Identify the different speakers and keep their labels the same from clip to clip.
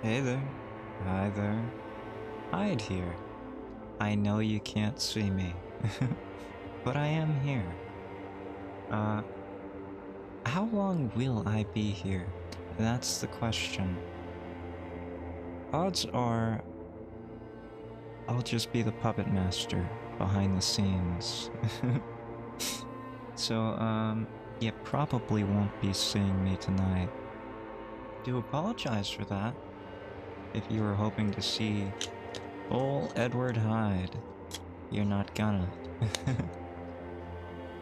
Speaker 1: Hey there. Hi there. Hide here. I know you can't see me, but I am here. How long will I be here? That's the question. Odds are I'll just be the puppet master behind the scenes. So, you probably won't be seeing me tonight. Do apologize for that. If you were hoping to see old Edward Hyde, you're not gonna.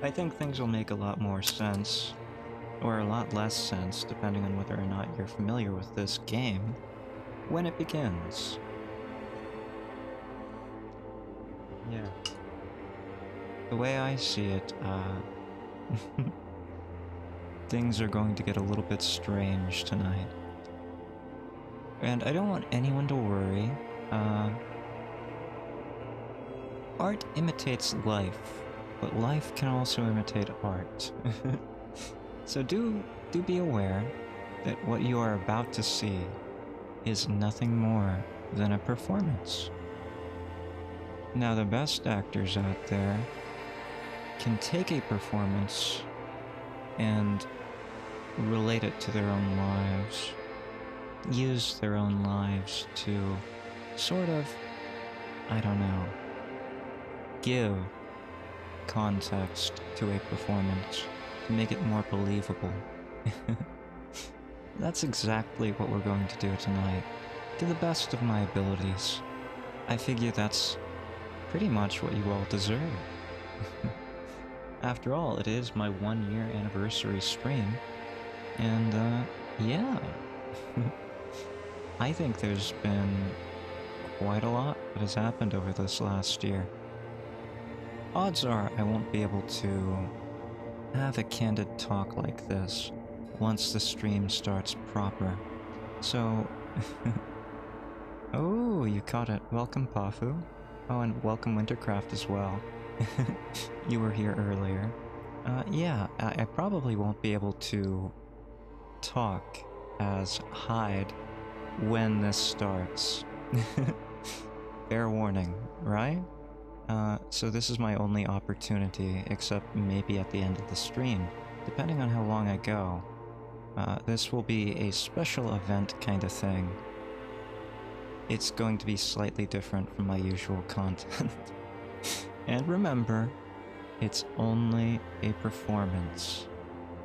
Speaker 1: I think things will make a lot more sense, or a lot less sense, depending on whether or not you're familiar with this game, when it begins. Yeah. The way I see it, things are going to get a little bit strange tonight. And I don't want anyone to worry. Art imitates life, but life can also imitate art. So do be aware that what you are about to see is nothing more than a performance. Now, the best actors out there can take a performance and relate it to their own lives, use their own lives to sort of, I don't know, give context to a performance to make it more believable. That's exactly what we're going to do tonight, to the best of my abilities. I figure that's pretty much what you all deserve. After all, it is my 1-year anniversary stream, and yeah. I think there's been quite a lot that has happened over this last year. Odds are I won't be able to have a candid talk like this once the stream starts proper. So... Oh, you caught it. Welcome, Pafu. Oh, and welcome, Wintercraft, as well. You were here earlier. Yeah, I probably won't be able to talk as Hyde when this starts. Fair warning, right? So this is my only opportunity, except maybe at the end of the stream, depending on how long I go. This will be a special event kind of thing. It's going to be slightly different from my usual content. And remember, it's only a performance.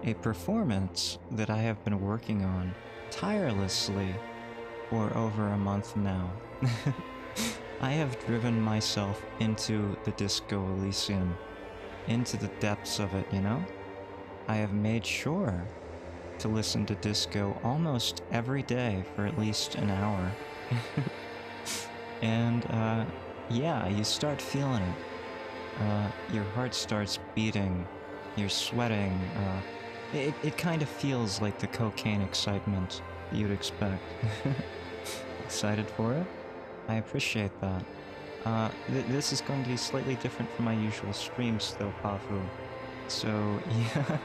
Speaker 1: A performance that I have been working on tirelessly for over a month now. I have driven myself into the Disco Elysium, into the depths of it, you know? I have made sure to listen to disco almost every day for at least an hour. And, yeah, you start feeling it. Your heart starts beating, you're sweating, it kind of feels like the cocaine excitement you'd expect. Excited for it? I appreciate that. This is going to be slightly different from my usual streams though, Pafu. So, yeah,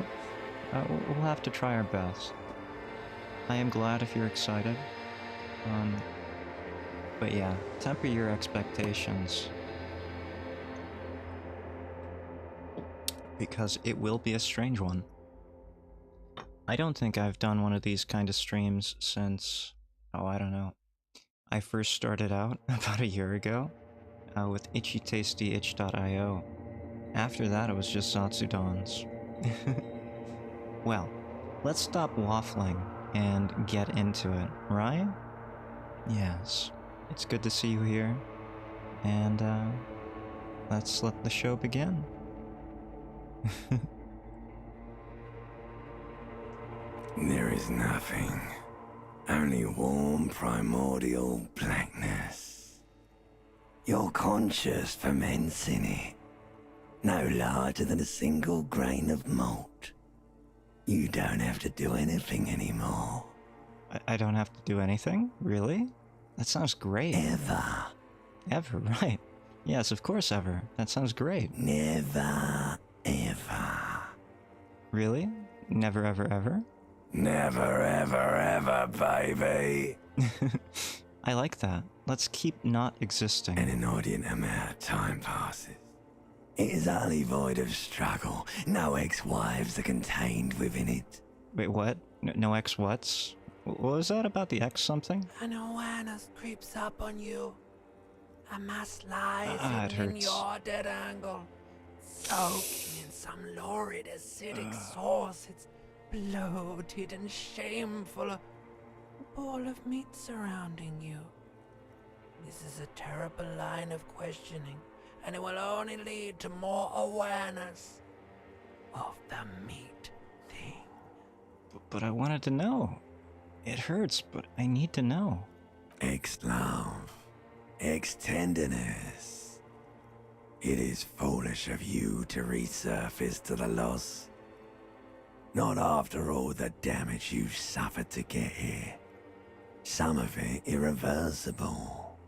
Speaker 1: we'll have to try our best. I am glad if you're excited. But yeah, temper your expectations. Because it will be a strange one. I don't think I've done one of these kind of streams since, oh, I don't know. I first started out about a year ago with itchytastyitch.io. After that, it was just Zatsudons. Well, let's stop waffling and get into it, right? Yes, it's good to see you here, and let's let the show begin.
Speaker 2: There is nothing, only warm primordial blackness. Your conscious ferments in it, no larger than a single grain of malt. You don't have to do anything anymore.
Speaker 1: I don't have to do anything? Really? That sounds great.
Speaker 2: Ever.
Speaker 1: Ever, right. Yes, of course ever. That sounds great.
Speaker 2: Never, ever.
Speaker 1: Really? Never, ever, ever?
Speaker 2: Never, ever, ever, baby.
Speaker 1: I like that. Let's keep not existing.
Speaker 2: An inordinate amount of time passes. It is utterly void of struggle. No ex-wives are contained within it.
Speaker 1: Wait, what? No X whats? What was that about the X something?
Speaker 3: An awareness creeps up on you. A mass lies
Speaker 1: it
Speaker 3: hidden in
Speaker 1: hurts.
Speaker 3: your dead angle, soaking in some lurid acidic sauce. It's bloated and shameful. A ball of meat surrounding you. This is a terrible line of questioning, and it will only lead to more awareness of the meat thing.
Speaker 1: But I wanted to know. It hurts, but I need to know.
Speaker 2: Ex-love. Ex-tenderness. It is foolish of you to resurface to the loss. Not after all the damage you've suffered to get here. Some of it irreversible.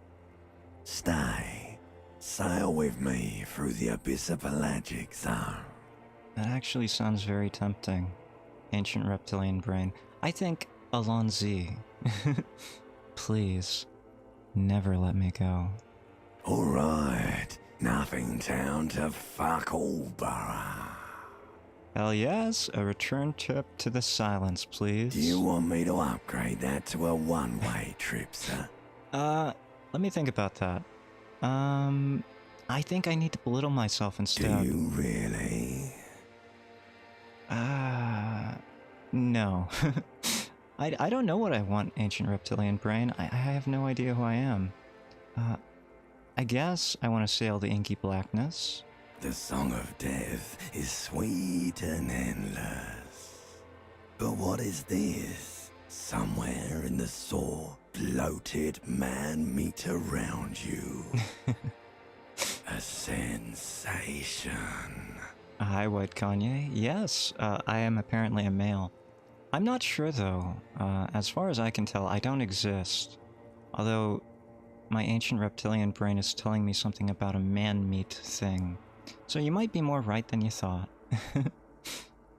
Speaker 2: Stay. Sail with me through the abyss of pelagic zone.
Speaker 1: That actually sounds very tempting. Ancient reptilian brain. I think Alonzi. Please, never let me go.
Speaker 2: Alright, nothing down to fuck all, Borough.
Speaker 1: Hell yes, a return trip to the silence, please.
Speaker 2: Do you want me to upgrade that to a one-way trip, sir?
Speaker 1: Let me think about that. I think I need to belittle myself instead.
Speaker 2: Do you really?
Speaker 1: No. I don't know what I want, Ancient Reptilian Brain. I have no idea who I am. I guess I want to sail the inky blackness.
Speaker 2: The song of death is sweet and endless. But what is this? Somewhere in the sore, bloated man meat around you. A sensation.
Speaker 1: Hi, White Kanye. Yes, I am apparently a male. I'm not sure though. As far as I can tell, I don't exist. Although, my ancient reptilian brain is telling me something about a man-meat thing. So you might be more right than you thought.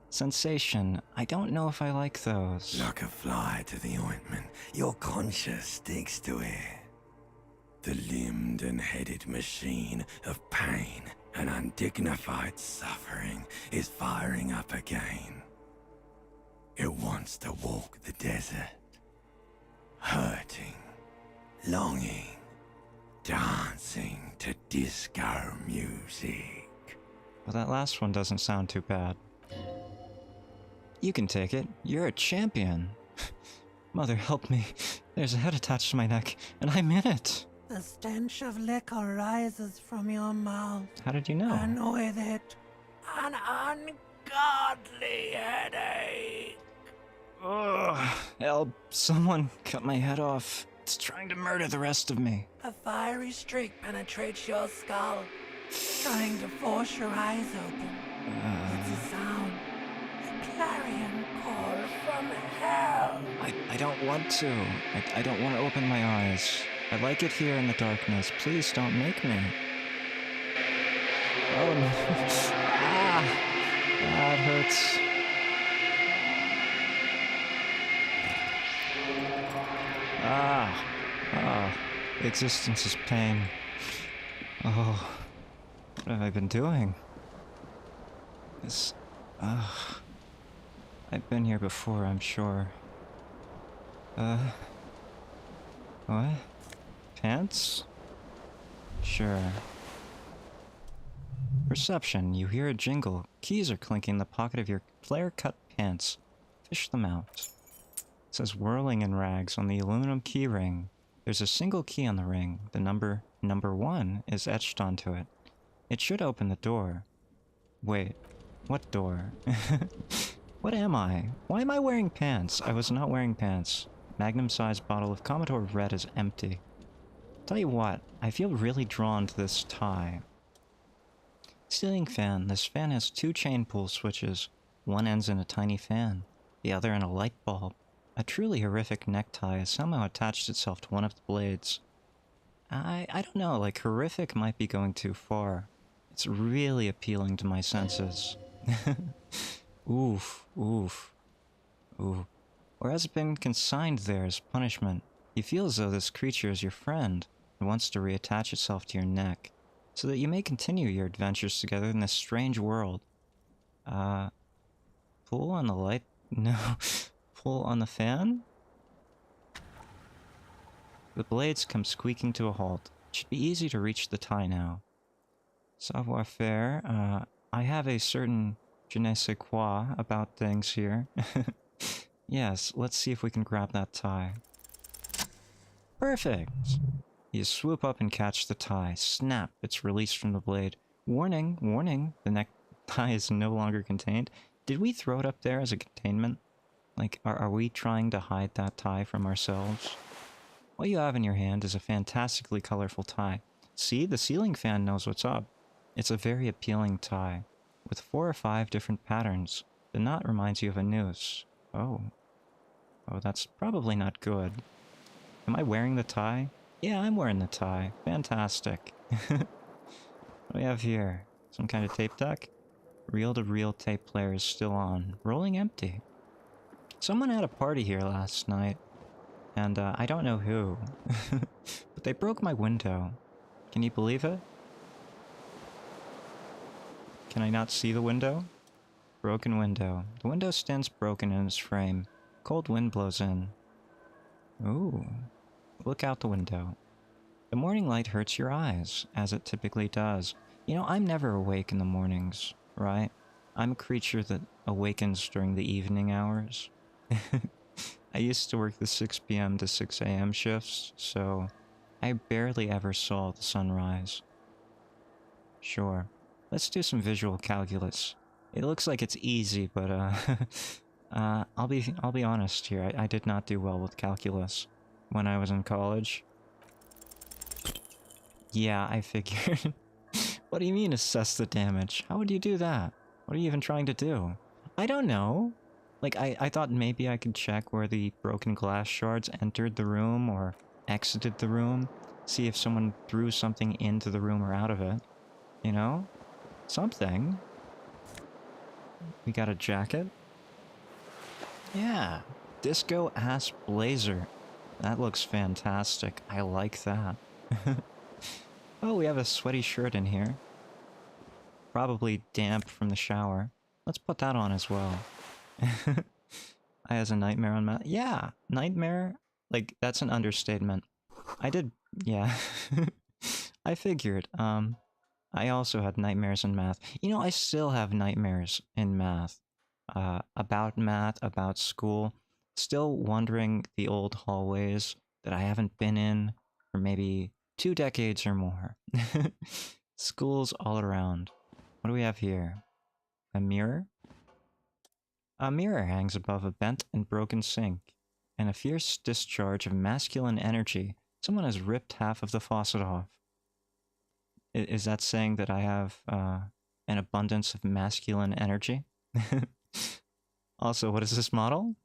Speaker 1: Sensation. I don't know if I like those.
Speaker 2: Like a fly to the ointment, your conscience sticks to it. The limbed and headed machine of pain and undignified suffering is firing up again. It wants to walk the desert, hurting, longing, dancing to disco music.
Speaker 1: Well, that last one doesn't sound too bad. You can take it. You're a champion. Mother, help me. There's a head attached to my neck, and I'm in it.
Speaker 3: The stench of liquor rises from your mouth.
Speaker 1: How did you know?
Speaker 3: And with it, an ungodly headache.
Speaker 1: Ugh. Help. Someone cut my head off. It's trying to murder the rest of me.
Speaker 3: A fiery streak penetrates your skull, trying to force your eyes open. It's a sound. A clarion call from hell.
Speaker 1: I don't want to. I don't want to open my eyes. I like it here in the darkness. Please don't make me. Oh no. It hurts. Existence is pain. Oh, what have I been doing? I've been here before, I'm sure. What? Pants? Sure. Perception. You hear a jingle. Keys are clinking in the pocket of your flare-cut pants. Fish them out. It says whirling in rags on the aluminum key ring. There's a single key on the ring. The number 1 is etched onto it. It should open the door. Wait. What door? What am I? Why am I wearing pants? I was not wearing pants. Magnum-sized bottle of Commodore Red is empty. Tell you what, I feel really drawn to this tie. Ceiling fan. This fan has 2 chain pull switches. One ends in a tiny fan, the other in a light bulb. A truly horrific necktie has somehow attached itself to one of the blades. I don't know, like horrific might be going too far. It's really appealing to my senses. Oof. Ooh. or has been consigned there as punishment. You feel as though this creature is your friend and wants to reattach itself to your neck, so that you may continue your adventures together in this strange world. Pull on the light? No. Pull on the fan? The blades come squeaking to a halt. It should be easy to reach the tie now. Savoir faire. I have a certain je ne sais quoi about things here. Yes, let's see if we can grab that tie. Perfect! You swoop up and catch the tie. Snap! It's released from the blade. Warning, warning, the neck tie is no longer contained. Did we throw it up there as a containment? Like, are we trying to hide that tie from ourselves? What you have in your hand is a fantastically colorful tie. See, the ceiling fan knows what's up. It's a very appealing tie, with 4 or 5 different patterns. The knot reminds you of a noose. Oh. Oh, that's probably not good. Am I wearing the tie? Yeah, I'm wearing the tie. Fantastic. What do we have here? Some kind of tape deck? Reel-to-reel tape player is still on. Rolling empty. Someone had a party here last night. And I don't know who. But they broke my window. Can you believe it? Can I not see the window? Broken window. The window stands broken in its frame. Cold wind blows in. Ooh. Look out the window. The morning light hurts your eyes, as it typically does. You know, I'm never awake in the mornings, right? I'm a creature that awakens during the evening hours. I used to work the 6 p.m. to 6 a.m. shifts, so I barely ever saw the sunrise. Sure. Let's do some visual calculus. It looks like it's easy, but I'll be honest here. I did not do well with calculus when I was in college. Yeah, I figured. What do you mean assess the damage? How would you do that? What are you even trying to do? I don't know. Like, I thought maybe I could check where the broken glass shards entered the room or exited the room. See if someone threw something into the room or out of it. You know? Something. We got a jacket. Yeah. Disco ass blazer. That looks fantastic. I like that. Oh, we have a sweaty shirt in here. Probably damp from the shower. Let's put that on as well. I has a nightmare on math. Yeah, nightmare. Like, that's an understatement. I did, yeah. I figured. I also had nightmares in math. You know, I still have nightmares in math. Math, about school. Still wandering the old hallways that I haven't been in for maybe 2 decades or more. Schools all around. What do we have here? A mirror? A mirror hangs above a bent and broken sink. And a fierce discharge of masculine energy. Someone has ripped half of the faucet off. Is that saying that I have an abundance of masculine energy? Also, what is this model?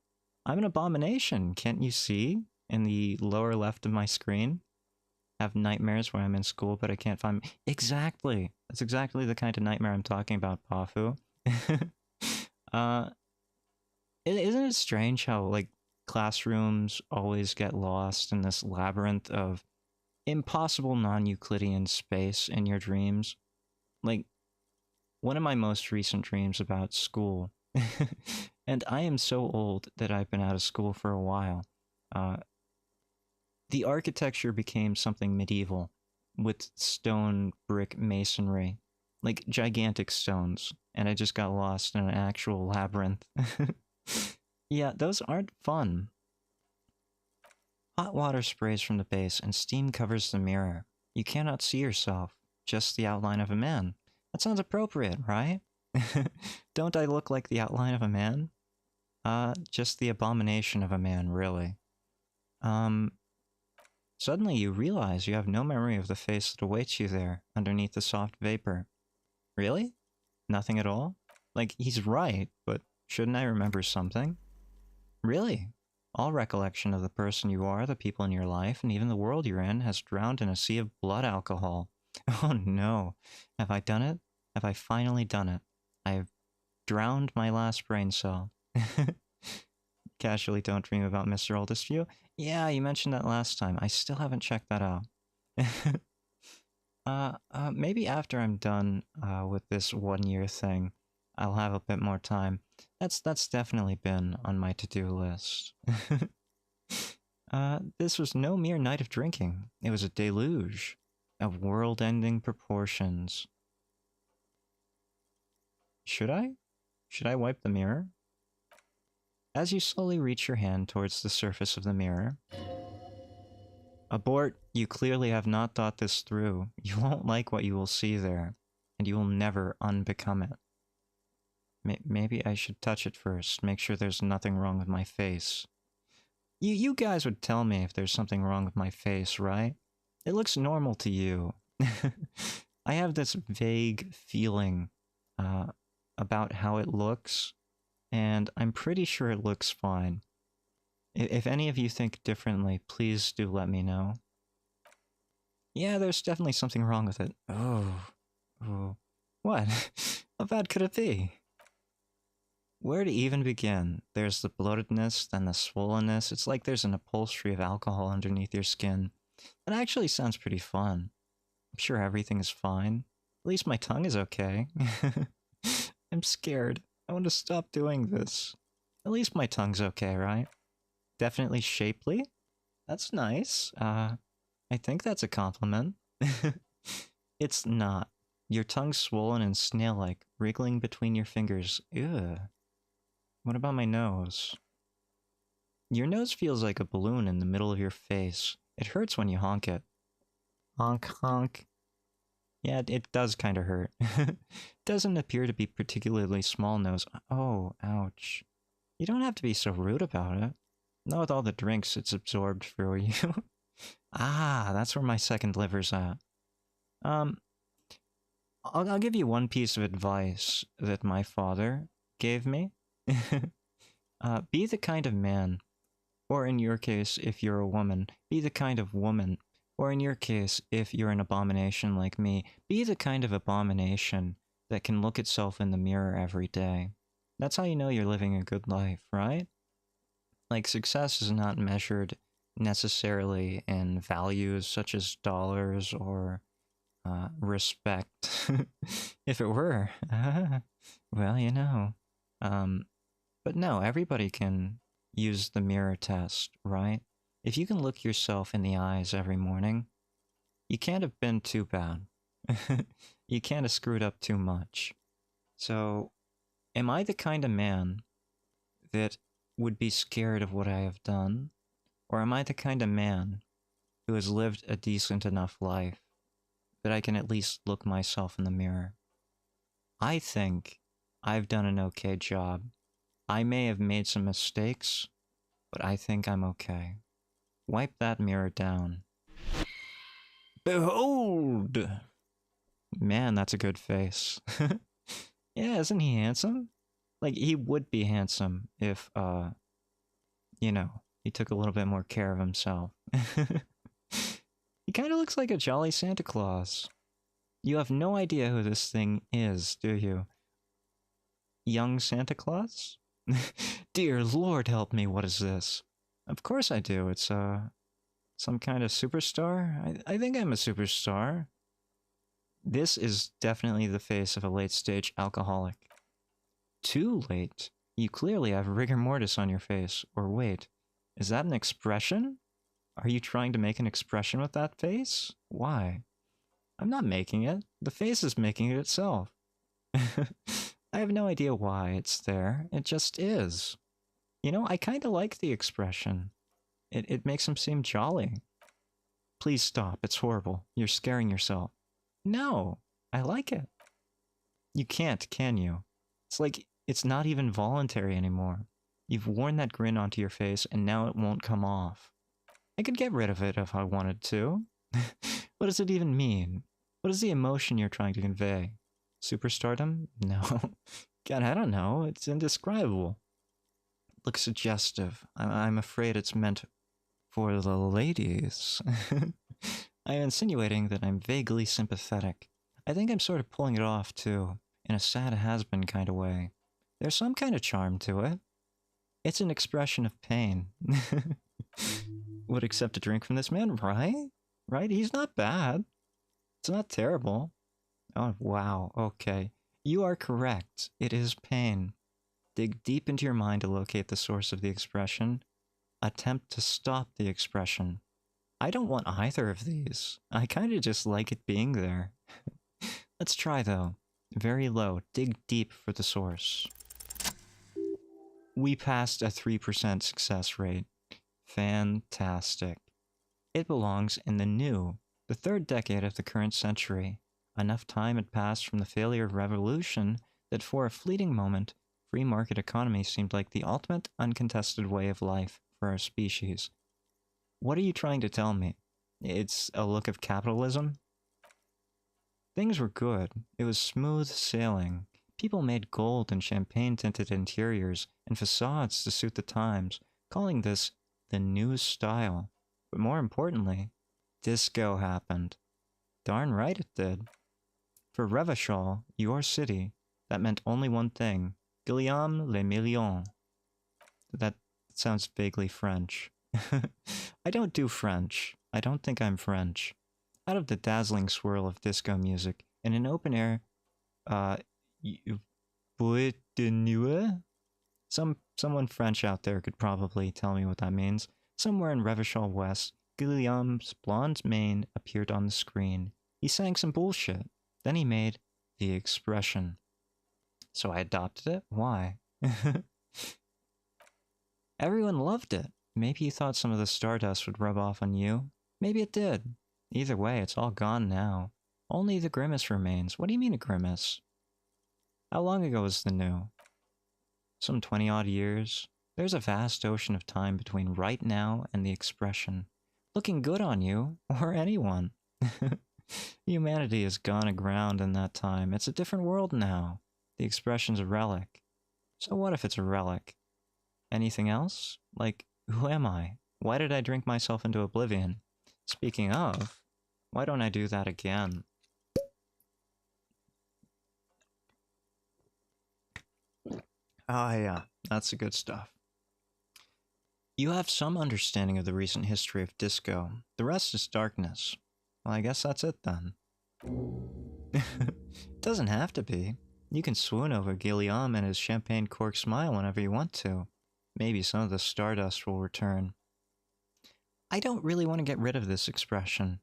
Speaker 1: I'm an abomination. Can't you see? In the lower left of my screen? I have nightmares where I'm in school, but I can't find... Exactly! That's exactly the kind of nightmare I'm talking about, Pafu. Isn't it strange how, like, classrooms always get lost in this labyrinth of impossible non-Euclidean space in your dreams? Like, one of my most recent dreams about school, and I am so old that I've been out of school for a while, the architecture became something medieval, with stone brick masonry, like gigantic stones, and I just got lost in an actual labyrinth. Yeah, those aren't fun. Hot water sprays from the base and steam covers the mirror. You cannot see yourself, just the outline of a man. That sounds appropriate, right? Don't I look like the outline of a man? Just the abomination of a man, really. Suddenly you realize you have no memory of the face that awaits you there, underneath the soft vapor. Really? Nothing at all? Like, he's right, but shouldn't I remember something? Really? All recollection of the person you are, the people in your life, and even the world you're in has drowned in a sea of blood alcohol. Oh no. Have I done it? Have I finally done it? I have drowned my last brain cell. Casually don't dream about Mr. Oldest View. Yeah, you mentioned that last time. I still haven't checked that out. Maybe after I'm done with this 1 year thing, I'll have a bit more time. That's definitely been on my to-do list. This was no mere night of drinking. It was a deluge of world-ending proportions. Should I? Should I wipe the mirror? As you slowly reach your hand towards the surface of the mirror... Abort, you clearly have not thought this through. You won't like what you will see there, and you will never unbecome it. Maybe I should touch it first, make sure there's nothing wrong with my face. You guys would tell me if there's something wrong with my face, right? It looks normal to you. I have this vague feeling about how it looks, and I'm pretty sure it looks fine. If any of you think differently, please do let me know. Yeah, there's definitely something wrong with it. Oh. What? How bad could it be? Where to even begin? There's the bloatedness, then the swollenness. It's like there's an upholstery of alcohol underneath your skin. That actually sounds pretty fun. I'm sure everything is fine. At least my tongue is okay. I'm scared. I want to stop doing this. At least my tongue's okay, right? Definitely shapely? That's nice. I think that's a compliment. It's not. Your tongue's swollen and snail-like, wriggling between your fingers. Ugh. What about my nose? Your nose feels like a balloon in the middle of your face. It hurts when you honk it. Honk, honk. Yeah, it does kind of hurt. Doesn't appear to be particularly small nose. Oh, ouch. You don't have to be so rude about it. Not with all the drinks it's absorbed for you. Ah, that's where my second liver's at. I'll give you one piece of advice that my father gave me. Be the kind of man, or in your case, if you're a woman, be the kind of woman, or in your case, if you're an abomination like me, be the kind of abomination that can look itself in the mirror every day. That's how you know you're living a good life, right? Like, success is not measured necessarily in values such as dollars or respect. If it were, well, you know. But no, everybody can use the mirror test, right? If you can look yourself in the eyes every morning, you can't have been too bad. You can't have screwed up too much. So, am I the kind of man that would be scared of what I have done? Or am I the kind of man who has lived a decent enough life that I can at least look myself in the mirror? I think I've done an okay job. I may have made some mistakes, but I think I'm okay. Wipe that mirror down. Behold! Man, that's a good face. Yeah, isn't he handsome? Like, he would be handsome if, you know, he took a little bit more care of himself. He kind of looks like a jolly Santa Claus. You have no idea who this thing is, do you? Young Santa Claus? Dear Lord help me, what is this? Of course I do, it's, some kind of superstar? I think I'm a superstar. This is definitely the face of a late-stage alcoholic. Too late? You clearly have rigor mortis on your face. Or wait, is that an expression? Are you trying to make an expression with that face? Why? I'm not making it. The face is making it itself. I have no idea why it's there. It just is. You know, I kind of like the expression. It makes him seem jolly. Please stop. It's horrible. You're scaring yourself. No, I like it. You can't, can you? It's like, it's not even voluntary anymore. You've worn that grin onto your face, and now it won't come off. I could get rid of it if I wanted to. What does it even mean? What is the emotion you're trying to convey? Superstardom? No. God, I don't know. It's indescribable. Looks suggestive. I'm afraid it's meant for the ladies. I am insinuating that I'm vaguely sympathetic. I think I'm sort of pulling it off, too, in a sad has-been kind of way. There's some kind of charm to it. It's an expression of pain. Would accept a drink from this man, right? Right? He's not bad. It's not terrible. Oh, wow. Okay. You are correct. It is pain. Dig deep into your mind to locate the source of the expression. Attempt to stop the expression. I don't want either of these. I kind of just like it being there. Let's try though. Very low. Dig deep for the source. We passed a 3% success rate. Fantastic. It belongs in the third decade of the current century. Enough time had passed from the failure of revolution that for a fleeting moment, free market economy seemed like the ultimate uncontested way of life for our species. What are you trying to tell me? It's a look of capitalism? Things were good. It was smooth sailing. People made gold and champagne-tinted interiors and facades to suit the times, calling this the new style. But more importantly, disco happened. Darn right it did. For Raphael, your city, that meant only one thing. Elysium les millions. That sounds vaguely French. I don't do French. I don't think I'm French. Out of the dazzling swirl of disco music, in an open air, boîte de nuit? Someone French out there could probably tell me what that means. Somewhere in Raphael West, Guillaume's blonde mane appeared on the screen. He sang some bullshit. Then he made the expression. So I adopted it? Why? Everyone loved it. Maybe you thought some of the stardust would rub off on you. Maybe it did. Either way, it's all gone now. Only the grimace remains. What do you mean a grimace? How long ago was the new? Some 20-odd years. There's a vast ocean of time between right now and the expression. Looking good on you, or anyone. Humanity has gone aground in that time. It's a different world now. The expression's a relic. So what if it's a relic? Anything else? Like, who am I? Why did I drink myself into oblivion? Speaking of, why don't I do that again? Ah, yeah, that's the good stuff. You have some understanding of the recent history of disco. The rest is darkness. Well, I guess that's it then. It doesn't have to be. You can swoon over Guillaume and his champagne cork smile whenever you want to. Maybe some of the stardust will return. I don't really want to get rid of this expression.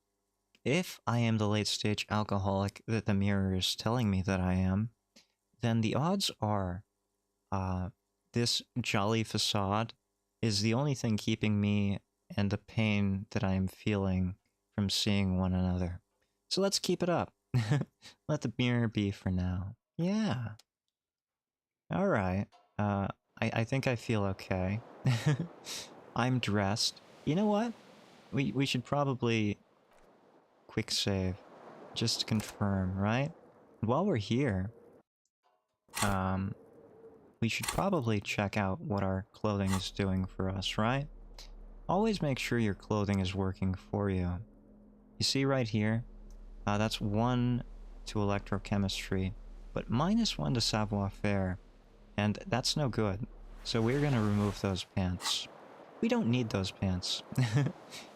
Speaker 1: If I am the late-stage alcoholic that the mirror is telling me that I am, then the odds are this jolly facade is the only thing keeping me and the pain that I am feeling from seeing one another. So let's keep it up. Let the mirror be for now. Yeah. Alright. I think I feel okay. I'm dressed. You know what? We should probably quick save. Just to confirm, right? While we're here, we should probably check out what our clothing is doing for us, right? Always make sure your clothing is working for you. You see right here? That's 1 to electrochemistry, but -1 to savoir-faire, and that's no good. So we're gonna remove those pants. We don't need those pants.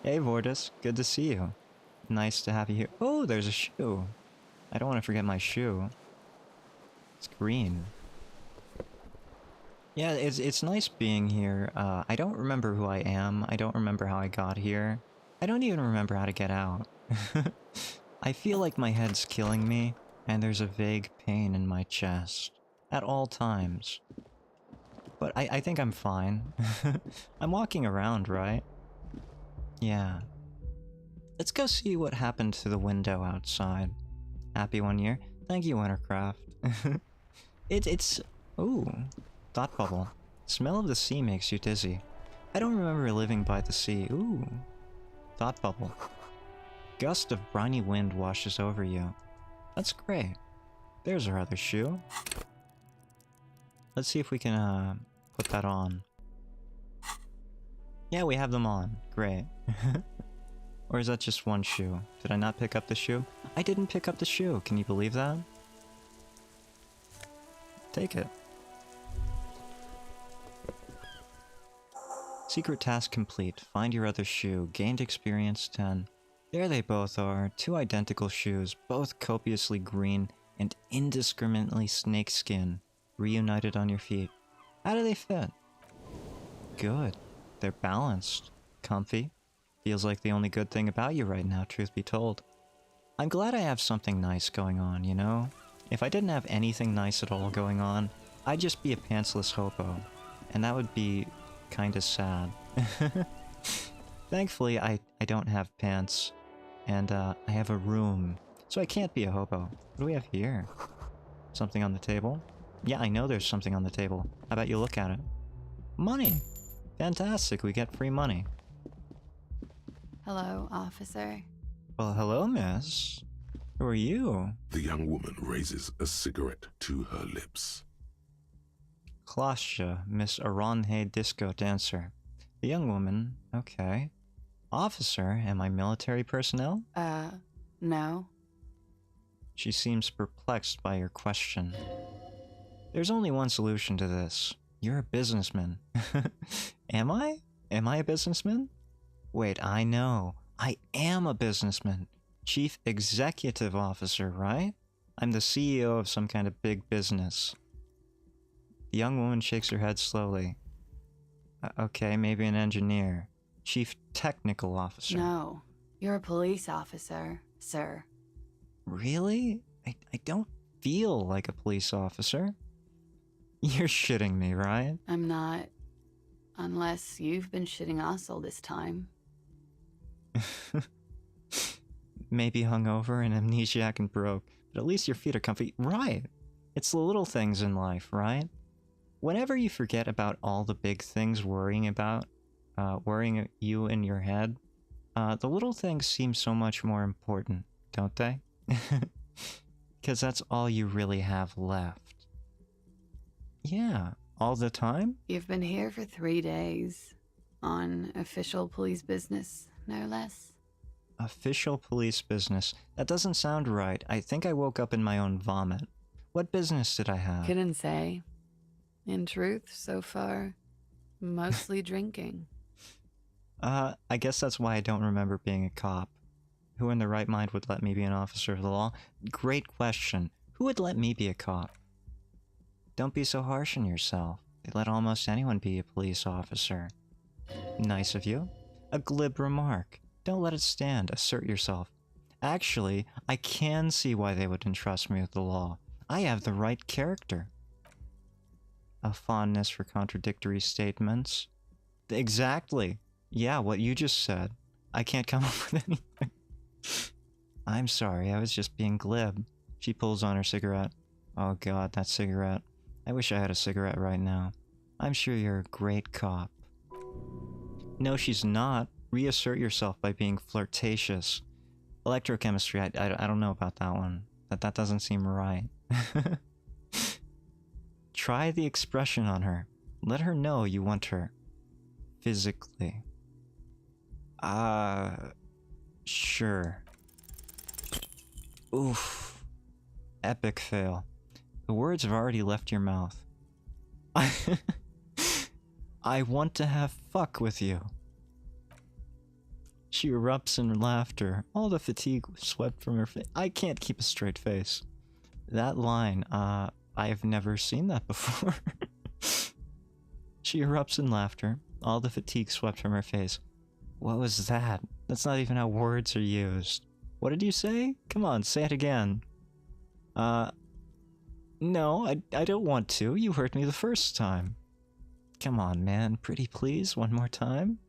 Speaker 1: Hey Vortis, good to see you. Nice to have you here. Oh, there's a shoe. I don't want to forget my shoe. It's green. Yeah, it's nice being here. I don't remember who I am. I don't remember how I got here. I don't even remember how to get out. I feel like my head's killing me, and there's a vague pain in my chest. At all times. But I think I'm fine. I'm walking around, right? Yeah. Let's go see what happened to the window outside. Happy 1 year. Thank you, Wintercraft. It's... Ooh. Thought bubble. Smell of the sea makes you dizzy. I don't remember living by the sea. Ooh. Thought bubble. Gust of briny wind washes over you. That's great. There's our other shoe. Let's see if we can, put that on. Yeah, we have them on. Great. Or is that just one shoe? Did I not pick up the shoe? I didn't pick up the shoe. Can you believe that? Take it. Secret task complete. Find your other shoe. Gained experience 10. There they both are. 2 identical shoes, both copiously green and indiscriminately snakeskin, reunited on your feet. How do they fit? Good. They're balanced. Comfy. Feels like the only good thing about you right now, truth be told. I'm glad I have something nice going on, you know? If I didn't have anything nice at all going on, I'd just be a pantsless hobo. And that would be kinda sad. Thankfully, I don't have pants. And I have a room. So I can't be a hobo. What do we have here? Something on the table? Yeah, I know there's something on the table. How about you look at it? Money! Fantastic, we get free money.
Speaker 4: Hello, officer.
Speaker 1: Well, hello, miss. Who are you?
Speaker 5: The young woman raises a cigarette to her lips.
Speaker 1: Klasha, Miss Aronhe Disco Dancer. The young woman, okay. Officer, am I military personnel?
Speaker 4: No.
Speaker 1: She seems perplexed by your question. There's only one solution to this. You're a businessman. Am I? Am I a businessman? Wait, I know. I am a businessman. Chief Executive Officer, right? I'm the CEO of some kind of big business. The young woman shakes her head slowly. Okay, maybe an engineer. Chief Technical Officer.
Speaker 4: No. You're a police officer, sir.
Speaker 1: Really? I don't feel like a police officer. You're shitting me, right?
Speaker 4: I'm not. Unless you've been shitting us all this time.
Speaker 1: Maybe hungover and amnesiac and broke, but at least your feet are comfy. Right. It's the little things in life, right? Whenever you forget about all the big things worrying you in your head, the little things seem so much more important, don't they? Because that's all you really have left. Yeah, all the time?
Speaker 4: You've been here for 3 days. On official police business, no less.
Speaker 1: Official police business. That doesn't sound right. I think I woke up in my own vomit. What business did I have?
Speaker 4: Couldn't say. In truth, so far, mostly drinking.
Speaker 1: I guess that's why I don't remember being a cop. Who in their right mind would let me be an officer of the law? Great question. Who would let me be a cop? Don't be so harsh on yourself. They let almost anyone be a police officer. Nice of you. A glib remark. Don't let it stand. Assert yourself. Actually, I can see why they would entrust me with the law. I have the right character. A fondness for contradictory statements. Exactly. Yeah, what you just said. I can't come up with anything. I'm sorry, I was just being glib. She pulls on her cigarette. Oh god, that cigarette. I wish I had a cigarette right now. I'm sure you're a great cop. No, she's not. Reassert yourself by being flirtatious. Electrochemistry, I don't know about that one. That doesn't seem right. Try the expression on her. Let her know you want her. Physically. Sure. Oof. Epic fail. The words have already left your mouth. I want to have fuck with you. She erupts in laughter. All the fatigue swept from her face. I can't keep a straight face. That line, I've never seen that before. She erupts in laughter. All the fatigue swept from her face. What was that? That's not even how words are used. What did you say? Come on, say it again. No, I don't want to. You heard me the first time. Come on, man. Pretty please, one more time.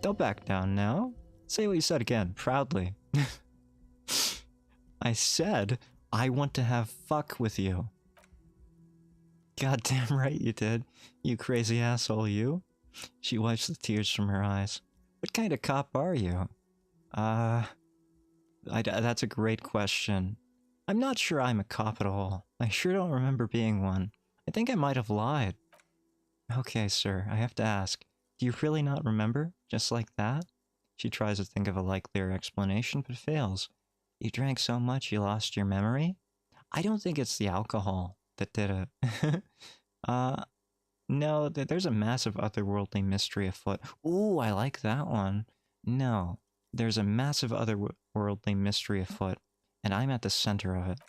Speaker 1: Don't back down now. Say what you said again, proudly. I said, I want to have fuck with you. Goddamn right you did. You crazy asshole, you. She wipes the tears from her eyes. What kind of cop are you? That's a great question. I'm not sure I'm a cop at all. I sure don't remember being one. I think I might have lied. Okay, sir, I have to ask. Do you really not remember? Just like that? She tries to think of a likelier explanation, but fails. You drank so much you lost your memory? I don't think it's the alcohol that did it. No, there's a massive otherworldly mystery afoot. Ooh, I like that one. No, there's a massive otherworldly mystery afoot, and I'm at the center of it.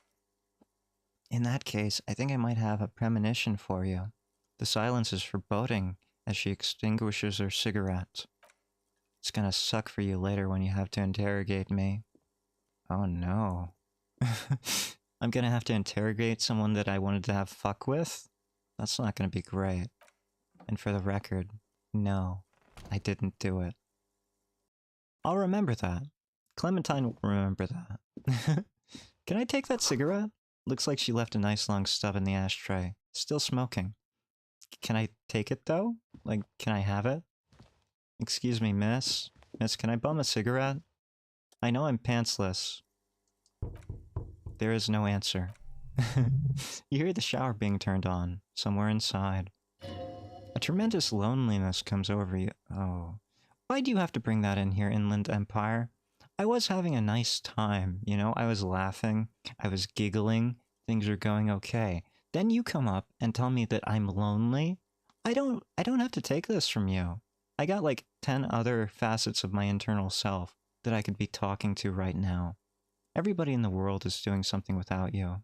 Speaker 1: In that case, I think I might have a premonition for you. The silence is foreboding as she extinguishes her cigarette. It's gonna suck for you later when you have to interrogate me. Oh no. I'm gonna have to interrogate someone that I wanted to have fuck with? That's not gonna be great. And for the record, no, I didn't do it. I'll remember that. Clementine will remember that. Can I take that cigarette? Looks like she left a nice long stub in the ashtray. Still smoking. Can I take it though? Like, can I have it? Excuse me, miss. Miss, can I bum a cigarette? I know I'm pantsless. There is no answer. You hear the shower being turned on, somewhere inside. A tremendous loneliness comes over you. Oh. Why do you have to bring that in here, Inland Empire? I was having a nice time, you know? I was laughing. I was giggling. Things are going okay. Then you come up and tell me that I'm lonely? I don't have to take this from you. I got like 10 other facets of my internal self that I could be talking to right now. Everybody in the world is doing something without you.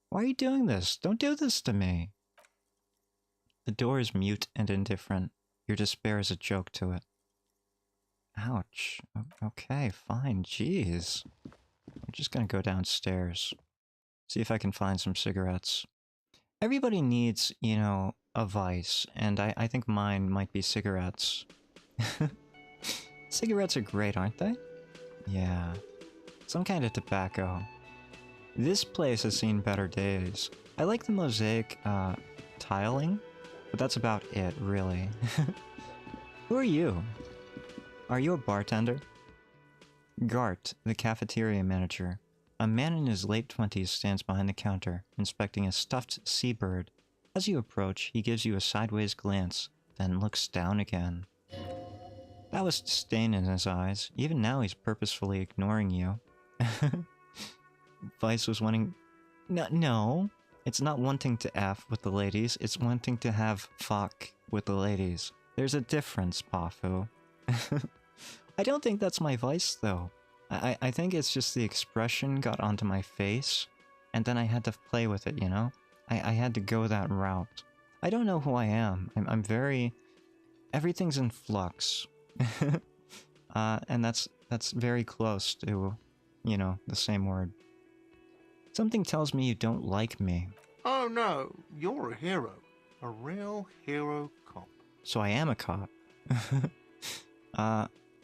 Speaker 1: Why are you doing this? Don't do this to me. The door is mute and indifferent. Your despair is a joke to it. Ouch. Okay, fine. Jeez. I'm just gonna go downstairs. See if I can find some cigarettes. Everybody needs, you know, a vice, and I think mine might be cigarettes. Cigarettes are great, aren't they? Yeah. Some kind of tobacco. This place has seen better days. I like the mosaic, tiling, but that's about it, really. Who are you? Are you a bartender? Gart, the cafeteria manager. A man in his late 20s stands behind the counter, inspecting a stuffed seabird. As you approach, he gives you a sideways glance, then looks down again. That was disdain in his eyes. Even now he's purposefully ignoring you. Vice was wanting... No. It's not wanting to F with the ladies, it's wanting to have fuck with the ladies. There's a difference, Pafu. I don't think that's my vice, though. I think it's just the expression got onto my face, and then I had to play with it, you know? I had to go that route. I don't know who I am. I'm very... Everything's in flux. And that's very close to, you know, the same word. Something tells me you don't like me.
Speaker 6: Oh no, you're a hero. A real hero cop.
Speaker 1: So I am a cop.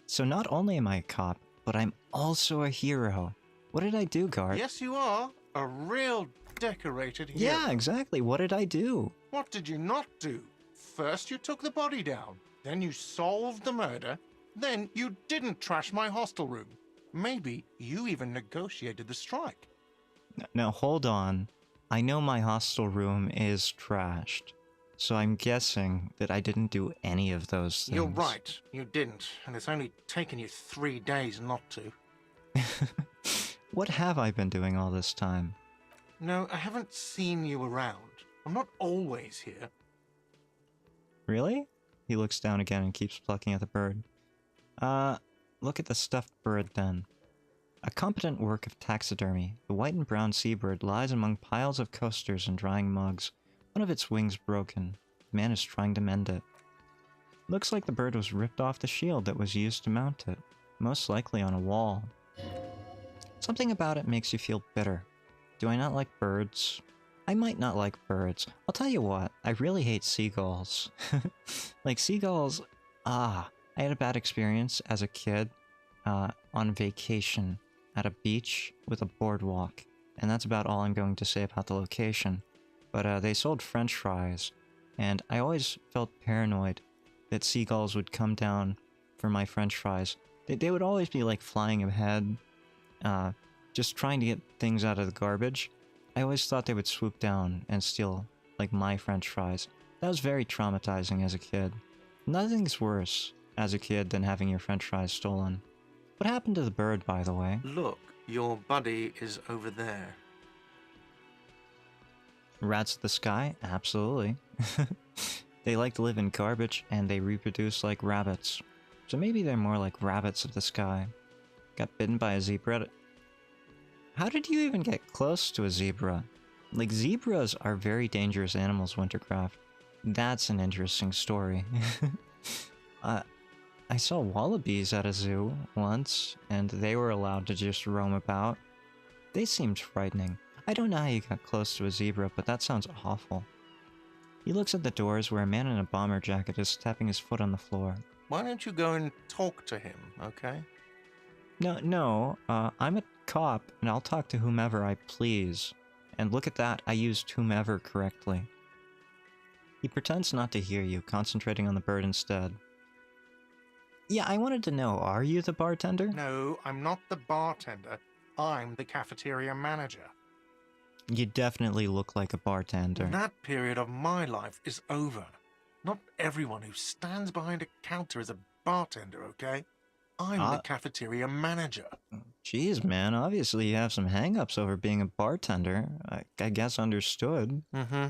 Speaker 1: So not only am I a cop, but I'm also a hero. What did I do, Gart?
Speaker 6: Yes, you are. A real decorated hero.
Speaker 1: Yeah, exactly. What did I do?
Speaker 6: What did you not do? First you took the body down. Then you solved the murder. Then you didn't trash my hostel room. Maybe you even negotiated the strike.
Speaker 1: Now, hold on. I know my hostel room is trashed. So I'm guessing that I didn't do any of those things.
Speaker 6: You're right. You didn't. And it's only taken you 3 days not to.
Speaker 1: What have I been doing all this time?
Speaker 6: No, I haven't seen you around. I'm not always here.
Speaker 1: Really? He looks down again and keeps plucking at the bird. Look at the stuffed bird then. A competent work of taxidermy, the white and brown seabird lies among piles of coasters and drying mugs. One of its wings broken. The man is trying to mend it. Looks like the bird was ripped off the shield that was used to mount it, most likely on a wall. Something about it makes you feel bitter. Do I not like birds? I might not like birds. I'll tell you what, I really hate seagulls. Like seagulls, I had a bad experience as a kid on vacation at a beach with a boardwalk. And that's about all I'm going to say about the location. But they sold French fries, and I always felt paranoid that seagulls would come down for my French fries. They would always be like flying ahead, just trying to get things out of the garbage. I always thought they would swoop down and steal like my French fries. That was very traumatizing as a kid. Nothing's worse as a kid than having your French fries stolen. What happened to the bird, by the way?
Speaker 6: Look, your buddy is over there.
Speaker 1: Rats of the sky? Absolutely. They like to live in garbage and they reproduce like rabbits. So maybe they're more like rabbits of the sky. Got bitten by a zebra. How did you even get close to a zebra? Like, zebras are very dangerous animals, Wintercraft. That's an interesting story. I saw wallabies at a zoo once, and they were allowed to just roam about. They seemed frightening. I don't know how you got close to a zebra, but that sounds awful. He looks at the doors where a man in a bomber jacket is tapping his foot on the floor.
Speaker 6: Why don't you go and talk to him, okay?
Speaker 1: No, I'm a cop, and I'll talk to whomever I please. And look at that, I used whomever correctly. He pretends not to hear you, concentrating on the bird instead. Yeah, I wanted to know, are you the bartender?
Speaker 6: No, I'm not the bartender. I'm the cafeteria manager.
Speaker 1: You definitely look like a bartender.
Speaker 6: That period of my life is over. Not everyone who stands behind a counter is a bartender, okay? I'm the cafeteria manager.
Speaker 1: Jeez, man, obviously you have some hang-ups over being a bartender. I guess understood.
Speaker 6: Mm-hmm.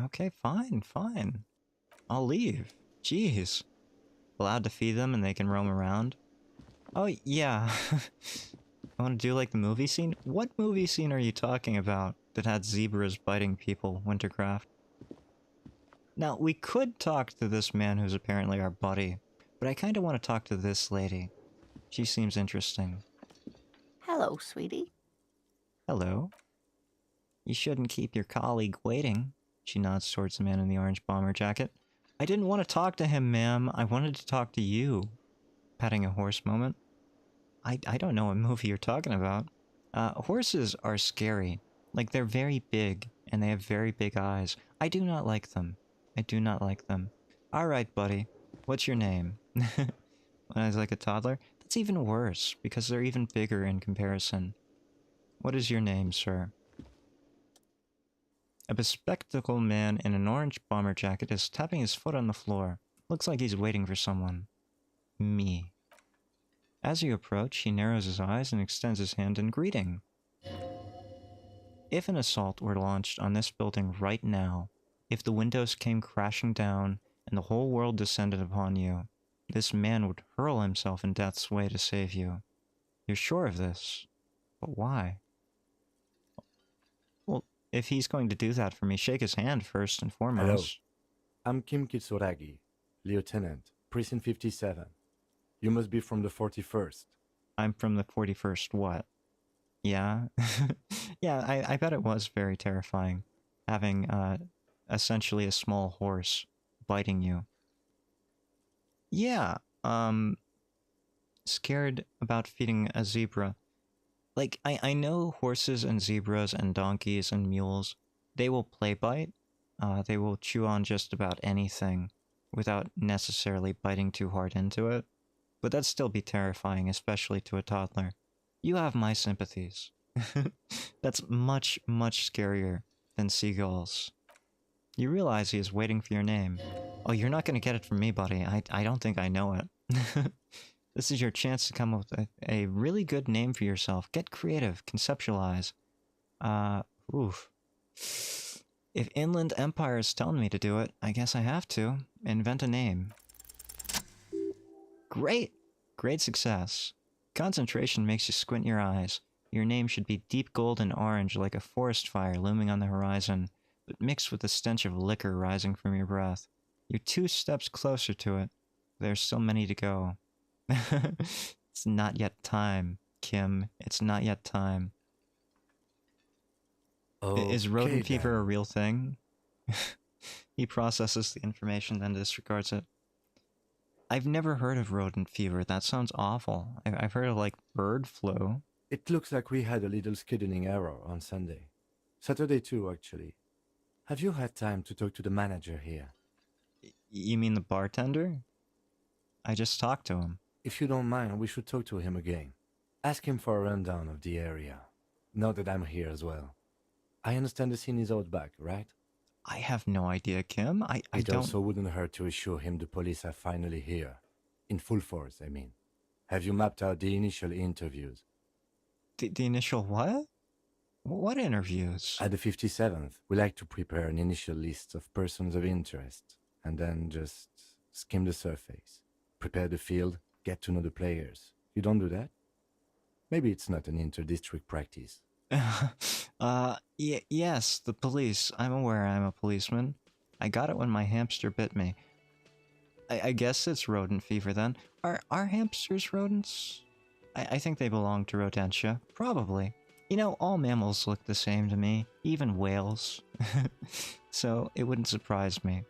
Speaker 1: Okay, fine. I'll leave. Jeez. Allowed to feed them and they can roam around? Oh, yeah. I want to do like the movie scene? What movie scene are you talking about that had zebras biting people, Wintercraft? Now, we could talk to this man who's apparently our buddy, but I kind of want to talk to this lady. She seems interesting.
Speaker 7: Hello, sweetie.
Speaker 1: Hello. You shouldn't keep your colleague waiting. She nods towards the man in the orange bomber jacket. I didn't want to talk to him, ma'am. I wanted to talk to you. Patting a horse moment. I don't know what movie you're talking about. Horses are scary. Like, they're very big, and they have very big eyes. I do not like them. I do not like them. Alright, buddy. What's your name? When I was like a toddler? That's even worse, because they're even bigger in comparison. What is your name, sir? A bespectacled man in an orange bomber jacket is tapping his foot on the floor. Looks like he's waiting for someone. Me. As you approach, he narrows his eyes and extends his hand in greeting. If an assault were launched on this building right now, if the windows came crashing down and the whole world descended upon you, this man would hurl himself in death's way to save you. You're sure of this? But why? Well, if he's going to do that for me, shake his hand first and foremost.
Speaker 8: Hello. I'm Kim Kitsuragi, Lieutenant, Precinct 57. You must be from the 41st.
Speaker 1: I'm from the 41st what? Yeah? Yeah, I bet it was very terrifying, having, essentially a small horse biting you. Yeah, scared about feeding a zebra. Like, I know horses and zebras and donkeys and mules, they will play bite. They will chew on just about anything without necessarily biting too hard into it. But that'd still be terrifying, especially to a toddler. You have my sympathies. That's much, much scarier than seagulls. You realize he is waiting for your name. Oh, you're not going to get it from me, buddy. I don't think I know it. This is your chance to come up with a really good name for yourself. Get creative. Conceptualize. Oof. If Inland Empire is telling me to do it, I guess I have to. Invent a name. Great! Great success. Concentration makes you squint your eyes. Your name should be deep gold and orange like a forest fire looming on the horizon, but mixed with the stench of liquor rising from your breath. You're 2 steps closer to it. There's still many to go. It's not yet time, Kim. It's not yet time. Is rodent fever a real thing? He processes the information, then disregards it. I've never heard of rodent fever. That sounds awful. I've heard of, like, bird flu.
Speaker 8: It looks like we had a little scheduling error on Sunday. Saturday too, actually. Have you had time to talk to the manager here?
Speaker 1: You mean the bartender? I just talked to him.
Speaker 8: If you don't mind, we should talk to him again. Ask him for a rundown of the area. Now that I'm here as well. I understand the scene is out back, right?
Speaker 1: I have no idea, Kim. I
Speaker 8: It
Speaker 1: don't...
Speaker 8: also wouldn't hurt to assure him the police are finally here. In full force, I mean. Have you mapped out the initial interviews?
Speaker 1: The initial what? What interviews?
Speaker 8: At the 57th, we like to prepare an initial list of persons of interest and then just skim the surface. Prepare the field, get to know the players. You don't do that? Maybe it's not an inter-district practice.
Speaker 1: Yes, the police. I'm aware I'm a policeman. I got it when my hamster bit me. I guess it's rodent fever then. Are hamsters rodents? I think they belong to Rodentia. Probably. You know, all mammals look the same to me, even whales. So it wouldn't surprise me.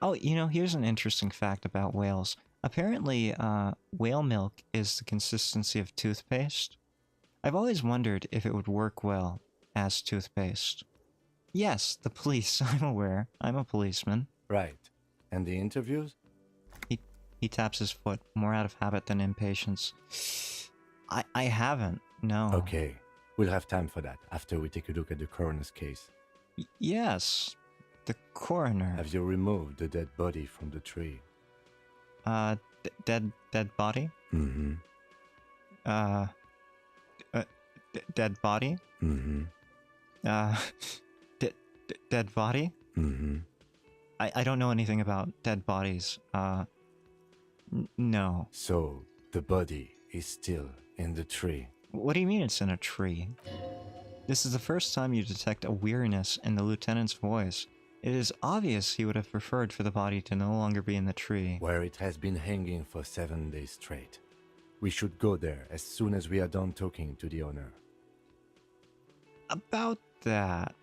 Speaker 1: Oh, you know, here's an interesting fact about whales. Apparently, whale milk is the consistency of toothpaste. I've always wondered if it would work well as toothpaste. Yes, the police, I'm aware. I'm a policeman.
Speaker 8: Right. And the interviews?
Speaker 1: He taps his foot, more out of habit than impatience. I haven't, no.
Speaker 8: Okay. We'll have time for that after we take a look at the coroner's case.
Speaker 1: Yes, the coroner.
Speaker 8: Have you removed the dead body from the tree?
Speaker 1: Dead body?
Speaker 8: Mm-hmm.
Speaker 1: Dead body?
Speaker 8: Mm-hmm.
Speaker 1: Dead body?
Speaker 8: Mm-hmm.
Speaker 1: I don't know anything about dead bodies. No.
Speaker 8: So, the body is still in the tree.
Speaker 1: What do you mean it's in a tree? This is the first time you detect a weariness in the lieutenant's voice. It is obvious he would have preferred for the body to no longer be in the tree.
Speaker 8: Where it has been hanging for 7 days straight. We should go there as soon as we are done talking to the owner.
Speaker 1: About that,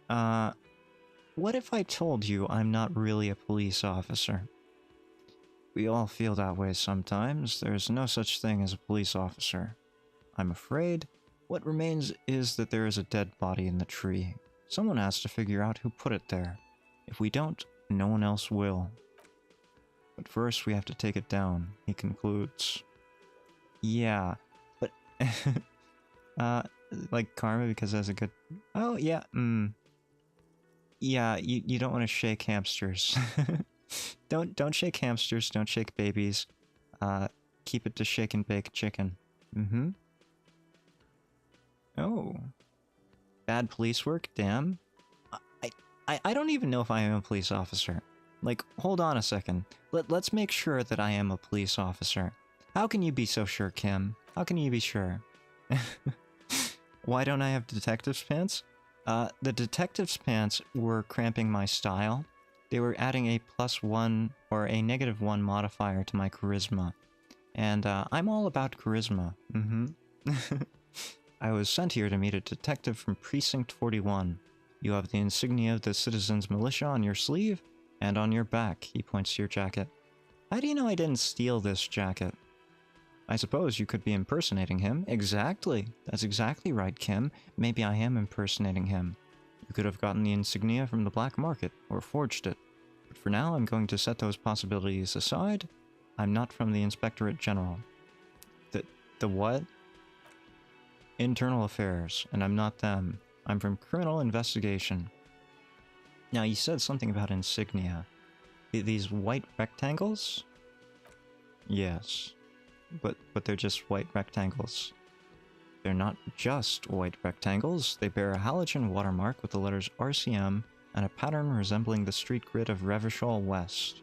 Speaker 1: what if I told you I'm not really a police officer? We all feel that way sometimes. There's no such thing as a police officer. I'm afraid what remains is that there is a dead body in the tree. Someone has to figure out who put it there. If we don't, no one else will. But first we have to take it down, he concludes. Yeah, but... like karma because that's a good... Oh, yeah, Yeah, you don't want to shake hamsters. Don't shake hamsters, don't shake babies. Keep it to shake and bake chicken. Mm-hmm. Oh. Bad police work? Damn. I don't even know if I am a police officer. Like, hold on a second. Let's make sure that I am a police officer. How can you be so sure, Kim? How can you be sure? Why don't I have detective's pants? The detective's pants were cramping my style. They were adding a +1 or a -1 modifier to my charisma. And I'm all about charisma. Mm-hmm. I was sent here to meet a detective from Precinct 41. You have the insignia of the Citizens Militia on your sleeve and on your back. He points to your jacket. How do you know I didn't steal this jacket? I suppose you could be impersonating him. Exactly. That's exactly right, Kim. Maybe I am impersonating him. You could have gotten the insignia from the black market, or forged it. But for now, I'm going to set those possibilities aside. I'm not from the Inspectorate General. The what? Internal Affairs, and I'm not them. I'm from Criminal Investigation. Now, you said something about insignia. These white rectangles? Yes. But they're just white rectangles. They're not just white rectangles. They bear a halogen watermark with the letters RCM and a pattern resembling the street grid of Revachol West.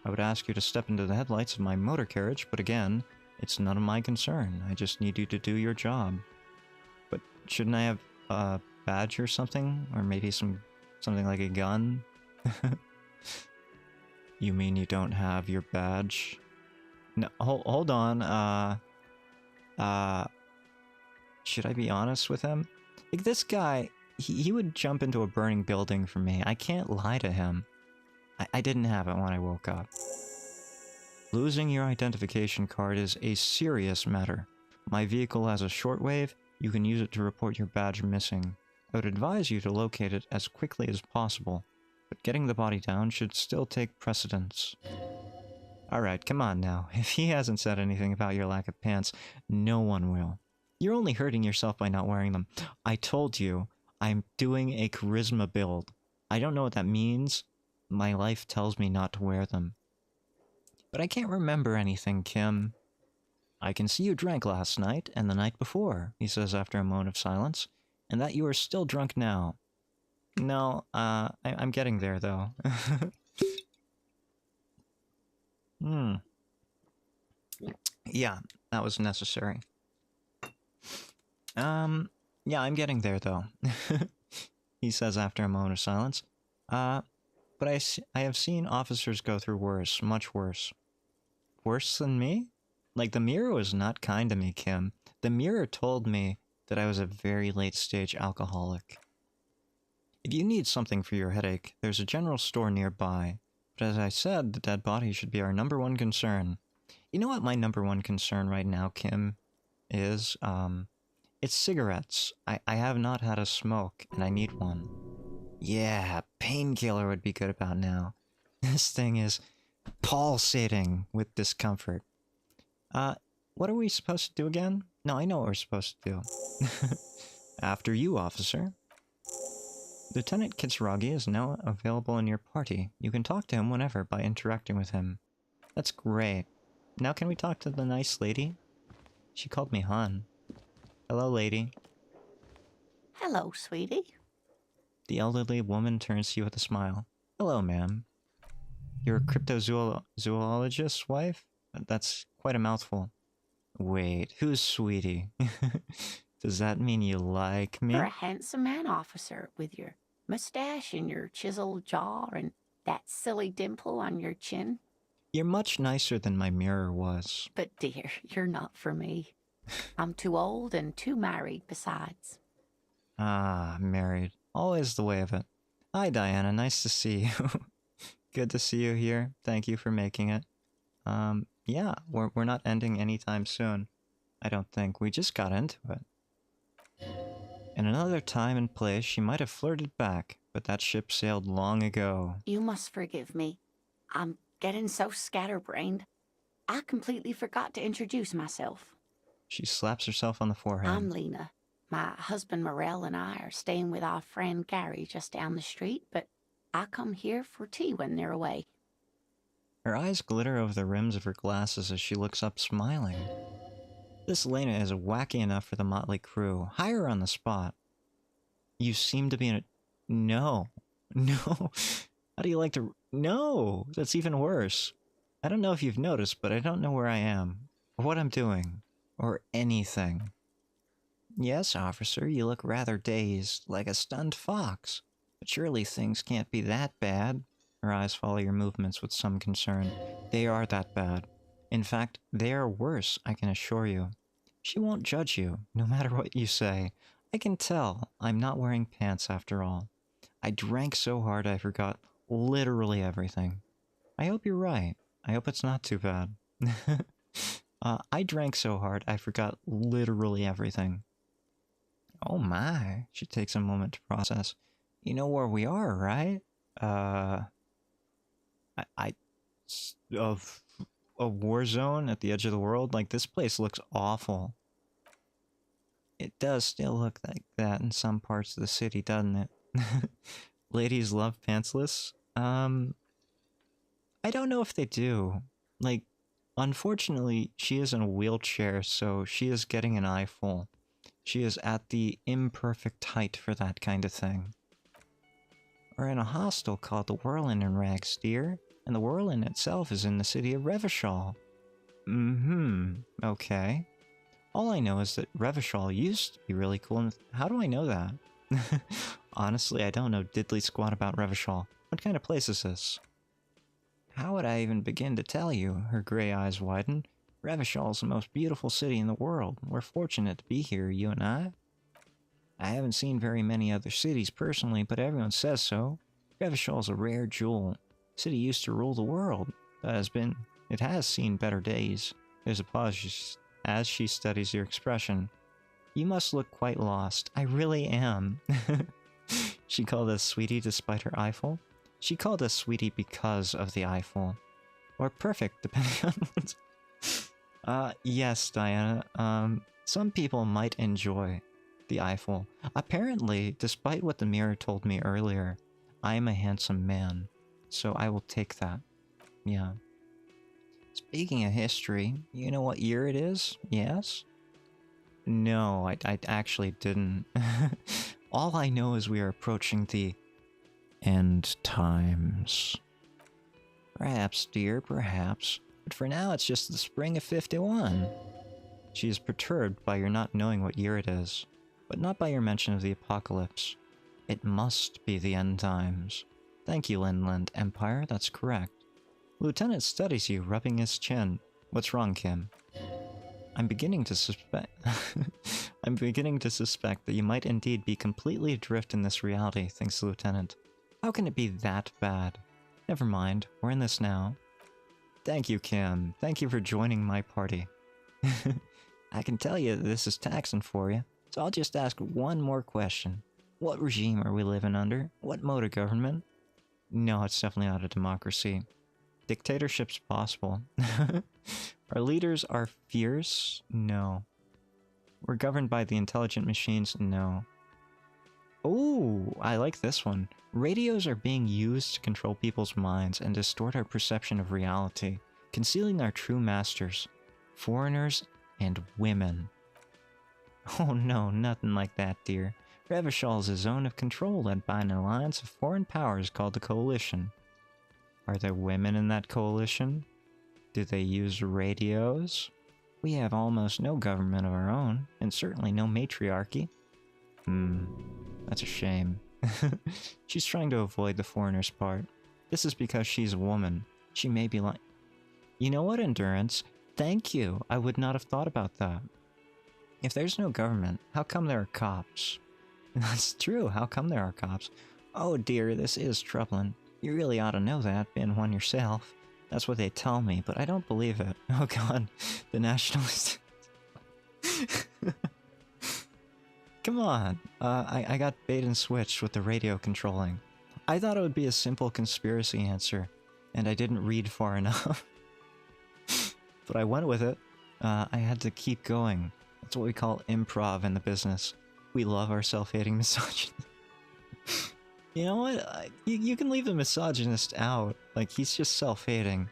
Speaker 1: I would ask you to step into the headlights of my motor carriage, but again, it's none of my concern. I just need you to do your job. But shouldn't I have a badge or something? Or maybe something like a gun? You mean you don't have your badge? No, hold on, should I be honest with him? Like, this guy, he would jump into a burning building for me. I can't lie to him. I didn't have it when I woke up. Losing your identification card is a serious matter. My vehicle has a shortwave. You can use it to report your badge missing. I would advise you to locate it as quickly as possible, but getting the body down should still take precedence. Alright, come on now. If he hasn't said anything about your lack of pants, no one will. You're only hurting yourself by not wearing them. I told you, I'm doing a charisma build. I don't know what that means. My life tells me not to wear them. But I can't remember anything, Kim. I can see you drank last night and the night before, he says after a moment of silence. and that you are still drunk now. No, I'm getting there, though. Hmm. Yeah, that was necessary. Yeah, I'm getting there, though. He says after a moment of silence. But I have seen officers go through worse, much worse. Worse than me? Like, the mirror was not kind to me, Kim. The mirror told me that I was a very late-stage alcoholic. If you need something for your headache, there's a general store nearby. But as I said, the dead body should be our #1 concern. You know what my #1 concern right now, Kim, is? It's cigarettes. I have not had a smoke, and I need one. Yeah, painkiller would be good about now. This thing is pulsating with discomfort. What are we supposed to do again? No, I know what we're supposed to do. After you, officer. Lieutenant Kitsuragi is now available in your party. You can talk to him whenever by interacting with him. That's great. Now can we talk to the nice lady? She called me Han. Hello, lady.
Speaker 7: Hello, sweetie.
Speaker 1: The elderly woman turns to you with a smile. Hello, ma'am. You're a cryptozoologist's wife? That's quite a mouthful. Wait, who's sweetie? Does that mean you like me?
Speaker 7: You're a handsome man, officer, with your mustache and your chiseled jaw and that silly dimple on your chin.
Speaker 1: You're much nicer than my mirror was.
Speaker 7: But dear, you're not for me. I'm too old and too married besides.
Speaker 1: Ah, married. Always the way of it. Hi, Diana. Nice to see you. Good to see you here. Thank you for making it. Yeah, we're not ending anytime soon. I don't think. We just got into it. In another time and place, she might have flirted back, but that ship sailed long ago.
Speaker 7: You must forgive me. I'm getting so scatterbrained. I completely forgot to introduce myself.
Speaker 1: She slaps herself on the forehead.
Speaker 7: I'm Lena. My husband Morel and I are staying with our friend Gary just down the street, but I come here for tea when they're away.
Speaker 1: Her eyes glitter over the rims of her glasses as she looks up, smiling. This Lena is wacky enough for the motley crew. Hire her on the spot. You seem to be in a... No. No. How do you like to... No! That's even worse. I don't know if you've noticed, but I don't know where I am. Or what I'm doing. Or anything. Yes, officer, you look rather dazed, like a stunned fox. But surely things can't be that bad. Her eyes follow your movements with some concern. They are that bad. In fact, they are worse, I can assure you. She won't judge you, no matter what you say. I can tell I'm not wearing pants after all. I drank so hard I forgot literally everything. I hope you're right. I hope it's not too bad. I drank so hard I forgot literally everything. Oh my, she takes a moment to process. You know where we are, right? Of a war zone at the edge of the world? Like, this place looks awful. It does still look like that in some parts of the city, doesn't it? Ladies love pantsless? I don't know if they do. Like, unfortunately, she is in a wheelchair, so she is getting an eyeful. She is at the imperfect height for that kind of thing. We're in a hostel called the Whirlin in Rags, dear, and the Whirlin itself is in the city of Revachol. Okay. All I know is that Revachol used to be really cool, and how do I know that? Honestly, I don't know diddly squat about Revachol. What kind of place is this? How would I even begin to tell you? Her gray eyes widen. Revachol is the most beautiful city in the world. We're fortunate to be here, you and I. I haven't seen very many other cities personally, but everyone says so. Revachol is a rare jewel. The city used to rule the world. It has seen better days. There's a pause as she studies your expression. You must look quite lost. I really am. She called us sweetie despite her eyeful. She called us sweetie because of the eyeful. Or perfect, depending on what's... yes, Diana. Some people might enjoy the eyeful. Apparently, despite what the mirror told me earlier, I am a handsome man. So I will take that. Yeah. Speaking of history, you know what year it is? Yes? No, I actually didn't. All I know is we are approaching the end times. Perhaps, dear, perhaps. But for now, it's just the spring of 51. She is perturbed by your not knowing what year it is, but not by your mention of the apocalypse. It must be the end times. Thank you, Linland Empire, that's correct. Lieutenant studies you, rubbing his chin. What's wrong, Kim? I'm beginning to suspect... I'm beginning to suspect that you might indeed be completely adrift in this reality, thinks the Lieutenant. How can it be that bad? Never mind, we're in this now. Thank you, Kim. Thank you for joining my party. I can tell you that this is taxing for you, so I'll just ask one more question. What regime are we living under? What mode of government? No, it's definitely not a democracy. Dictatorship's possible. Our leaders are fierce? No. We're governed by the intelligent machines? No. Oh, I like this one. Radios are being used to control people's minds and distort our perception of reality, concealing our true masters, foreigners and women. Oh no, nothing like that, dear. Revachol is a zone of control led by an alliance of foreign powers called the Coalition. Are there women in that coalition? Do they use radios? We have almost no government of our own, and certainly no matriarchy. That's a shame. She's trying to avoid the foreigner's part. This is because she's a woman. She may be like... You know what, Endurance? Thank you. I would not have thought about that. If there's no government, how come there are cops? That's true. How come there are cops? Oh dear, this is troubling. You really ought to know that, being one yourself. That's what they tell me, but I don't believe it. Oh god, the nationalists... Come on, I got bait and switched with the radio controlling. I thought it would be a simple conspiracy answer, and I didn't read far enough. But I went with it. I had to keep going. That's what we call improv in the business. We love our self-hating misogynist. You know what? You can leave the misogynist out. Like, he's just self-hating.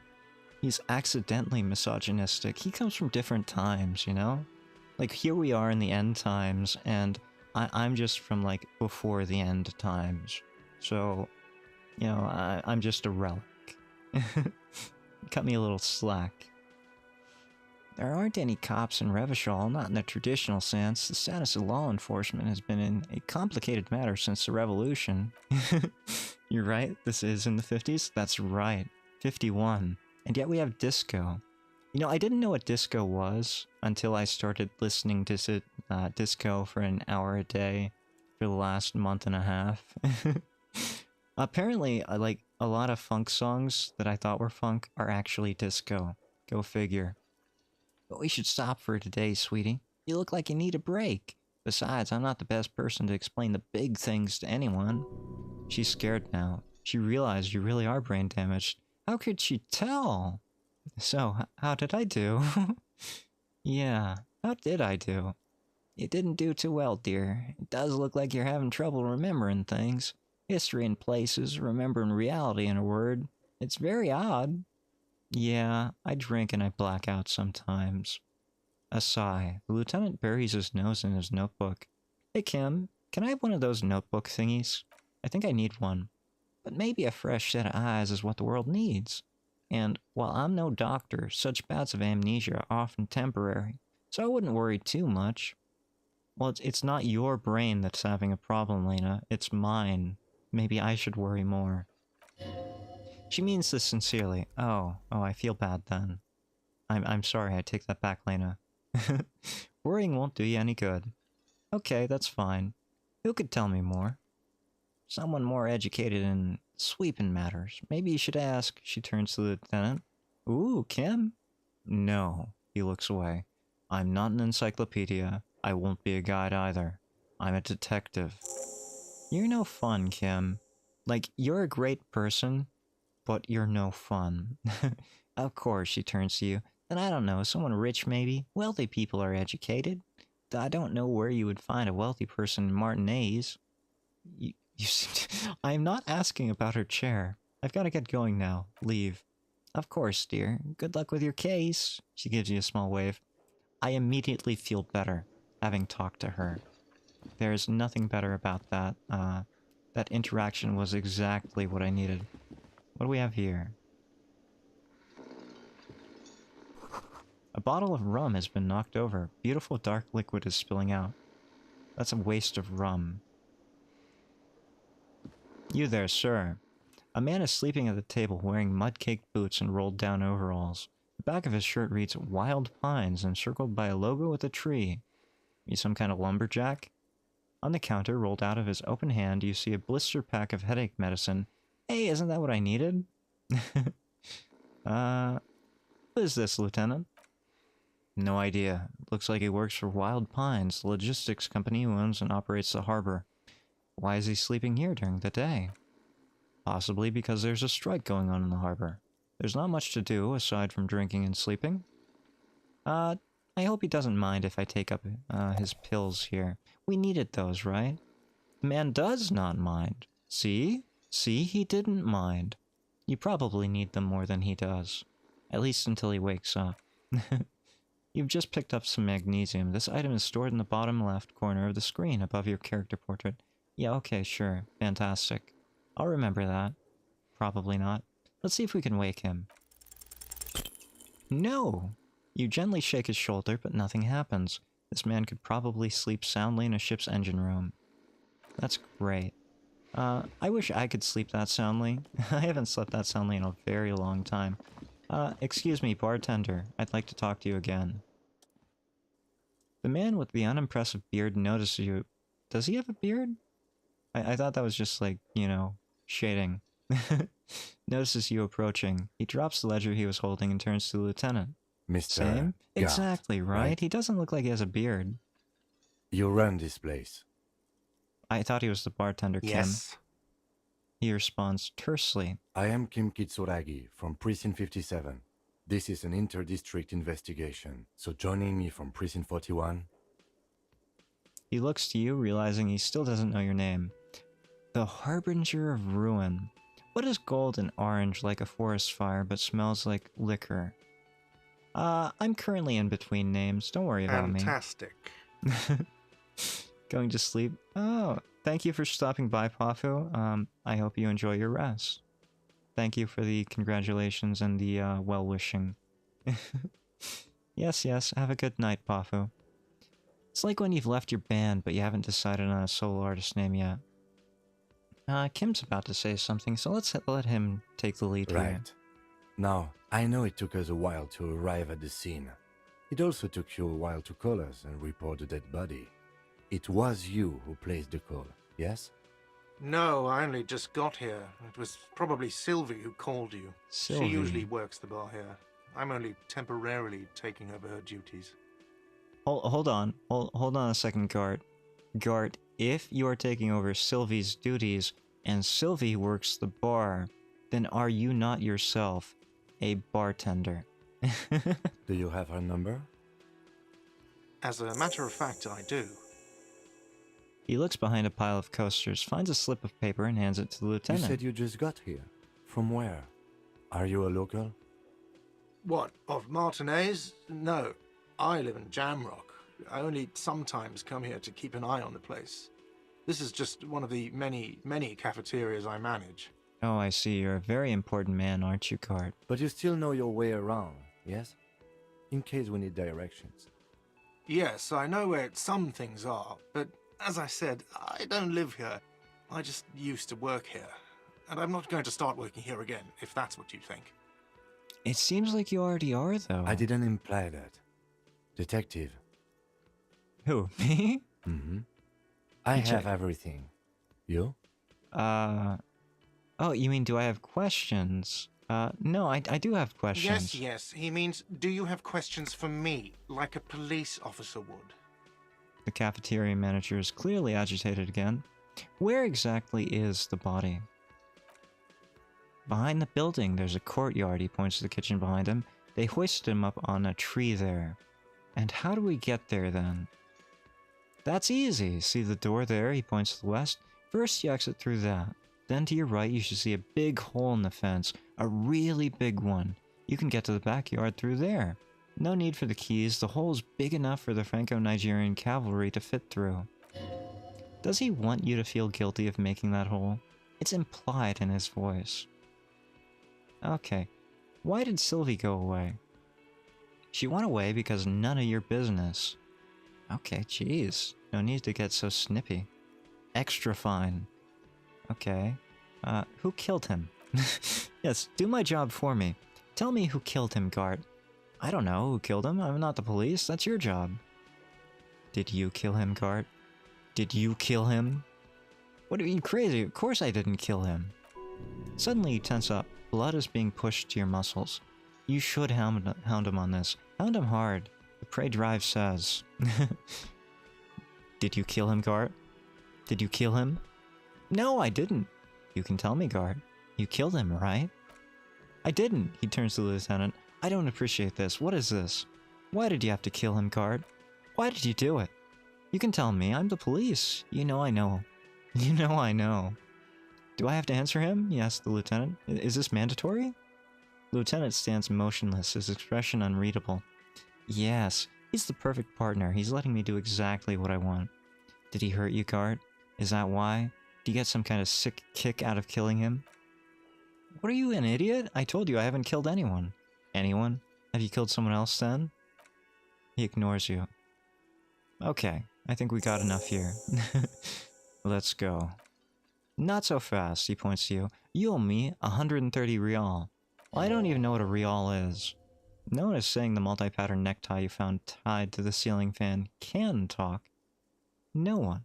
Speaker 1: He's accidentally misogynistic. He comes from different times, you know? Like, here we are in the end times, and I'm just from, like, before the end times. So, you know, I'm just a relic. Cut me a little slack. There aren't any cops in Revachol, not in the traditional sense. The status of law enforcement has been in a complicated matter since the revolution. You're right, this is in the 50s? That's right, 51. And yet we have disco. You know, I didn't know what disco was until I started listening to disco for an hour a day for the last month and a half. Apparently, like, a lot of funk songs that I thought were funk are actually disco. Go figure. But we should stop for today, sweetie. You look like you need a break. Besides, I'm not the best person to explain the big things to anyone. She's scared now. She realized you really are brain damaged. How could she tell? So, how did I do? Yeah, how did I do? You didn't do too well, dear. It does look like you're having trouble remembering things. History and places, remembering reality in a word. It's very odd. Yeah, I drink and I black out sometimes. A sigh. The lieutenant buries his nose in his notebook. Hey Kim, can I have one of those notebook thingies? I think I need one. But maybe a fresh set of eyes is what the world needs. And while I'm no doctor, such bouts of amnesia are often temporary, so I wouldn't worry too much. Well, it's not your brain that's having a problem, Lena. It's mine. Maybe I should worry more. She means this sincerely. Oh, I feel bad then. I'm sorry, I take that back, Lena. Worrying won't do you any good. Okay, that's fine. Who could tell me more? Someone more educated in sweeping matters. Maybe you should ask. She turns to the lieutenant. Ooh, Kim? No. He looks away. I'm not an encyclopedia. I won't be a guide either. I'm a detective. You're no fun, Kim. Like, you're a great person, but you're no fun. Of course, she turns to you. Then I don't know, someone rich maybe? Wealthy people are educated. I don't know where you would find a wealthy person in Martinez. I am not asking about her chair. I've got to get going now. Leave. Of course, dear. Good luck with your case. She gives you a small wave. I immediately feel better. having talked to her. There's nothing better about that. That interaction was exactly what I needed. What do we have here? A bottle of rum has been knocked over. Beautiful dark liquid is spilling out. That's a waste of rum. You there, sir. A man is sleeping at the table wearing mud-caked boots and rolled-down overalls. The back of his shirt reads Wild Pines, encircled by a logo with a tree. You some kind of lumberjack? On the counter, rolled out of his open hand, you see a blister pack of headache medicine. Hey, isn't that what I needed? What is this, Lieutenant? No idea. Looks like he works for Wild Pines, the logistics company who owns and operates the harbor. Why is he sleeping here during the day? Possibly because there's a strike going on in the harbor. There's not much to do aside from drinking and sleeping. I hope he doesn't mind if I take up his pills here. We needed those, right? The man does not mind. See? See, he didn't mind. You probably need them more than he does. At least until he wakes up. You've just picked up some magnesium. This item is stored in the bottom left corner of the screen above your character portrait. Yeah, okay, sure. Fantastic. I'll remember that. Probably not. Let's see if we can wake him. No! You gently shake his shoulder, but nothing happens. This man could probably sleep soundly in a ship's engine room. That's great. I wish I could sleep that soundly. I haven't slept that soundly in a very long time. Excuse me, bartender. I'd like to talk to you again. The man with the unimpressive beard notices you. Does he have a beard? I thought that was just like, you know, shading. Notices you approaching. He drops the ledger he was holding and turns to the lieutenant.
Speaker 8: Mr.
Speaker 1: Same?
Speaker 8: Gard,
Speaker 1: Exactly, right? He doesn't look like he has a beard.
Speaker 8: You run this place.
Speaker 1: I thought he was the bartender, Kim.
Speaker 6: Yes.
Speaker 1: He responds tersely.
Speaker 8: I am Kim Kitsuragi from Precinct 57. This is an inter-district investigation, so joining me from Precinct 41...
Speaker 1: He looks to you, realizing he still doesn't know your name. The Harbinger of Ruin. What is gold and orange like a forest fire, but smells like liquor? I'm currently in between names. Don't worry about
Speaker 6: Fantastic.
Speaker 1: me. Going to sleep? Oh, thank you for stopping by, Pafu. I hope you enjoy your rest. Thank you for the congratulations and the well-wishing. Yes, have a good night, Pafu. It's like when you've left your band, but you haven't decided on a solo artist name yet. Kim's about to say something, so let's let him take the lead here.
Speaker 8: Right. Now, I know it took us a while to arrive at the scene. It also took you a while to call us and report the dead body. It was you who placed the call, yes?
Speaker 6: No, I only just got here. It was probably Sylvie who called you.
Speaker 1: Sylvie.
Speaker 6: She usually works the bar here. I'm only temporarily taking over her duties.
Speaker 1: Hold on a second, Gart. Gart, if you are taking over Sylvie's duties and Sylvie works the bar, then are you not yourself a bartender?
Speaker 8: Do you have her number?
Speaker 6: As a matter of fact, I do.
Speaker 1: He looks behind a pile of coasters, finds a slip of paper, and hands it to the lieutenant.
Speaker 8: You said you just got here. From where? Are you a local?
Speaker 6: What, of Martinez? No, I live in Jamrock. I only sometimes come here to keep an eye on the place. This is just one of the many, many cafeterias I manage.
Speaker 1: Oh, I see. You're a very important man, aren't you, Gart?
Speaker 8: But you still know your way around, yes? In case we need directions.
Speaker 6: Yes, I know where some things are, but as I said, I don't live here. I just used to work here. And I'm not going to start working here again, if that's what you think.
Speaker 1: It seems like you already are, though.
Speaker 8: I didn't imply that. Detective.
Speaker 1: Who, me?
Speaker 8: Mm-hmm. I have everything. You?
Speaker 1: Oh, you mean do I have questions? No, I do have questions.
Speaker 6: Yes. He means, do you have questions for me, like a police officer would?
Speaker 1: The cafeteria manager is clearly agitated again. Where exactly is the body? Behind the building, there's a courtyard. He points to the kitchen behind him. They hoisted him up on a tree there. And how do we get there, then? That's easy. See the door there? He points to the west. First, you exit through that. Then to your right, you should see a big hole in the fence. A really big one. You can get to the backyard through there. No need for the keys, the hole's big enough for the Franco-Nigerian cavalry to fit through. Does he want you to feel guilty of making that hole? It's implied in his voice. Okay, why did Sylvie go away? She went away because none of your business. Okay, jeez, no need to get so snippy. Extra fine. Okay, who killed him? Yes, do my job for me. Tell me who killed him, Gart. I don't know who killed him, I'm not the police, that's your job. Did you kill him, Gart? Did you kill him? What are you crazy? Of course I didn't kill him. Suddenly you tense up. Blood is being pushed to your muscles. You should hound him on this. Hound him hard. The prey drive says. Did you kill him, Gart? Did you kill him? No, I didn't. You can tell me, Gart. You killed him, right? I didn't, he turns to the lieutenant. I don't appreciate this. What is this? Why did you have to kill him, Gart? Why did you do it? You can tell me. I'm the police. You know I know. You know I know. Do I have to answer him? He asks the lieutenant. Is this mandatory? The lieutenant stands motionless, his expression unreadable. Yes, he's the perfect partner. He's letting me do exactly what I want. Did he hurt you, Gart? Is that why? Do you get some kind of sick kick out of killing him? What are you, an idiot? I told you I haven't killed anyone. Anyone? Have you killed someone else then? He ignores you. Okay, I think we got enough here. Let's go. Not so fast, he points to you. You owe me 130 real. Well, I don't even know what a real is. No one is saying the multi-pattern necktie you found tied to the ceiling fan can talk. No one.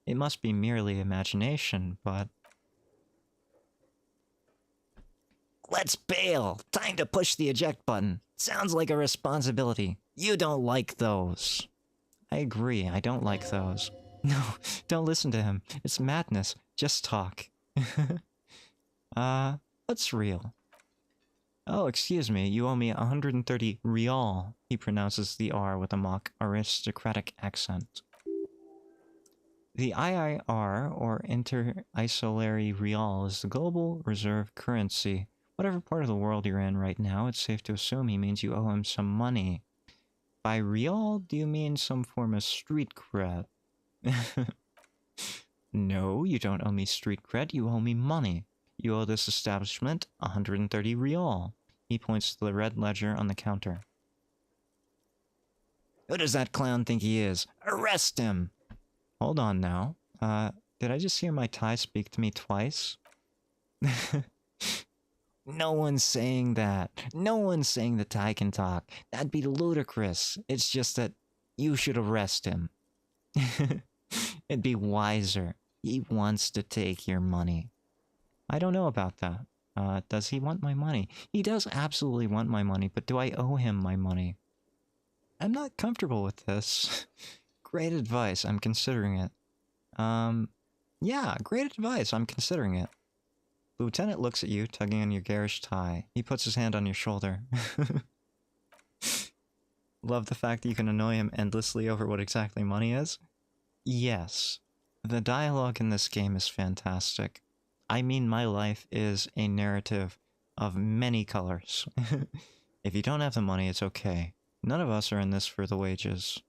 Speaker 1: It must be merely imagination, but... Let's bail! Time to push the eject button. Sounds like a responsibility. You don't like those. I agree, I don't like those. No, don't listen to him. It's madness. Just talk. What's real? Oh, excuse me, you owe me 130 real. He pronounces the R with a mock aristocratic accent. The IIR, or Inter-Isolary Real, is the global reserve currency. Whatever part of the world you're in right now, it's safe to assume he means you owe him some money. By real, do you mean some form of street cred? No, you don't owe me street cred, you owe me money. You owe this establishment 130 real. He points to the red ledger on the counter. Who does that clown think he is? Arrest him! Hold on now. Did I just hear my tie speak to me twice? No one's saying that. No one's saying the tie can talk. That'd be ludicrous. It's just that you should arrest him. It'd be wiser. He wants to take your money. I don't know about that. Does he want my money? He does absolutely want my money, but do I owe him my money? I'm not comfortable with this. Great advice, I'm considering it. Yeah, great advice, I'm considering it. The lieutenant looks at you, tugging on your garish tie. He puts his hand on your shoulder. Love the fact that you can annoy him endlessly over what exactly money is? Yes. The dialogue in this game is fantastic. I mean, my life is a narrative of many colors. If you don't have the money, it's okay. None of us are in this for the wages.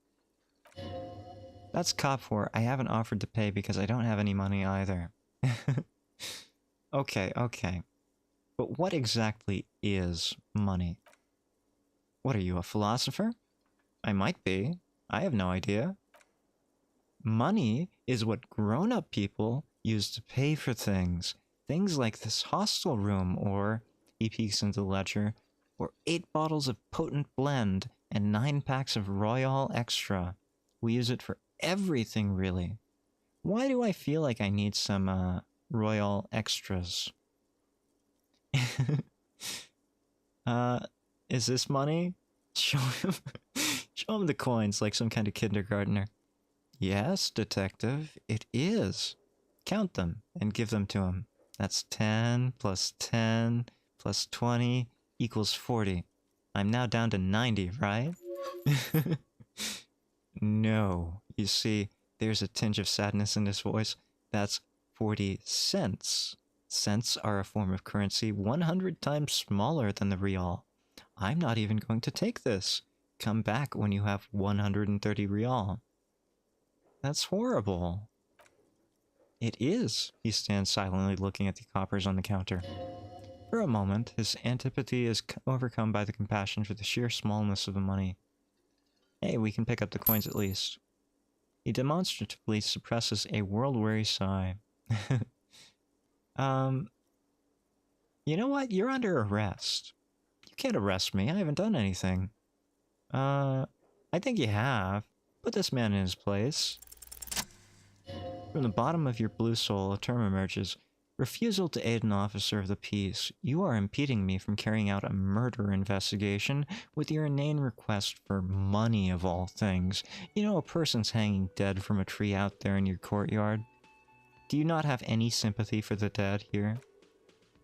Speaker 1: That's cop for. I haven't offered to pay because I don't have any money either. Okay, okay. But what exactly is money? What are you, a philosopher? I might be. I have no idea. Money is what grown-up people use to pay for things. Things like this hostel room, or, he peeks into the ledger, or 8 bottles of potent blend and 9 packs of Royal Extra. We use it for everything, really. Why do I feel like I need some, Royal Extras? Is this money? Show him the coins like some kind of kindergartner. Yes, detective, it is. Count them and give them to him. That's 10 plus 10 plus 20 equals 40. I'm now down to 90, right? No. You see, there's a tinge of sadness in his voice. That's 40 cents. Cents are a form of currency 100 times smaller than the real. I'm not even going to take this. Come back when you have 130 real. That's horrible. It is. He stands silently looking at the coppers on the counter. For a moment, his antipathy is overcome by the compassion for the sheer smallness of the money. Hey, we can pick up the coins at least. He demonstratively suppresses a world-weary sigh. You know what? You're under arrest. You can't arrest me. I haven't done anything. I think you have. Put this man in his place. From the bottom of your blue soul, a term emerges. Refusal to aid an officer of the peace. You are impeding me from carrying out a murder investigation with your inane request for money of all things. You know, a person's hanging dead from a tree out there in your courtyard. Do you not have any sympathy for the dead here?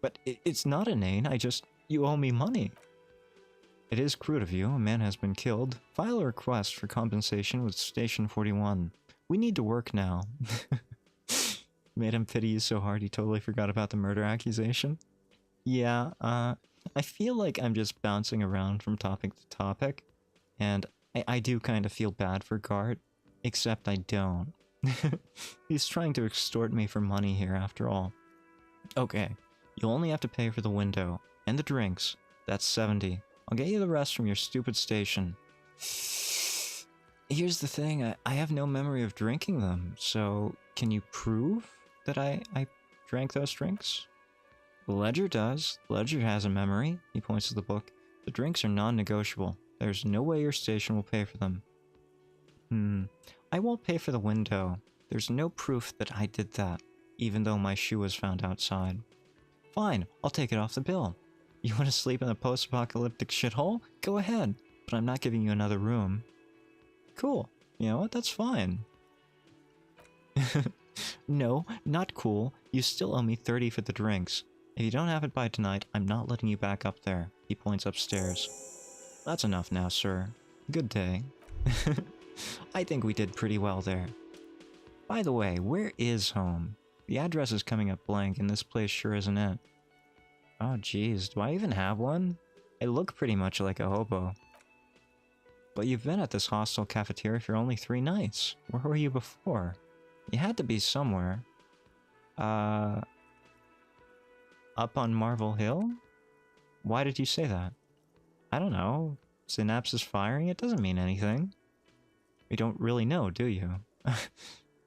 Speaker 1: But it's not inane, you owe me money. It is crude of you, a man has been killed. File a request for compensation with Station 41. We need to work now. Made him pity you so hard he totally forgot about the murder accusation? Yeah, I feel like I'm just bouncing around from topic to topic, and I do kind of feel bad for Gart, except I don't. He's trying to extort me for money here after all. Okay, you'll only have to pay for the window, and the drinks. That's 70. I'll get you the rest from your stupid station. Here's the thing, I have no memory of drinking them, so can you prove that I drank those drinks? The ledger does. The ledger has a memory. He points to the book. The drinks are non-negotiable. There's no way your station will pay for them. I won't pay for the window. There's no proof that I did that, even though my shoe was found outside. Fine, I'll take it off the bill. You want to sleep in a post-apocalyptic shithole? Go ahead, but I'm not giving you another room. Cool. You know what? That's fine. No, not cool. You still owe me 30 for the drinks. If you don't have it by tonight, I'm not letting you back up there. He points upstairs. That's enough now, sir. Good day. I think we did pretty well there. By the way, where is home? The address is coming up blank, and this place sure isn't it. Oh jeez, do I even have one? I look pretty much like a hobo. But you've been at this hostel cafeteria for only 3 nights. Where were you before? You had to be somewhere. Up on Marvel Hill? Why did you say that? I don't know. Synapse is firing? It doesn't mean anything. You don't really know, do you?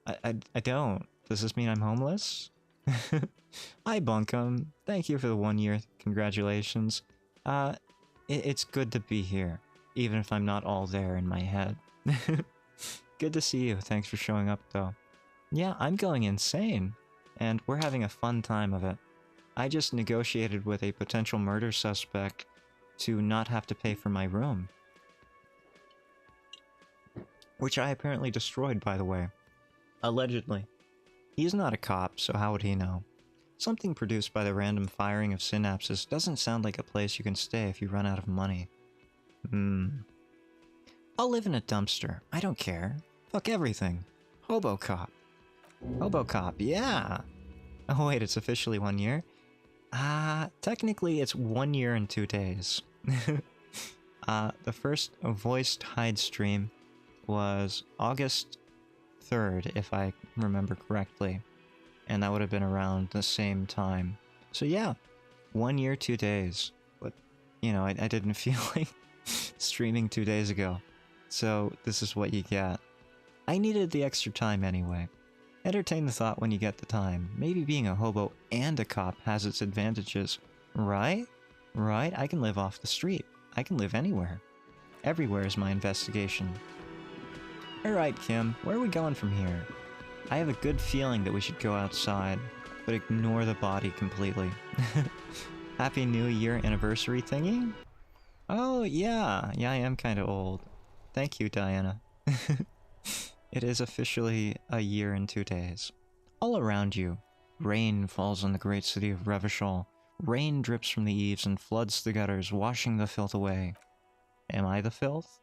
Speaker 1: I don't. Does this mean I'm homeless? Hi, Bunkum. Thank you for the 1 year. Congratulations. It's good to be here, even if I'm not all there in my head. Good to see you. Thanks for showing up, though. Yeah, I'm going insane, and we're having a fun time of it. I just negotiated with a potential murder suspect to not have to pay for my room. Which I apparently destroyed, by the way. Allegedly. He's not a cop, so how would he know? Something produced by the random firing of synapses doesn't sound like a place you can stay if you run out of money. I'll live in a dumpster. I don't care. Fuck everything. Hobo cop. Hobo cop, yeah! Oh wait, it's officially 1 year? Technically it's 1 year and 2 days. The first voiced hide stream was August 3rd, if I remember correctly. And that would have been around the same time. So yeah, 1 year, 2 days. But, you know, I didn't feel like streaming 2 days ago. So this is what you get. I needed the extra time anyway. Entertain the thought when you get the time. Maybe being a hobo and a cop has its advantages. Right? Right? I can live off the street. I can live anywhere. Everywhere is my investigation. Alright, Kim, where are we going from here? I have a good feeling that we should go outside, but ignore the body completely. Happy New Year anniversary thingy? Oh, yeah. Yeah, I am kind of old. Thank you, Diana. It is officially a year and 2 days. All around you, rain falls on the great city of Revachol. Rain drips from the eaves and floods the gutters, washing the filth away. Am I the filth?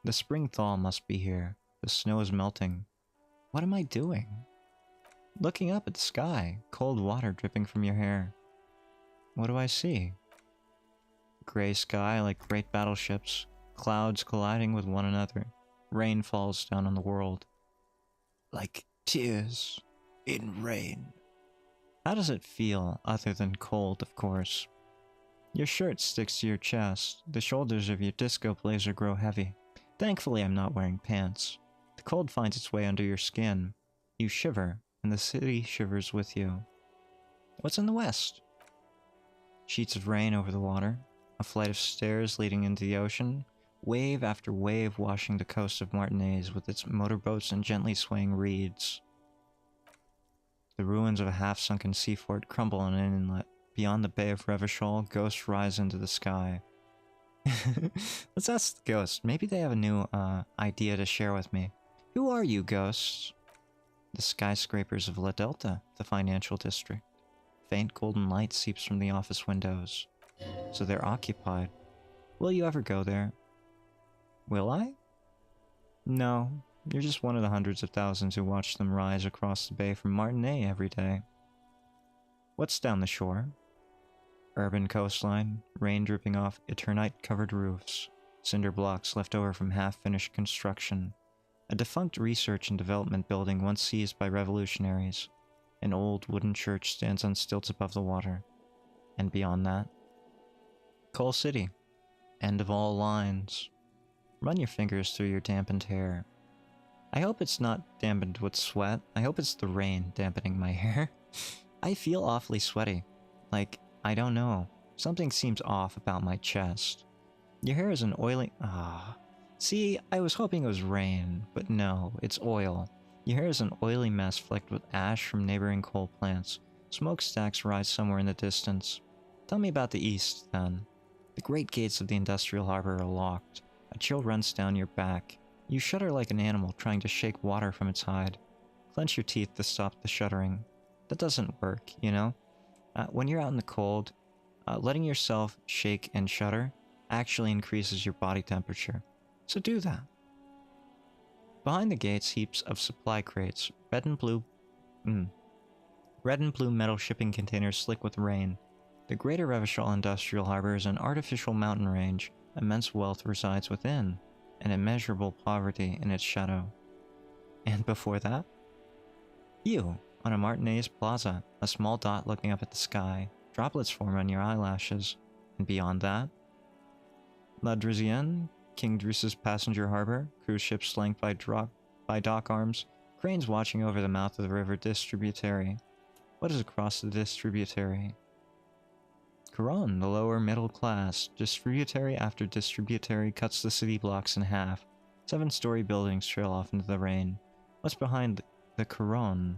Speaker 1: The spring thaw must be here. The snow is melting. What am I doing? Looking up at the sky, cold water dripping from your hair. What do I see? gray sky like great battleships, clouds colliding with one another. Rain falls down on the world. Like tears in rain. How does it feel, other than cold, of course? Your shirt sticks to your chest. The shoulders of your disco blazer grow heavy. Thankfully, I'm not wearing pants. The cold finds its way under your skin. You shiver, and the city shivers with you. What's in the west? Sheets of rain over the water. A flight of stairs leading into the ocean. Wave after wave washing the coast of Martinaise with its motorboats and gently swaying reeds. The ruins of a half-sunken sea fort crumble on an inlet. Beyond the Bay of Revachol, ghosts rise into the sky. Let's ask the ghosts. Maybe they have a new idea to share with me. Who are you, ghosts? The skyscrapers of La Delta, the financial district. Faint golden light seeps from the office windows. So they're occupied. Will you ever go there? Will I? No, you're just one of the hundreds of thousands who watch them rise across the bay from Martinez every day. What's down the shore? Urban coastline, rain dripping off eternite-covered roofs, cinder blocks left over from half-finished construction, a defunct research and development building once seized by revolutionaries. An old wooden church stands on stilts above the water. And beyond that, Coal City. End of all lines. Run your fingers through your dampened hair. I hope it's not dampened with sweat. I hope it's the rain dampening my hair. I feel awfully sweaty. Like, I don't know. Something seems off about my chest. Your hair is an oily... See, I was hoping it was rain, but no, it's oil. Your hair is an oily mess flecked with ash from neighboring coal plants. Smokestacks rise somewhere in the distance. Tell me about the east, then. The great gates of the industrial harbor are locked. A chill runs down your back. You shudder like an animal trying to shake water from its hide. Clench your teeth to stop the shuddering. That doesn't work, you know? When you're out in the cold, letting yourself shake and shudder actually increases your body temperature. So do that. Behind the gates, heaps of supply crates, red and blue metal shipping containers slick with rain. The Greater Revachol Industrial Harbor is an artificial mountain range. Immense wealth resides within, and immeasurable poverty in its shadow. And before that? You, on a Martinez plaza, a small dot looking up at the sky. Droplets form on your eyelashes. And beyond that? La Drusienne, King Druce's passenger harbor, cruise ships flanked by dock arms, cranes watching over the mouth of the river Distributary. What is across the Distributary? Caron, the lower middle class. Distributary after distributary cuts the city blocks in half. 7-story buildings trail off into the rain. What's behind the Caron?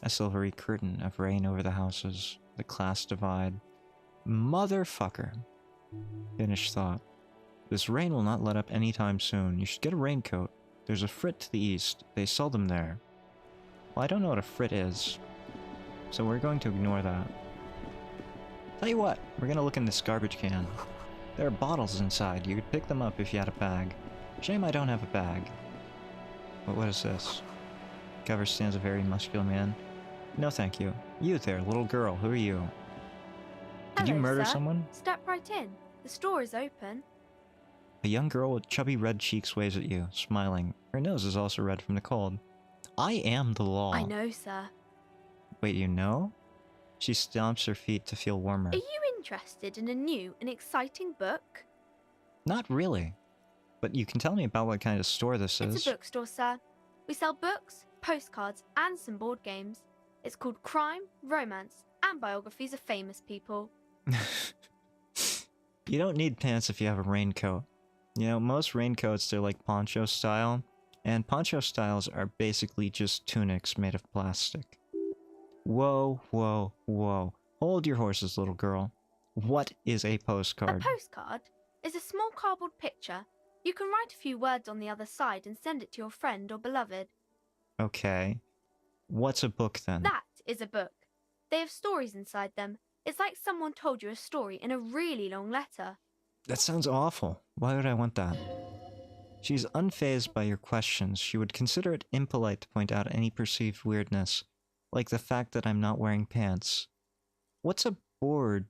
Speaker 1: A silvery curtain of rain over the houses. The class divide. Motherfucker. Finished thought. This rain will not let up anytime soon. You should get a raincoat. There's a frit to the east. They sell them there. Well, I don't know what a frit is, so we're going to ignore that. Tell you what, we're gonna look in this garbage can. There are bottles inside. You could pick them up if you had a bag. Shame I don't have a bag. But what is this? Cover stands a very muscular man. No thank you. You there, little girl, who are you? Did you murder someone?
Speaker 9: Step right in. The store is open.
Speaker 1: A young girl with chubby red cheeks waves at you, smiling. Her nose is also red from the cold. I am the law.
Speaker 9: I know, sir.
Speaker 1: Wait, you know? She stomps her feet to feel warmer.
Speaker 9: Are you interested in a new and exciting book?
Speaker 1: Not really. But you can tell me about what kind of store this is.
Speaker 9: It's a bookstore, sir. We sell books, postcards, and some board games. It's called Crime, Romance, and Biographies of Famous People.
Speaker 1: You don't need pants if you have a raincoat. You know, most raincoats, they're like poncho style. And poncho styles are basically just tunics made of plastic. Whoa, whoa, whoa. Hold your horses, little girl. What is a postcard?
Speaker 9: A postcard is a small cardboard picture. You can write a few words on the other side and send it to your friend or beloved.
Speaker 1: Okay. What's a book then?
Speaker 9: That is a book. They have stories inside them. It's like someone told you a story in a really long letter.
Speaker 1: That sounds awful. Why would I want that? She's unfazed by your questions. She would consider it impolite to point out any perceived weirdness, like the fact that I'm not wearing pants. What's a board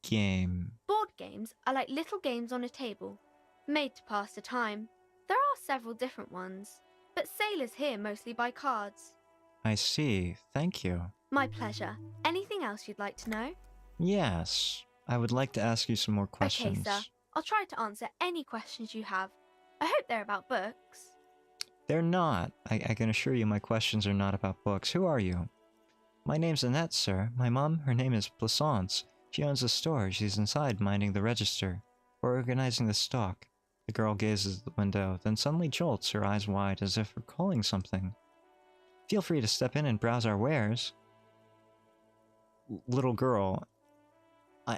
Speaker 1: game?
Speaker 9: Board games are like little games on a table, made to pass the time. There are several different ones, but sailors here mostly buy cards.
Speaker 1: I see. Thank you.
Speaker 9: My pleasure. Anything else you'd like to know?
Speaker 1: Yes. I would like to ask you some more questions.
Speaker 9: Okay, sir. I'll try to answer any questions you have. I hope they're about books.
Speaker 1: They're not. I can assure you my questions are not about books. Who are you? My name's Annette, sir. My mom, her name is Plaisance. She owns a store. She's inside minding the register. Or organizing the stock. The girl gazes at the window, then suddenly jolts, her eyes wide as if recalling something. Feel free to step in and browse our wares. Little girl,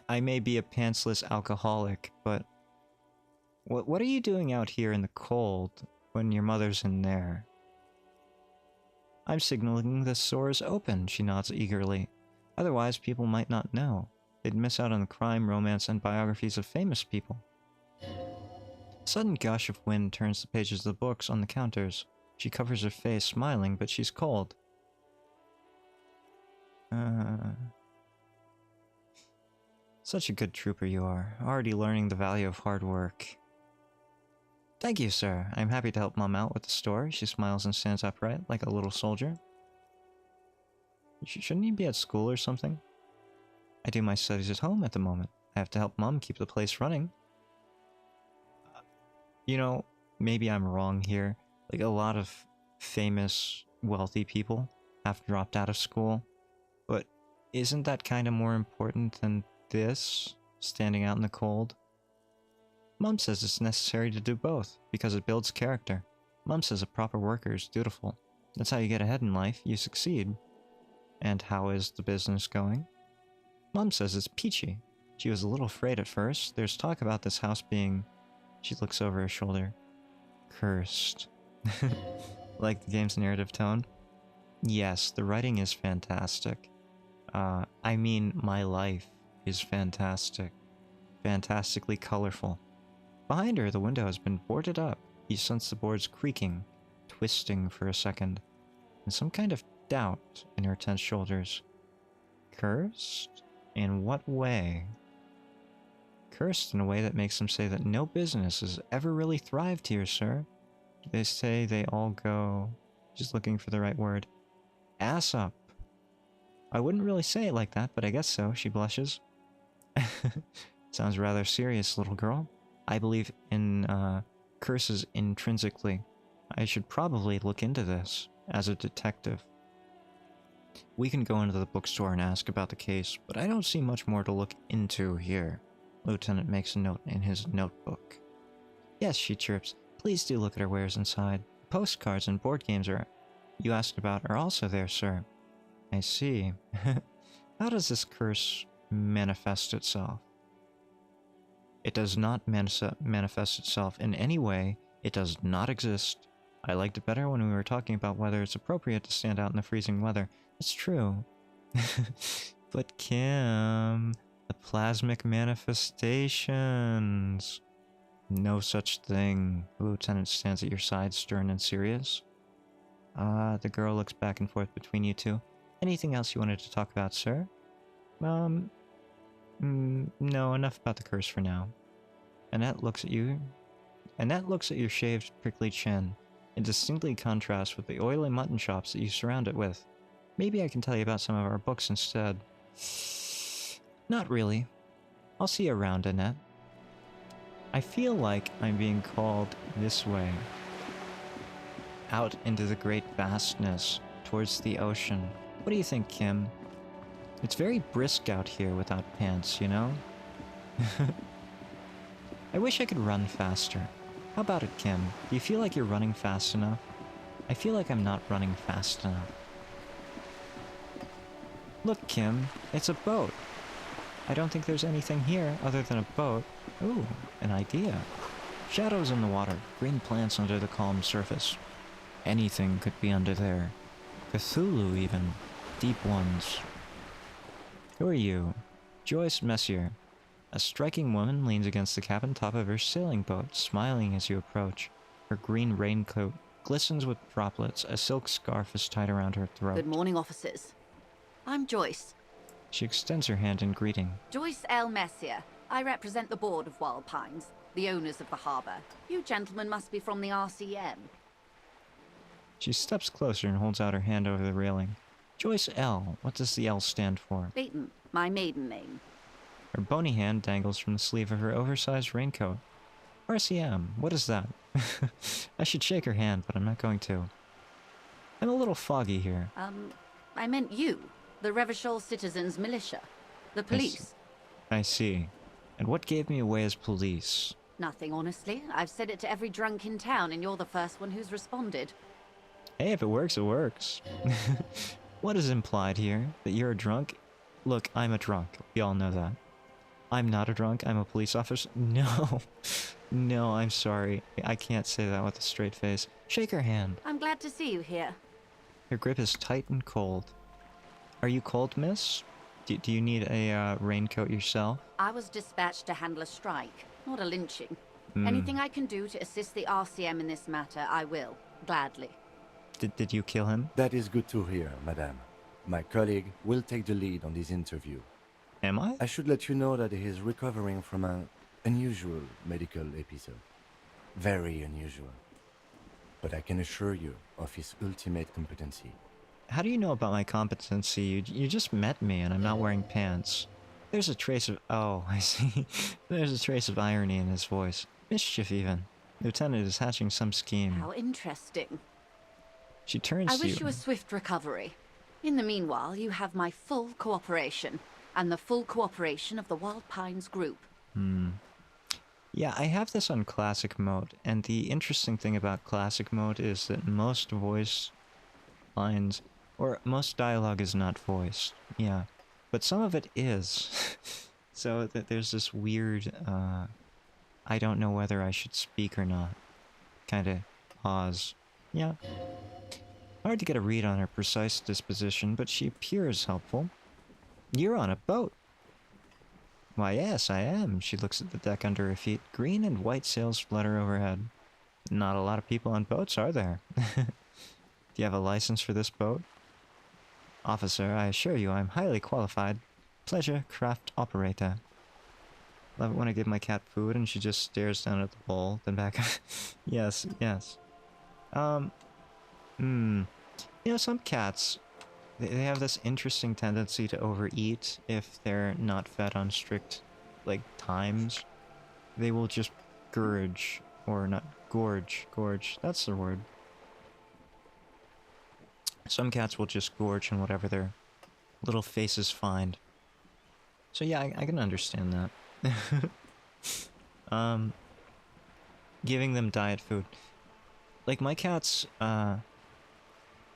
Speaker 1: I may be a pantsless alcoholic, but what are you doing out here in the cold when your mother's in there? I'm signaling the store is open, she nods eagerly. Otherwise, people might not know. They'd miss out on the crime, romance, and biographies of famous people. A sudden gush of wind turns the pages of the books on the counters. She covers her face, smiling, but she's cold. Such a good trooper you are, already learning the value of hard work. Thank you, sir. I'm happy to help Mom out with the store. She smiles and stands upright, like a little soldier. Shouldn't you be at school or something? I do my studies at home at the moment. I have to help Mom keep the place running. You know, maybe I'm wrong here. Like, a lot of famous, wealthy people have dropped out of school. But isn't that kind of more important than this? Standing out in the cold? Mom says it's necessary to do both, because it builds character. Mom says a proper worker is dutiful. That's how you get ahead in life, you succeed. And how is the business going? Mom says it's peachy. She was a little afraid at first. There's talk about this house being... She looks over her shoulder. Cursed. Like the game's narrative tone? Yes, the writing is fantastic. I mean, my life is fantastic. Fantastically colorful. Behind her, the window has been boarded up. You sense the boards creaking, twisting for a second, and some kind of doubt in her tense shoulders. Cursed? In what way? Cursed in a way that makes them say that no business has ever really thrived here, sir. They say they all go... Just looking for the right word. Ass up. I wouldn't really say it like that, but I guess so, she blushes. Sounds rather serious, little girl. I believe in, curses intrinsically. I should probably look into this, as a detective. We can go into the bookstore and ask about the case, but I don't see much more to look into here. Lieutenant makes a note in his notebook. Yes, she chirps. Please do look at our wares inside. Postcards and board games you asked about are also there, sir. I see. How does this curse manifest itself? It does not manifest itself in any way. It does not exist. I liked it better when we were talking about whether it's appropriate to stand out in the freezing weather. It's true. But Kim, the plasmic manifestations. No such thing. The lieutenant stands at your side, stern and serious. The girl looks back and forth between you two. Anything else you wanted to talk about, sir? No, enough about the curse for now. Annette looks at you. Annette looks at your shaved, prickly chin. It distinctly contrasts with the oily mutton chops that you surround it with. Maybe I can tell you about some of our books instead. Not really. I'll see you around, Annette. I feel like I'm being called this way. Out into the great vastness, towards the ocean. What do you think, Kim? It's very brisk out here without pants, you know? I wish I could run faster. How about it, Kim? Do you feel like you're running fast enough? I feel like I'm not running fast enough. Look, Kim, it's a boat. I don't think there's anything here other than a boat. Ooh, an idea. Shadows in the water, green plants under the calm surface. Anything could be under there. Cthulhu, even. Deep ones. Who are you? Joyce Messier. A striking woman leans against the cabin top of her sailing boat, smiling as you approach. Her green raincoat glistens with droplets. A silk scarf is tied around her throat.
Speaker 10: Good morning, officers. I'm Joyce.
Speaker 1: She extends her hand in greeting.
Speaker 10: Joyce L. Messier, I represent the board of Wild Pines, the owners of the harbour. You gentlemen must be from the RCM.
Speaker 1: She steps closer and holds out her hand over the railing. Joyce L. What does the L stand for?
Speaker 10: Leighton, my maiden name.
Speaker 1: Her bony hand dangles from the sleeve of her oversized raincoat. RCM, what is that? I should shake her hand, but I'm not going to. I'm a little foggy here.
Speaker 10: I meant you, the Revachol Citizens Militia. The police.
Speaker 1: I see. And what gave me away as police?
Speaker 10: Nothing, honestly. I've said it to every drunk in town, and you're the first one who's responded.
Speaker 1: Hey, if it works, it works. What is implied here? That you're a drunk? Look, I'm a drunk. We all know that. I'm not a drunk. I'm a police officer. No. No, I'm sorry. I can't say that with a straight face. Shake her hand.
Speaker 10: I'm glad to see you here.
Speaker 1: Her grip is tight and cold. Are you cold, miss? Do you need a raincoat yourself?
Speaker 10: I was dispatched to handle a strike, not a lynching. Anything I can do to assist the RCM in this matter, I will. Gladly.
Speaker 1: Did you kill him?
Speaker 8: That is good to hear, madame. My colleague will take the lead on this interview.
Speaker 1: Am I?
Speaker 8: I should let you know that he is recovering from an unusual medical episode. Very unusual. But I can assure you of his ultimate competency.
Speaker 1: How do you know about my competency? You just met me and I'm not wearing pants. There's a trace of... Oh, I see. There's a trace of irony in his voice. Mischief, even. Lieutenant is hatching some scheme.
Speaker 10: How interesting.
Speaker 1: She turns to you.
Speaker 10: I wish you a swift recovery. In the meanwhile, you have my full cooperation, and the full cooperation of the Wild Pines group.
Speaker 1: Yeah, I have this on classic mode, and the interesting thing about classic mode is that most voice lines, or most dialogue is not voiced. Yeah, but some of it is. So that there's this weird, I don't know whether I should speak or not kind of pause. Yeah. Hard to get a read on her precise disposition, but she appears helpful. You're on a boat. Why, yes, I am. She looks at the deck under her feet. Green and white sails flutter overhead. Not a lot of people on boats, are there? Do you have a license for this boat? Officer, I assure you I'm highly qualified. Pleasure craft operator. Love it when I give my cat food and she just stares down at the bowl, then back up. Yes, yes. You know, some cats, they have this interesting tendency to overeat if they're not fed on strict, like, times. They will just gorge, or not, gorge, that's the word. Some cats will just gorge on whatever their little faces find. So yeah, I can understand that. Giving them diet food. Like, my cats,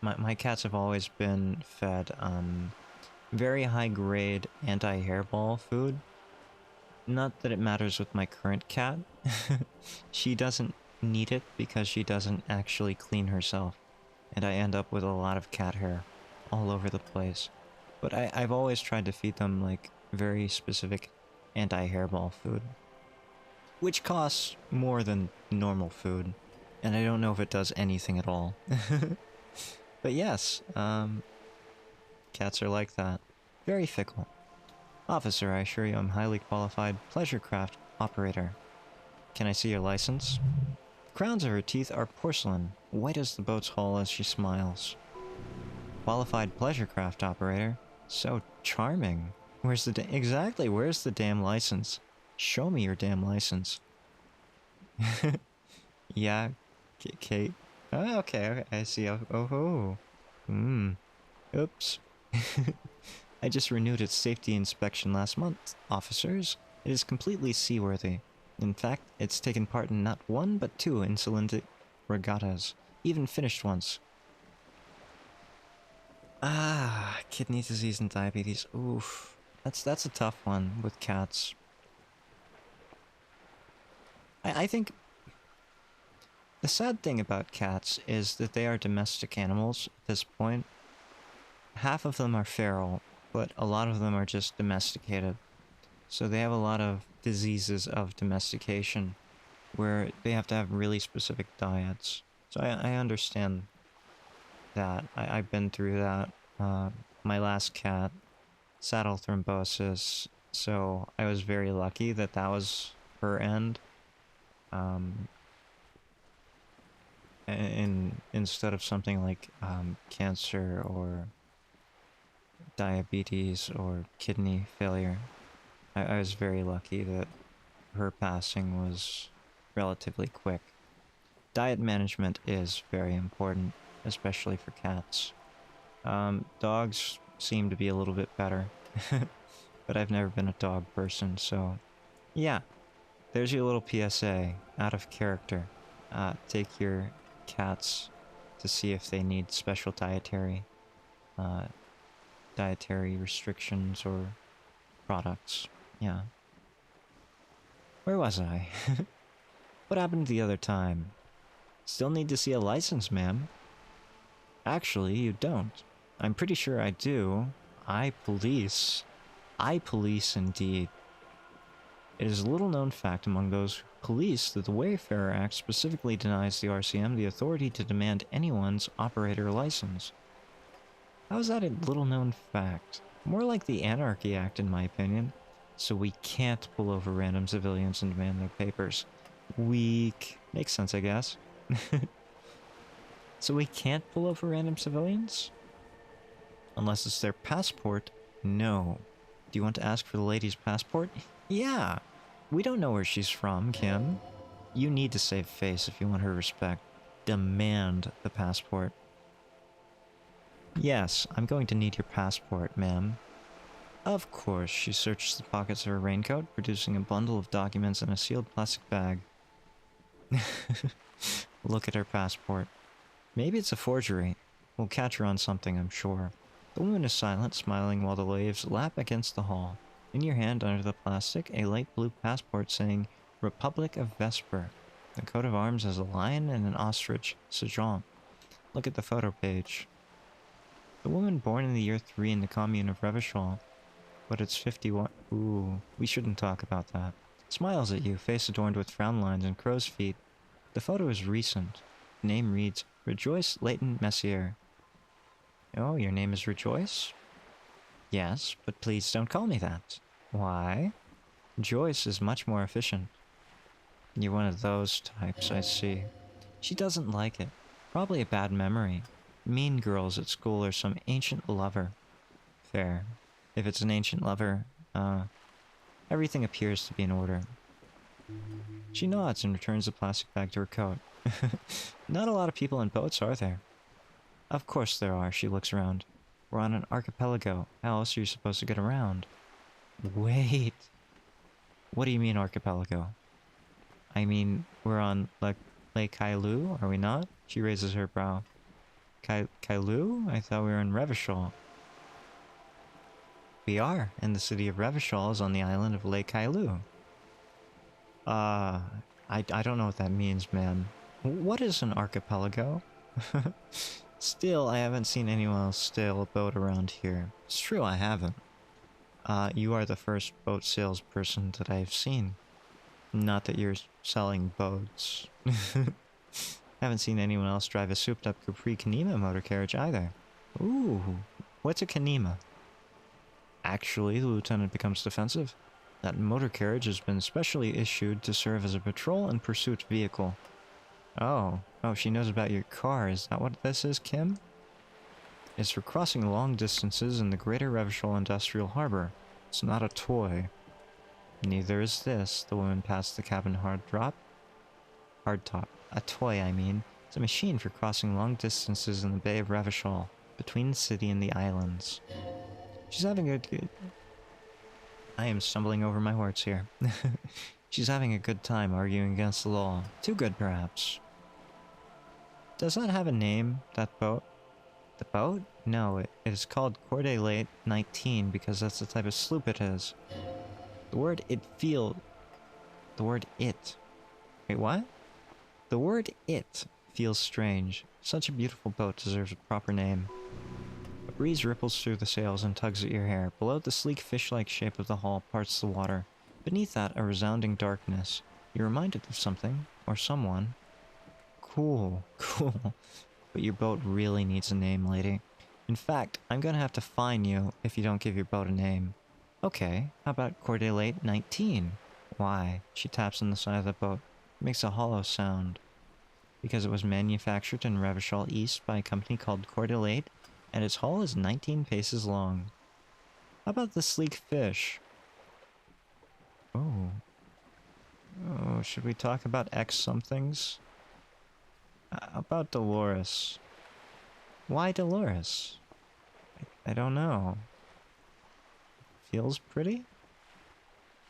Speaker 1: my cats have always been fed, very high-grade anti-hairball food. Not that it matters with my current cat. She doesn't need it because she doesn't actually clean herself. And I end up with a lot of cat hair all over the place. But I've always tried to feed them, like, very specific anti-hairball food. Which costs more than normal food. And I don't know if it does anything at all. But yes, cats are like that. Very fickle. Officer, I assure you I'm highly qualified pleasure craft operator. Can I see your license? The crowns of her teeth are porcelain, white as the boat's hull as she smiles. Qualified pleasure craft operator? So charming. Where's the exactly, where's the damn license? Show me your damn license. Yeah, Kate. Oh, okay, I see. Oops. I just renewed its safety inspection last month, officers. It is completely seaworthy. In fact, it's taken part in not one but two insolent regattas, even finished once. Ah, kidney disease and diabetes. Oof. That's a tough one with cats. I think the sad thing about cats is that they are domestic animals at this point. Half of them are feral, but a lot of them are just domesticated. So they have a lot of diseases of domestication where they have to have really specific diets. So I understand that. I've been through that. My last cat, saddle thrombosis, So I was very lucky that that was her end. Instead of something like cancer or diabetes or kidney failure, I was very lucky that her passing was relatively quick. Diet management is very important, especially for cats. Dogs seem to be a little bit better, but I've never been a dog person, so yeah. There's your little PSA, out of character. Take your cats to see if they need special dietary restrictions or products. Yeah. Where was I? What happened the other time? Still need to see a license, ma'am. Actually, you don't. I'm pretty sure I do. I police. I police indeed. It is a little known fact among those who police that the Wayfarer Act specifically denies the RCM the authority to demand anyone's operator license. How is that a little known fact? More like the Anarchy Act in my opinion. So we can't pull over random civilians and demand their papers. Weak. Makes sense, I guess. So we can't pull over random civilians? Unless it's their passport? No. Do you want to ask for the lady's passport? Yeah. We don't know where she's from, Kim. You need to save face if you want her respect. Demand the passport. Yes, I'm going to need your passport, ma'am. Of course, she searches the pockets of her raincoat, producing a bundle of documents in a sealed plastic bag. Look at her passport. Maybe it's a forgery. We'll catch her on something, I'm sure. The woman is silent, smiling while the waves lap against the hull. In your hand, under the plastic, a light blue passport saying Republic of Vesper. The coat of arms has a lion and an ostrich, Sejong. Look at the photo page. The woman born in the year 3 in the commune of Revachol, but it's 51. Ooh, we shouldn't talk about that. Smiles at you, face adorned with frown lines and crow's feet. The photo is recent. The name reads Rejoice Leighton Messier. Oh, your name is Rejoice? Yes, but please don't call me that. Why? Joyce is much more efficient. You're one of those types, I see. She doesn't like it. Probably a bad memory. Mean girls at school or some ancient lover. Fair. If it's an ancient lover, everything appears to be in order. She nods and returns the plastic bag to her coat. Not a lot of people in boats, are there? Of course there are, she looks around. We're on an archipelago. How else are you supposed to get around? Wait. What do you mean archipelago? I mean, we're on Lake Kailu, are we not? She raises her brow. Kailu? I thought we were in Revachol. We are, and the city of Revachol is on the island of Lake Kailu. I don't know what that means, ma'am. What is an archipelago? Still, I haven't seen anyone else sail a boat around here. It's true, I haven't. You are the first boat salesperson that I've seen. Not that you're selling boats. Haven't seen anyone else drive a souped-up Capri Kanema motor carriage either. Ooh, what's a Kanema? Actually, the lieutenant becomes defensive. That motor carriage has been specially issued to serve as a patrol and pursuit vehicle. Oh, she knows about your car. Is that what this is, Kim? It's for crossing long distances in the greater Revachol Industrial Harbor. It's not a toy. Neither is this. The woman passed the cabin hardtop. A toy, I mean. It's a machine for crossing long distances in the Bay of Revachol, between the city and the islands. She's having a good... I am stumbling over my words here. She's having a good time arguing against the law. Too good, perhaps. Does that have a name, that boat? The boat? No, it is called Corday Late 19 because that's the type of sloop it is. The word it. Wait, what? The word it feels strange. Such a beautiful boat deserves a proper name. A breeze ripples through the sails and tugs at your hair. Below, the sleek fish-like shape of the hull parts the water. Beneath that, a resounding darkness. You're reminded of something, or someone. Cool. But your boat really needs a name, lady. In fact, I'm gonna have to fine you if you don't give your boat a name. Okay, how about Cordelate 19? Why? She taps on the side of the boat. It makes a hollow sound. Because it was manufactured in Revachol East by a company called Cordelate, and its hull is 19 paces long. How about the sleek fish? Oh. Oh, should we talk about X somethings? How about Dolores? Why Dolores? I don't know. Feels pretty?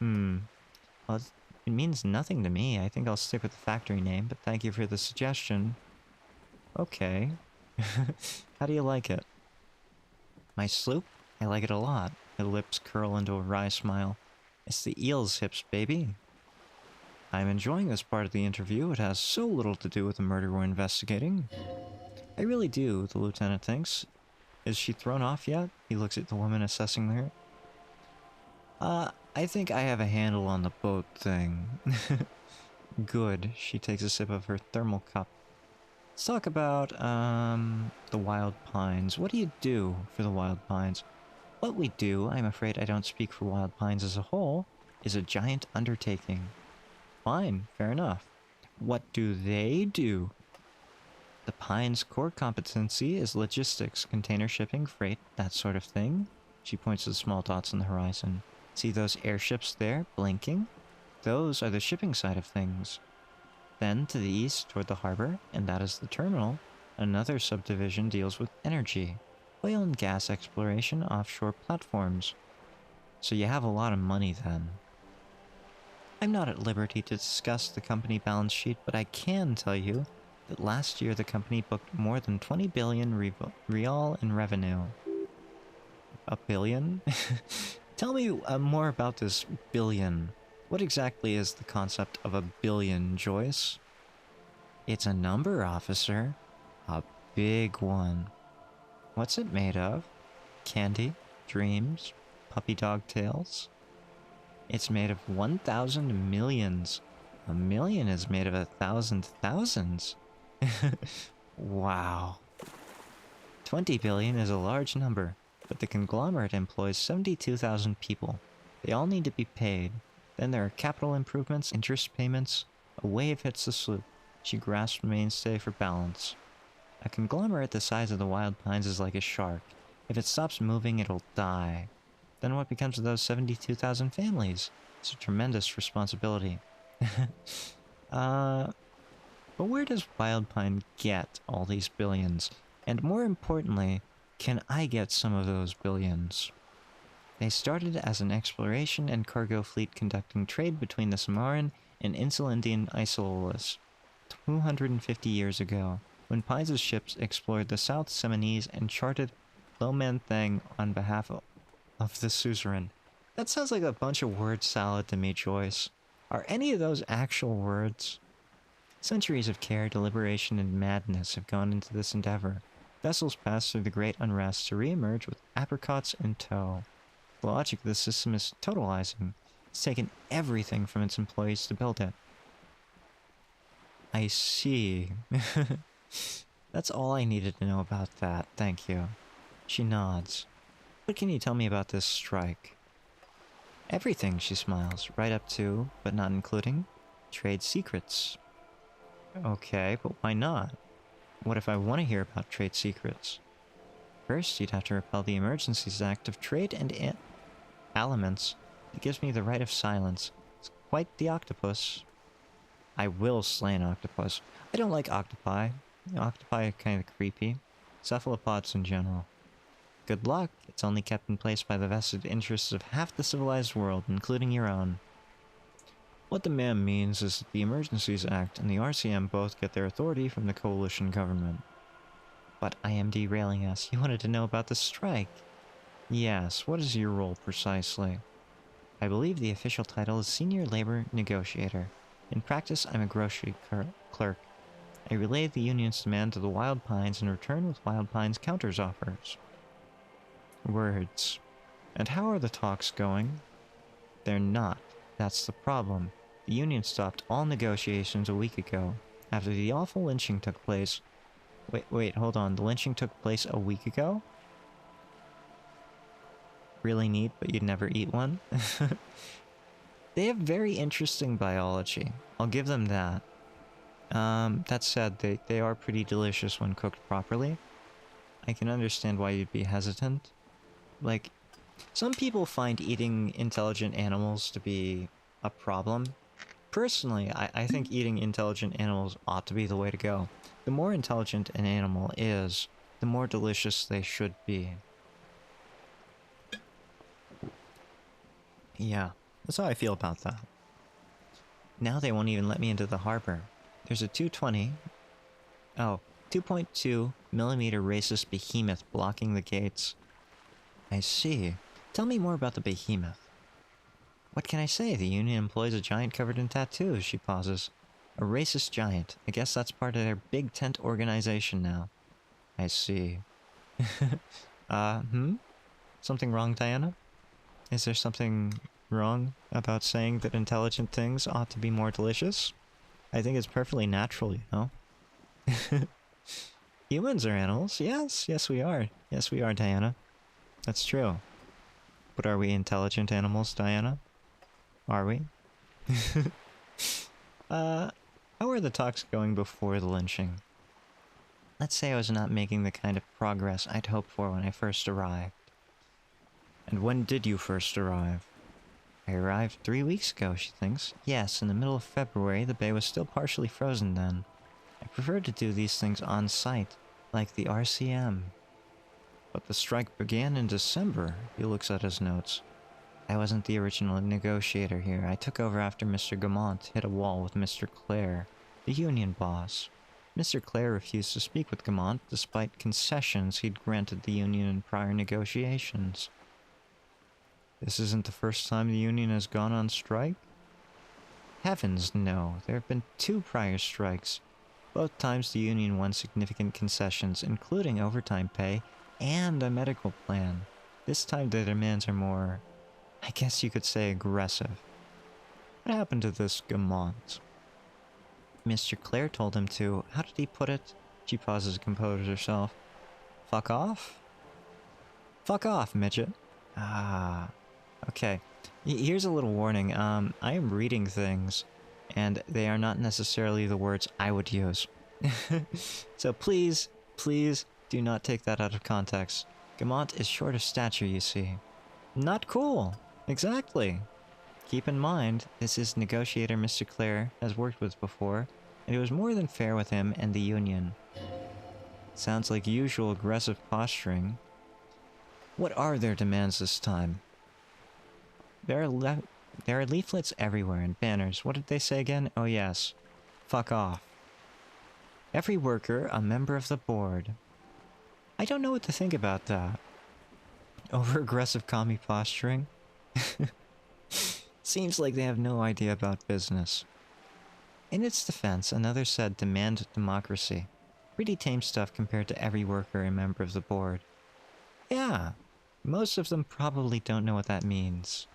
Speaker 1: Well, it means nothing to me. I think I'll stick with the factory name, but thank you for the suggestion. Okay. How do you like it? My sloop? I like it a lot. Her lips curl into a wry smile. It's the eel's hips, baby. I'm enjoying this part of the interview. It has so little to do with the murder we're investigating. I really do, the lieutenant thinks. Is she thrown off yet? He looks at the woman assessing her. I think I have a handle on the boat thing. Good. She takes a sip of her thermal cup. Let's talk about, the Wild Pines. What do you do for the Wild Pines? What we do, I'm afraid I don't speak for Wild Pines as a whole, is a giant undertaking. Fine, fair enough. What do they do? The Pines' core competency is logistics, container shipping, freight, that sort of thing. She points to the small dots on the horizon. See those airships there, blinking? Those are the shipping side of things. Then, to the east, toward the harbor, and that is the terminal, another subdivision deals with energy, oil and gas exploration, offshore platforms. So you have a lot of money then. I'm not at liberty to discuss the company balance sheet, but I can tell you that last year the company booked more than 20 billion real in revenue. A billion? Tell me more about this billion. What exactly is the concept of a billion, Joyce? It's a number, officer. A big one. What's it made of? Candy? Dreams? Puppy dog tails? It's made of 1,000 millions. A million is made of 1,000 thousands. Wow. 20 billion is a large number, but the conglomerate employs 72,000 people. They all need to be paid. Then there are capital improvements, interest payments. A wave hits the sloop. She grasps the mainstay for balance. A conglomerate the size of the Wild Pines is like a shark. If it stops moving, it'll die. Then what becomes of those 72,000 families? It's a tremendous responsibility. But where does Wild Pine get all these billions? And more importantly, can I get some of those billions? They started as an exploration and cargo fleet conducting trade between the Samoan and Insulindian Isles 250 years ago, when Pines' ships explored the South Seminese and charted Lomanthang on behalf of the suzerain. That sounds like a bunch of word salad to me, Joyce. Are any of those actual words? Centuries of care, deliberation, and madness have gone into this endeavor. Vessels pass through the great unrest to re-emerge with apricots in tow. The logic of the system is totalizing. It's taken everything from its employees to build it. I see. That's all I needed to know about that, thank you. She nods. What can you tell me about this strike? Everything, she smiles, right up to, but not including, trade secrets. Okay, but why not? What if I want to hear about trade secrets? First, you'd have to repeal the Emergencies Act of Trade and Aliments. It gives me the right of silence. It's quite the octopus. I will slay an octopus. I don't like octopi. Octopi are kind of creepy. Cephalopods in general. Good luck. It's only kept in place by the vested interests of half the civilized world, including your own. What the ma'am means is that the Emergencies Act and the RCM both get their authority from the coalition government. But I am derailing us. You wanted to know about the strike. Yes, what is your role precisely? I believe the official title is Senior Labor Negotiator. In practice, I'm a grocery clerk. I relay the union's demand to the Wild Pines and return with Wild Pines' counters offers. Words. And how are the talks going? They're not. That's the problem. The union stopped all negotiations a week ago, after the awful lynching took place. Wait, hold on. The lynching took place a week ago? really neat, but you'd never eat one. They have very interesting biology. I'll give them that. That said, they are pretty delicious when cooked properly. I can understand why you'd be hesitant. Like, some people find eating intelligent animals to be a problem. Personally, I think eating intelligent animals ought to be the way to go. The more intelligent an animal is, the more delicious they should be. Yeah, that's how I feel about that. Now they won't even let me into the harbor. There's a 2.2 millimeter racist behemoth blocking the gates. I see. Tell me more about the behemoth. What can I say? The Union employs a giant covered in tattoos, she pauses. A racist giant. I guess that's part of their big tent organization now. I see. Something wrong, Diana? Is there something wrong about saying that intelligent things ought to be more delicious? I think it's perfectly natural, you know? Humans are animals. Yes we are. Yes we are, Diana. That's true. But are we intelligent animals, Diana? Are we? How are the talks going before the lynching? Let's say I was not making the kind of progress I'd hoped for when I first arrived. And when did you first arrive? I arrived 3 weeks ago, she thinks. Yes, in the middle of February, the bay was still partially frozen then. I prefer to do these things on site, like the RCM. But the strike began in December, he looks at his notes. I wasn't the original negotiator here. I took over after Mr. Gamont hit a wall with Mr. Clare, the union boss. Mr. Clare refused to speak with Gamont despite concessions he'd granted the union in prior negotiations. This isn't the first time the union has gone on strike? Heavens, no. There have been 2 prior strikes. Both times the union won significant concessions, including overtime pay and a medical plan. This time the demands are more, I guess you could say, aggressive. What happened to this Gamont? Mr. Clare told him to, how did he put it? She pauses to compose herself. Fuck off? Fuck off, midget. Ah. Okay. Here's a little warning. I am reading things, and they are not necessarily the words I would use. So please do not take that out of context. Gamont is short of stature, you see. Not cool. Exactly. Keep in mind, this is negotiator Mr. Clare has worked with before, and it was more than fair with him and the union. Sounds like usual aggressive posturing. What are their demands this time? There are leaflets everywhere and banners. What did they say again? Oh yes. Fuck off. Every worker a member of the board. I don't know what to think about that. Over-aggressive commie posturing? Seems like they have no idea about business. In its defense, another said demand democracy. Pretty tame stuff compared to every worker a member of the board. Yeah, most of them probably don't know what that means.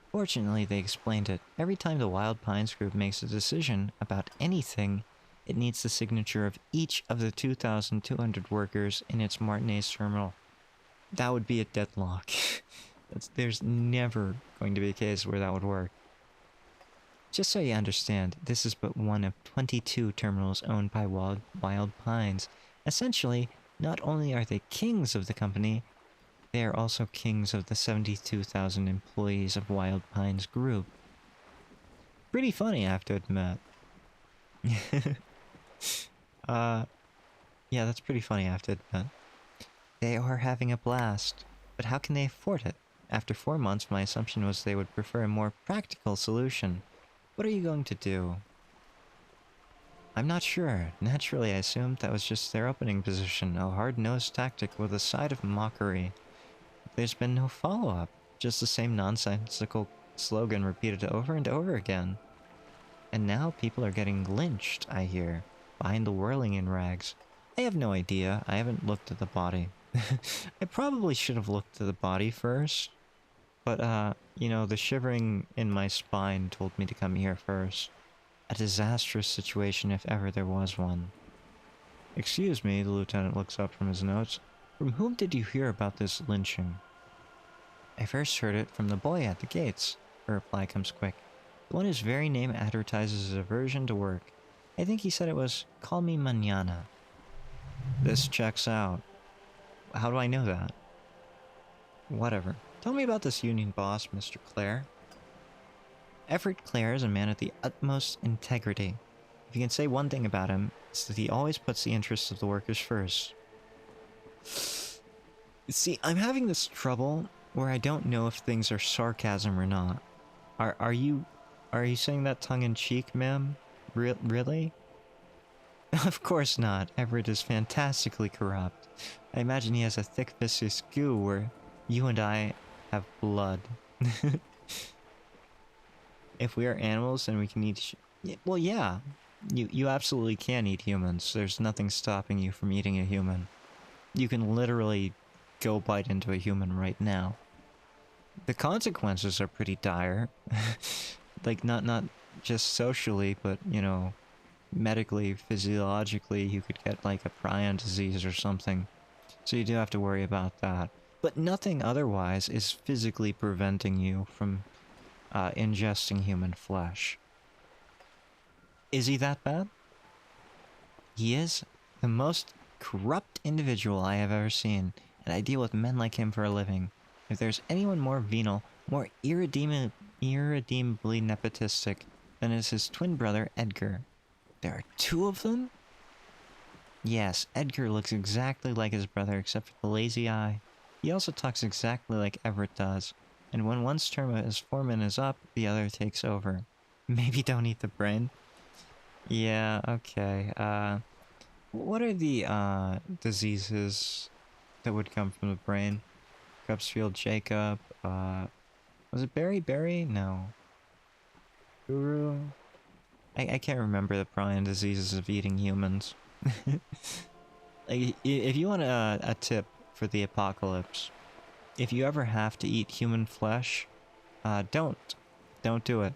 Speaker 1: Fortunately, they explained it. Every time the Wild Pines group makes a decision about anything, it needs the signature of each of the 2,200 workers in its Martinez terminal. That would be a deadlock. There's never going to be a case where that would work. Just so you understand, this is but one of 22 terminals owned by Wild Pines. Essentially, not only are they kings of the company, they are also kings of the 72,000 employees of Wild Pines Group. Pretty funny, I have to admit. Yeah, that's pretty funny, I have to admit. They are having a blast, but how can they afford it? After 4 months, my assumption was they would prefer a more practical solution. What are you going to do? I'm not sure. Naturally, I assumed that was just their opening position, a hard-nosed tactic with a side of mockery. There's been no follow-up, just the same nonsensical slogan repeated over and over again. And now people are getting lynched, I hear, behind the whirling in rags. I have no idea. I haven't looked at the body. I probably should have looked at the body first. But, you know, the shivering in my spine told me to come here first. A disastrous situation if ever there was one. Excuse me, the lieutenant looks up from his notes. From whom did you hear about this lynching? I first heard it from the boy at the gates. A reply comes quick. The one whose very name advertises his aversion to work. I think he said it was, call me mañana. This checks out. How do I know that? Whatever. Tell me about this union boss, Mr. Clare. Everett Clare is a man of the utmost integrity. If you can say one thing about him, it's that he always puts the interests of the workers first. See, I'm having this trouble where I don't know if things are sarcasm or not. Are you saying that tongue-in-cheek, ma'am? Really? Of course not. Everett is fantastically corrupt. I imagine he has a thick viscous goo where you and I have blood. If we are animals, then we can eat... well, yeah. You absolutely can eat humans. There's nothing stopping you from eating a human. You can literally go bite into a human right now. The consequences are pretty dire. Like, not just socially, but, you know, medically, physiologically, you could get, like, a prion disease or something. So you do have to worry about that. But nothing otherwise is physically preventing you from ingesting human flesh. Is he that bad? He is the most corrupt individual I have ever seen, and I deal with men like him for a living. If there's anyone more venal, more irredeemably nepotistic, than is his twin brother, Edgar. There are two of them? Yes, Edgar looks exactly like his brother except for the lazy eye. He also talks exactly like Everett does, and when one's term as foreman is up, the other takes over. Maybe don't eat the brain? Yeah, okay. What are the diseases that would come from the brain? Crepsfield Jacob, was it Berry? No. Guru? I can't remember the prion diseases of eating humans. Like, if you want a tip for the apocalypse, if you ever have to eat human flesh, don't do it.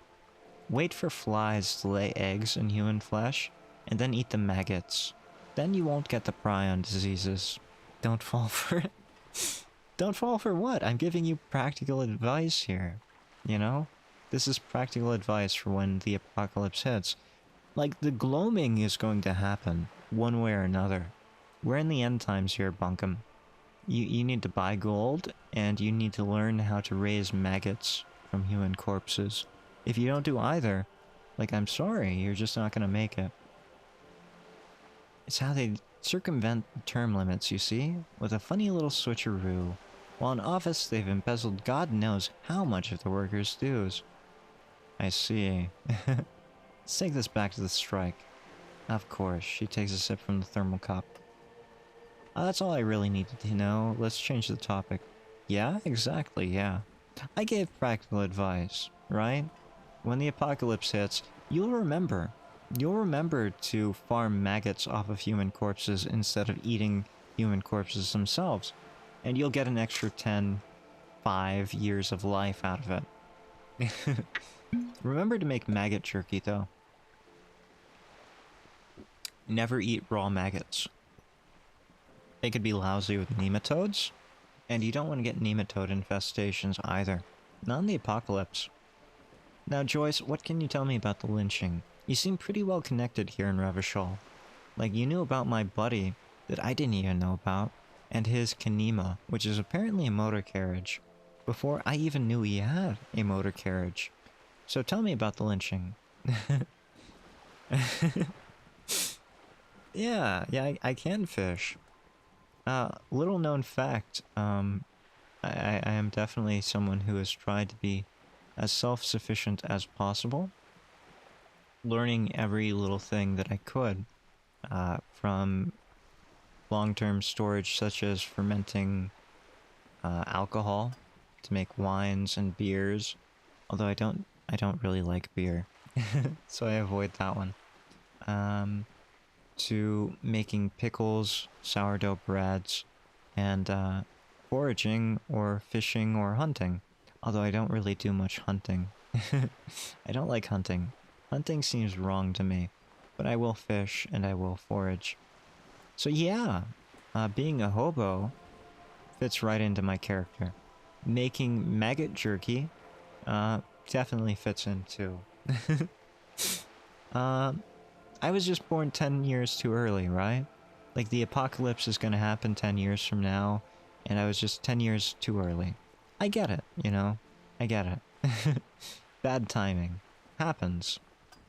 Speaker 1: Wait for flies to lay eggs in human flesh, and then eat the maggots. Then you won't get the prion diseases. Don't fall for it. Don't fall for what? I'm giving you practical advice here. You know? This is practical advice for when the apocalypse hits. Like, the gloaming is going to happen, one way or another. We're in the end times here, Bunkum. You need to buy gold, and you need to learn how to raise maggots from human corpses. If you don't do either, like, I'm sorry, you're just not gonna make it. It's how they circumvent the term limits, you see? With a funny little switcheroo. While in office, they've embezzled God knows how much of the workers' dues. I see. Let's take this back to the strike. Of course, she takes a sip from the thermal cup. That's all I really needed to know. Let's change the topic. Yeah, exactly, yeah. I gave practical advice, right? When the apocalypse hits, you'll remember. You'll remember to farm maggots off of human corpses instead of eating human corpses themselves. And you'll get an extra 5 years of life out of it. Remember to make maggot jerky, though. Never eat raw maggots. They could be lousy with nematodes, and you don't want to get nematode infestations either. Not in the apocalypse. Now, Joyce, what can you tell me about the lynching? You seem pretty well connected here in Revachol. Like, you knew about my buddy that I didn't even know about, and his Kanema, which is apparently a motor carriage, before I even knew he had a motor carriage. So tell me about the lynching. Yeah, I can fish. Little known fact, I am definitely someone who has tried to be as self-sufficient as possible. Learning every little thing that I could, from long-term storage such as fermenting alcohol to make wines and beers, although I don't really like beer, so I avoid that one. To making pickles, sourdough breads, and foraging or fishing or hunting, although I don't really do much hunting. I don't like hunting. Hunting seems wrong to me, but I will fish and I will forage. So yeah, being a hobo fits right into my character. making maggot jerky definitely fits in too. I was just born 10 years too early, right? Like, the apocalypse is gonna happen 10 years from now, and I was just 10 years too early. I get it, you know? I get it. Bad timing. Happens.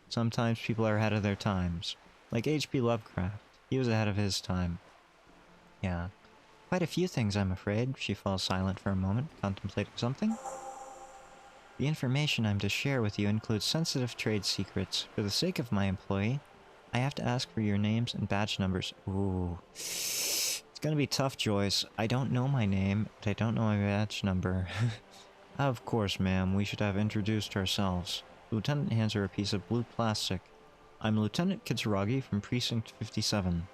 Speaker 1: Sometimes people are ahead of their times. Like H.P. Lovecraft. He was ahead of his time. Yeah. Quite a few things, I'm afraid. She falls silent for a moment, contemplating something. The information I'm to share with you includes sensitive trade secrets. For the sake of my employee, I have to ask for your names and badge numbers. Ooh. It's gonna be tough, Joyce. I don't know my name, but I don't know my badge number. Of course, ma'am. We should have introduced ourselves. The lieutenant hands her a piece of blue plastic. I'm Lieutenant Kitsuragi from Precinct 57.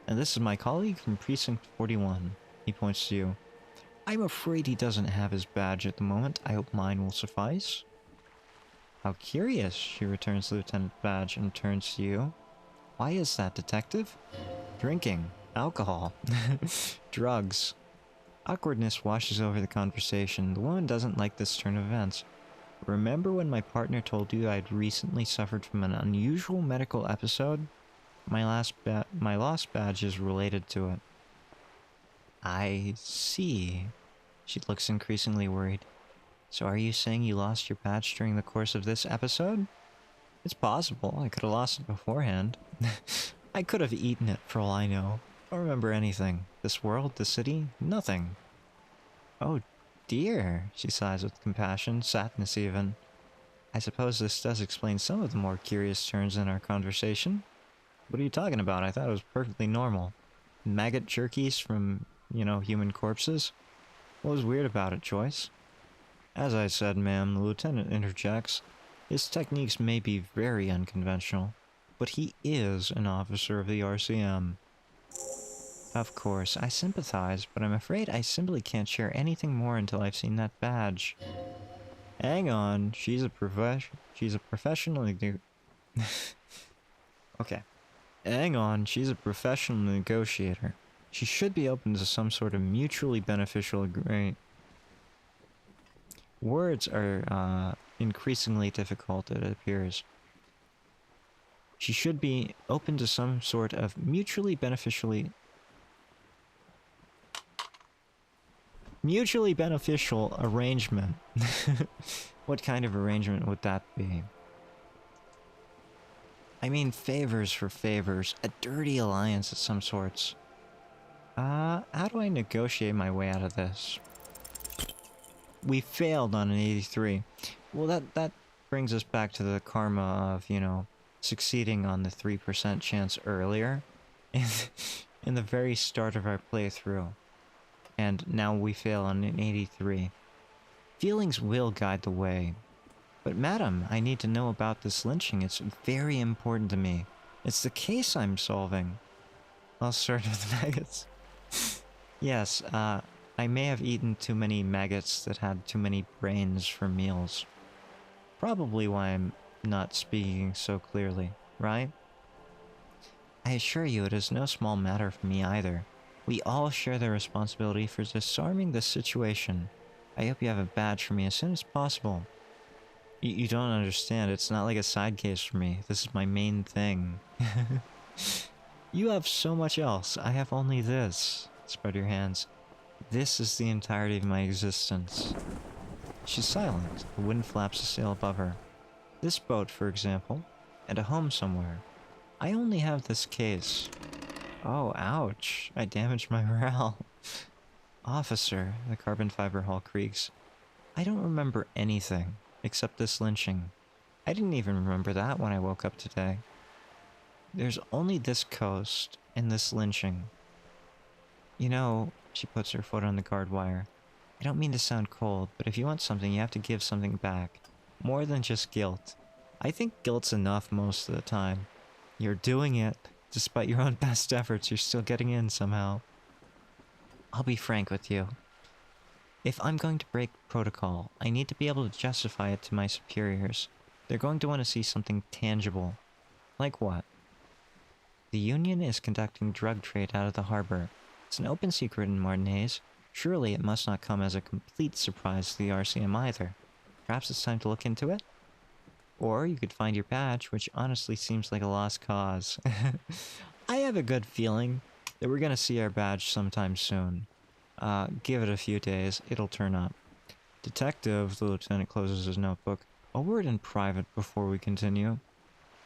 Speaker 1: And this is my colleague from Precinct 41. He points to you. I'm afraid he doesn't have his badge at the moment. I hope mine will suffice. How curious. She returns the lieutenant's badge and turns to you. Why is that, detective? Drinking. Alcohol. Drugs. Awkwardness washes over the conversation. The woman doesn't like this turn of events. Remember when my partner told you I'd recently suffered from an unusual medical episode? My lost badge is related to it. I see. She looks increasingly worried. So are you saying you lost your badge during the course of this episode? It's possible. I could have lost it beforehand. I could have eaten it for all I know. I don't remember anything. This world, the city, nothing. Oh dear, she sighs with compassion, sadness even. I suppose this does explain some of the more curious turns in our conversation. What are you talking about? I thought it was perfectly normal. Maggot jerkies from, you know, human corpses? What was weird about it, Joyce? As I said, ma'am, the lieutenant interjects. His techniques may be very unconventional, but he is an officer of the RCM. Of course, I sympathize, but I'm afraid I simply can't share anything more until I've seen that badge. Hang on, she's a professional Okay. Hang on, she's a professional negotiator. She should be open to some sort of mutually beneficial agreement. Words are increasingly difficult, it appears. She should be open to some sort of mutually beneficial arrangement. What kind of arrangement would that be? I mean, favors for favors. A dirty alliance of some sorts. How do I negotiate my way out of this? We failed on an 83. Well, that brings us back to the karma of, you know, succeeding on the 3% chance earlier. In the very start of our playthrough. And now we fail on an 83. Feelings will guide the way. But madam, I need to know about this lynching. It's very important to me. It's the case I'm solving. I'll start with maggots. Yes, I may have eaten too many maggots that had too many brains for meals. Probably why I'm not speaking so clearly, right? I assure you it is no small matter for me either. We all share the responsibility for disarming this situation. I hope you have a badge for me as soon as possible. You don't understand, it's not like a side case for me. This is my main thing. You have so much else. I have only this. Spread your hands. This is the entirety of my existence. She's silent. The wind flaps a sail above her. This boat, for example, and a home somewhere. I only have this case. Oh, ouch. I damaged my morale. Officer, the carbon fiber hull creaks. I don't remember anything, except this lynching. I didn't even remember that when I woke up today. There's only this coast and this lynching. You know, she puts her foot on the guard wire. I don't mean to sound cold, but if you want something, you have to give something back. More than just guilt. I think guilt's enough most of the time. You're doing it. Despite your own best efforts, you're still getting in somehow. I'll be frank with you. If I'm going to break protocol, I need to be able to justify it to my superiors. They're going to want to see something tangible. Like what? The Union is conducting drug trade out of the harbor. It's an open secret in Martinez. Surely it must not come as a complete surprise to the RCM either. Perhaps it's time to look into it? Or you could find your badge, which honestly seems like a lost cause. I have a good feeling that we're gonna see our badge sometime soon. Give it a few days, it'll turn up. Detective, the lieutenant closes his notebook. A word in private before we continue.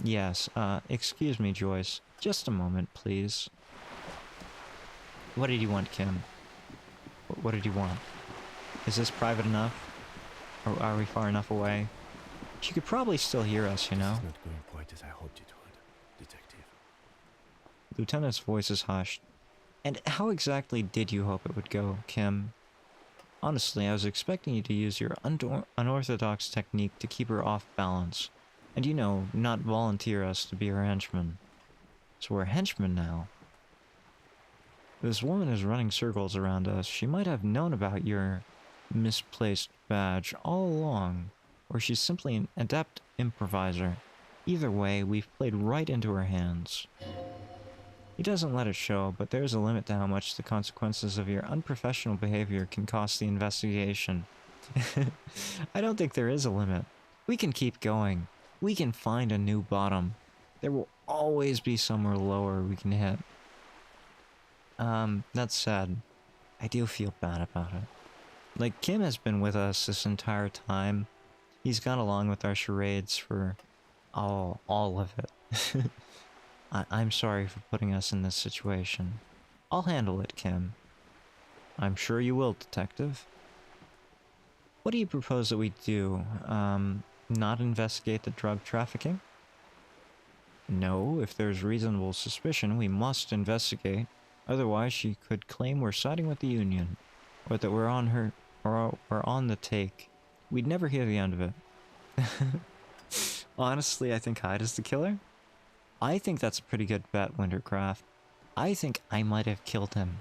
Speaker 1: Yes, excuse me, Joyce. Just a moment, please. What did you want, Kim? What did you want? Is this private enough? Or are we far enough away? She could probably still hear us, you know?
Speaker 8: It's not going quite as I hoped it would, Detective.
Speaker 1: Lieutenant's voice is hushed. And how exactly did you hope it would go, Kim? Honestly, I was expecting you to use your unorthodox technique to keep her off balance. And you know, not volunteer us to be her henchmen. So we're henchmen now. This woman is running circles around us. She might have known about your misplaced badge all along. Or she's simply an adept improviser. Either way, we've played right into her hands. He doesn't let it show, but there's a limit to how much the consequences of your unprofessional behavior can cost the investigation. I don't think there is a limit. We can keep going. We can find a new bottom. There will always be somewhere lower we can hit. That said, I do feel bad about it. Like, Kim has been with us this entire time. He's gone along with our charades for all of it. I'm sorry for putting us in this situation. I'll handle it, Kim. I'm sure you will, Detective. What do you propose that we do? Not investigate the drug trafficking? No, if there's reasonable suspicion, we must investigate. Otherwise, she could claim we're siding with the Union, or that we're on her, or on the take. We'd never hear the end of it. Honestly, I think Hyde is the killer. I think that's a pretty good bet, Wintercraft. I think I might have killed him.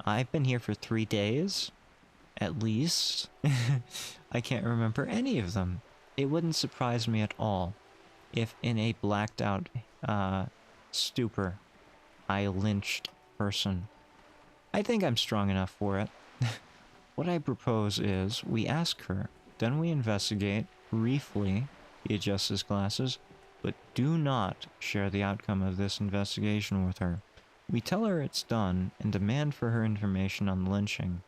Speaker 1: I've been here for 3 days, at least. I can't remember any of them. It wouldn't surprise me at all if in a blacked out stupor I lynched a person. I think I'm strong enough for it. What I propose is we ask her, then we investigate briefly. He adjusts his glasses, but do not share the outcome of this investigation with her. We tell her it's done and demand for her information on the lynching.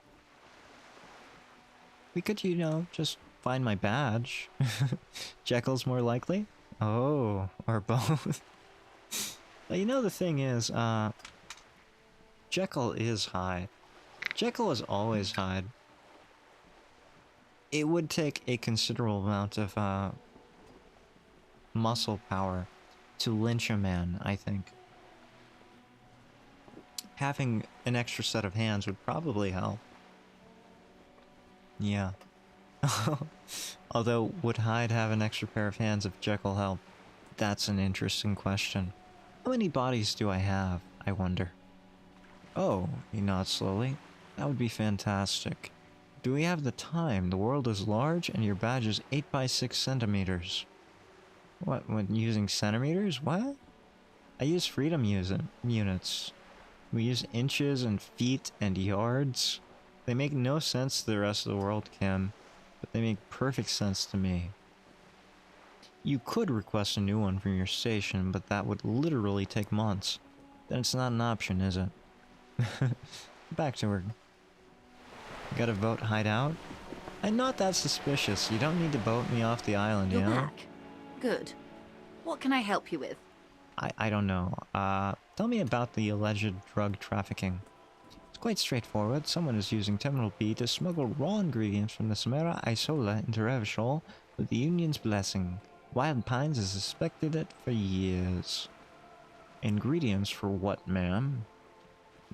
Speaker 1: We could, you know, just find my badge. Jekyll's more likely? Oh, or both. You know, the thing is, Jekyll is Hyde. Jekyll is always Hyde. It would take a considerable amount of, muscle power to lynch a man, I think. Having an extra set of hands would probably help. Yeah. Although, would Hyde have an extra pair of hands if Jekyll helped? That's an interesting question. How many bodies do I have, I wonder? Oh, he nods slowly. That would be fantastic. Do we have the time? The world is large and your badge is 8 by 6 centimeters. What, when using centimeters? What? I use freedom units. We use inches and feet and yards. They make no sense to the rest of the world, Kim, but they make perfect sense to me. You could request a new one from your station, but that would literally take months. Then it's not an option, is it? Back to her. Gotta vote Hyde out? I'm not that suspicious. You don't need to boat me off the island, you
Speaker 10: You're
Speaker 1: know?
Speaker 10: back. Good. What can I help you with?
Speaker 1: I don't know. Tell me about the alleged drug trafficking. It's quite straightforward. Someone is using Terminal B to smuggle raw ingredients from the Samara Isola into Revachol with the Union's blessing. Wild Pines has suspected it for years. Ingredients for what, ma'am?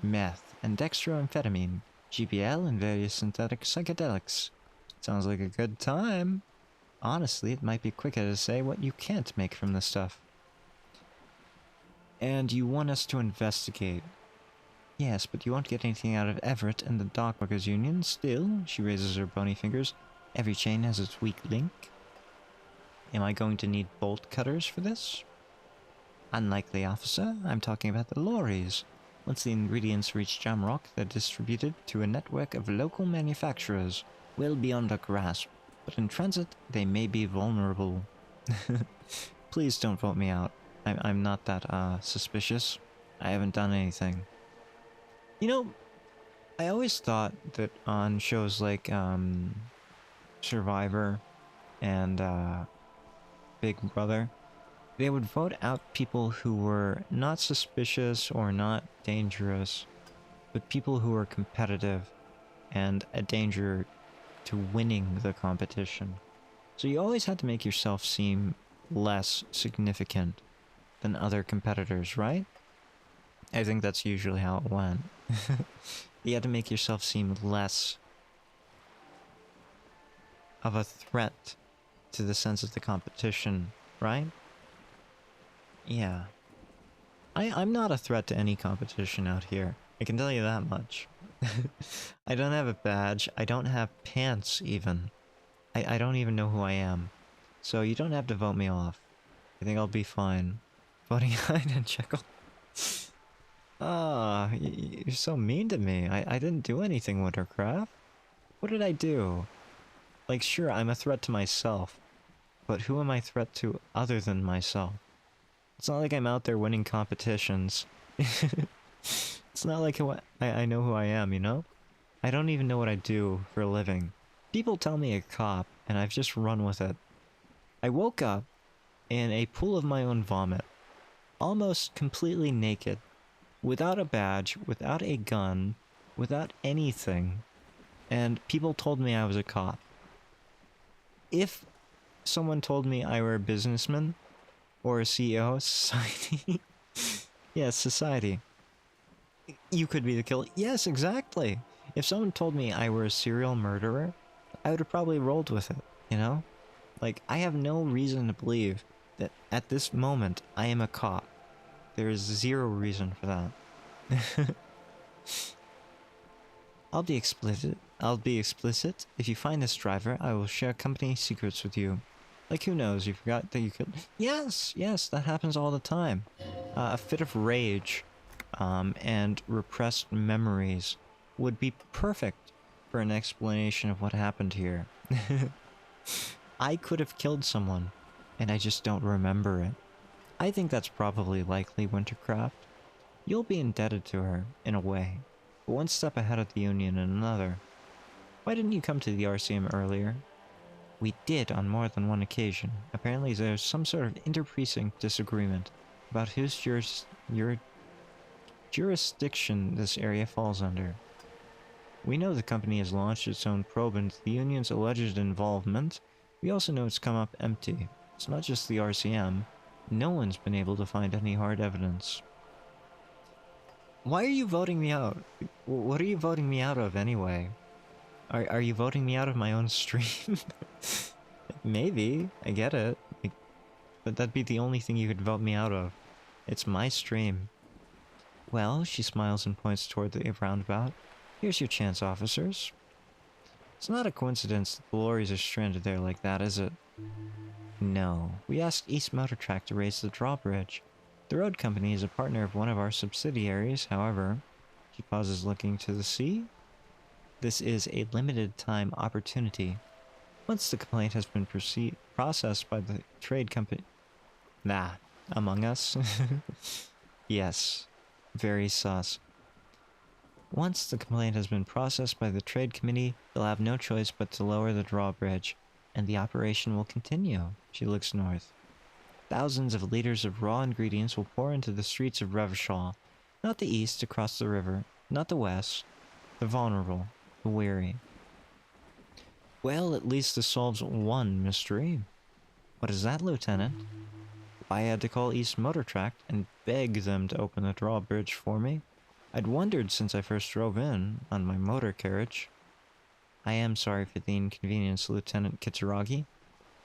Speaker 1: Meth and dextroamphetamine, GBL, and various synthetic psychedelics. Sounds like a good time. Honestly, it might be quicker to say what you can't make from this stuff. And you want us to investigate. Yes, but you won't get anything out of Everett and the Dockworkers Union. Still, she raises her bony fingers, every chain has its weak link. Am I going to need bolt cutters for this? Unlikely, officer. I'm talking about the lorries. Once the ingredients reach Jamrock, they're distributed to a network of local manufacturers, well beyond our grasp. But in transit, they may be vulnerable. Please don't vote me out. I'm not that, suspicious. I haven't done anything. You know, I always thought that on shows like, Survivor and, Big Brother, they would vote out people who were not suspicious or not dangerous, but people who were competitive and a danger to winning the competition. So you always had to make yourself seem less significant than other competitors, right? I think that's usually how it went. You had to make yourself seem less of a threat to the sense of the competition, right? Yeah. I'm not a threat to any competition out here. I can tell you that much. I don't have a badge. I don't have pants, even. I don't even know who I am. So you don't have to vote me off. I think I'll be fine. Voting hide and Jekyll. Ah, you're so mean to me. I didn't do anything, Wintercraft. What did I do? Like, sure, I'm a threat to myself. But who am I a threat to other than myself? It's not like I'm out there winning competitions. It's not like I know who I am, you know? I don't even know what I do for a living. People tell me a cop, and I've just run with it. I woke up in a pool of my own vomit, almost completely naked, without a badge, without a gun, without anything, and people told me I was a cop. If someone told me I were a businessman, or a CEO of society, yes, society, you could be the killer. Yes, exactly. If someone told me I were a serial murderer, I would have probably rolled with it, you know? Like, I have no reason to believe that at this moment I am a cop. There is zero reason for that. I'll be explicit. If you find this driver, I will share company secrets with you. Like, who knows, you forgot that you could... Yes, that happens all the time. A fit of rage, and repressed memories would be perfect for an explanation of what happened here. I could have killed someone, and I just don't remember it. I think that's probably likely, Wintercraft. You'll be indebted to her, in a way, but one step ahead of the Union in another. Why didn't you come to the RCM earlier? We did on more than one occasion. Apparently there's some sort of inter-precinct disagreement about whose jurisdiction this area falls under. We know the company has launched its own probe into the Union's alleged involvement. We also know it's come up empty. It's not just the RCM. No one's been able to find any hard evidence. Why are you voting me out? What are you voting me out of anyway? Are you voting me out of my own stream? Maybe, I get it. But that'd be the only thing you could vote me out of. It's my stream. Well, she smiles and points toward the roundabout. Here's your chance, officers. It's not a coincidence that the lorries are stranded there like that, is it? No. We asked East Motor Track to raise the drawbridge. The road company is a partner of one of our subsidiaries, however. She pauses, looking to the sea. This is a limited time opportunity. Once the complaint has been processed by the trade company... Among Us? Yes. Very sus. Once the complaint has been processed by the trade committee, they'll have no choice but to lower the drawbridge, and the operation will continue. She looks north. Thousands of liters of raw ingredients will pour into the streets of Revachol. Not the east across the river, not the west. The vulnerable, the weary. Well, at least this solves one mystery. What is that, Lieutenant? I had to call East Motor Track and beg them to open the drawbridge for me. I'd wondered since I first drove in on my motor carriage. I am sorry for the inconvenience, Lieutenant Kitsuragi.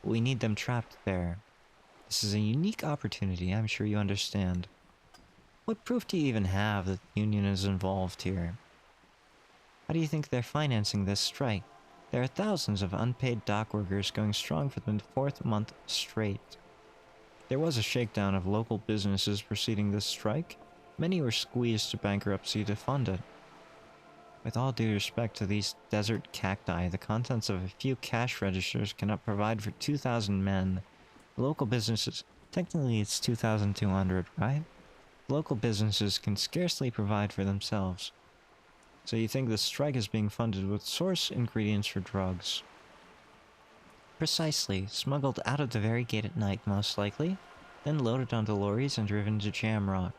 Speaker 1: We need them trapped there. This is a unique opportunity, I'm sure you understand. What proof do you even have that the Union is involved here? How do you think they're financing this strike? There are thousands of unpaid dock workers going strong for the 4th month straight. There was a shakedown of local businesses preceding this strike. Many were squeezed to bankruptcy to fund it. With all due respect to these desert cacti, the contents of a few cash registers cannot provide for 2,000 men. Local businesses... Technically it's 2,200, right? Local businesses can scarcely provide for themselves. So you think the strike is being funded with source ingredients for drugs? Precisely. Smuggled out of the very gate at night, most likely. Then loaded onto lorries and driven to Jamrock.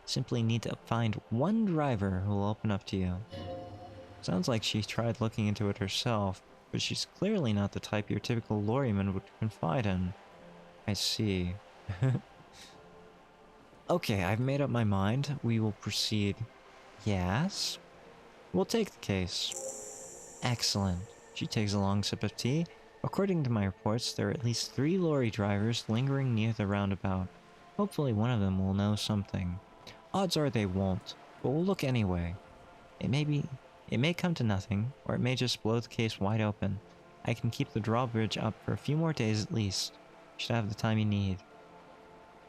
Speaker 1: Simply need to find one driver who will open up to you. Sounds like she tried looking into it herself, but she's clearly not the type your typical lorryman would confide in. I see. Okay, I've made up my mind. We will proceed. Yes? We'll take the case. Excellent. She takes a long sip of tea. According to my reports, there are at least 3 lorry drivers lingering near the roundabout. Hopefully one of them will know something. Odds are they won't, but we'll look anyway. It may come to nothing, or it may just blow the case wide open. I can keep the drawbridge up for a few more days at least. Should have the time you need.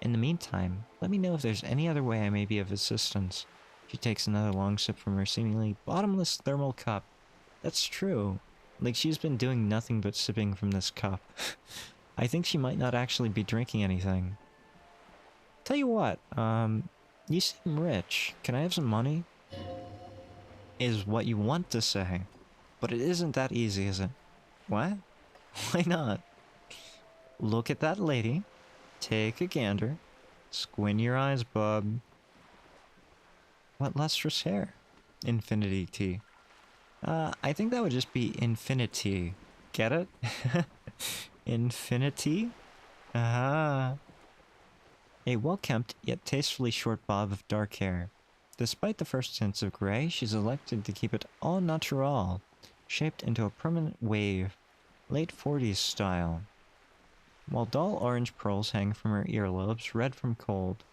Speaker 1: In the meantime, let me know if there's any other way I may be of assistance. She takes another long sip from her seemingly bottomless thermal cup. That's true. Like she's been doing nothing but sipping from this cup. I think she might not actually be drinking anything. Tell you what, you seem rich. Can I have some money? Is what you want to say. But it isn't that easy, is it? What? Why not? Look at that lady. Take a gander. Squint your eyes, bub. What lustrous hair? Infinity tea. I think that would just be infinity. Get it? Infinity? Ah. A well-kempt, yet tastefully short bob of dark hair. Despite the first tints of grey, she's elected to keep it au natural, shaped into a permanent wave, late 40s style. While dull orange pearls hang from her earlobes, red from cold.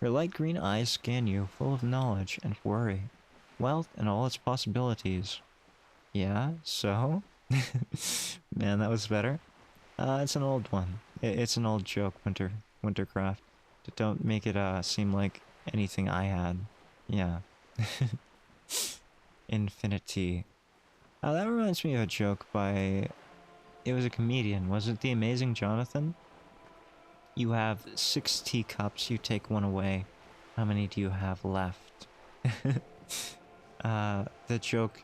Speaker 1: Her light green eyes scan you, full of knowledge and worry. Wealth and all its possibilities. Yeah, so? Man, that was better. It's an old one. It's an old joke, Wintercraft. Don't make it seem like anything I had. Yeah. Infinity. That reminds me of a joke by... It was a comedian. Was it The Amazing Jonathan? You have 6 teacups, you take one away. How many do you have left? The joke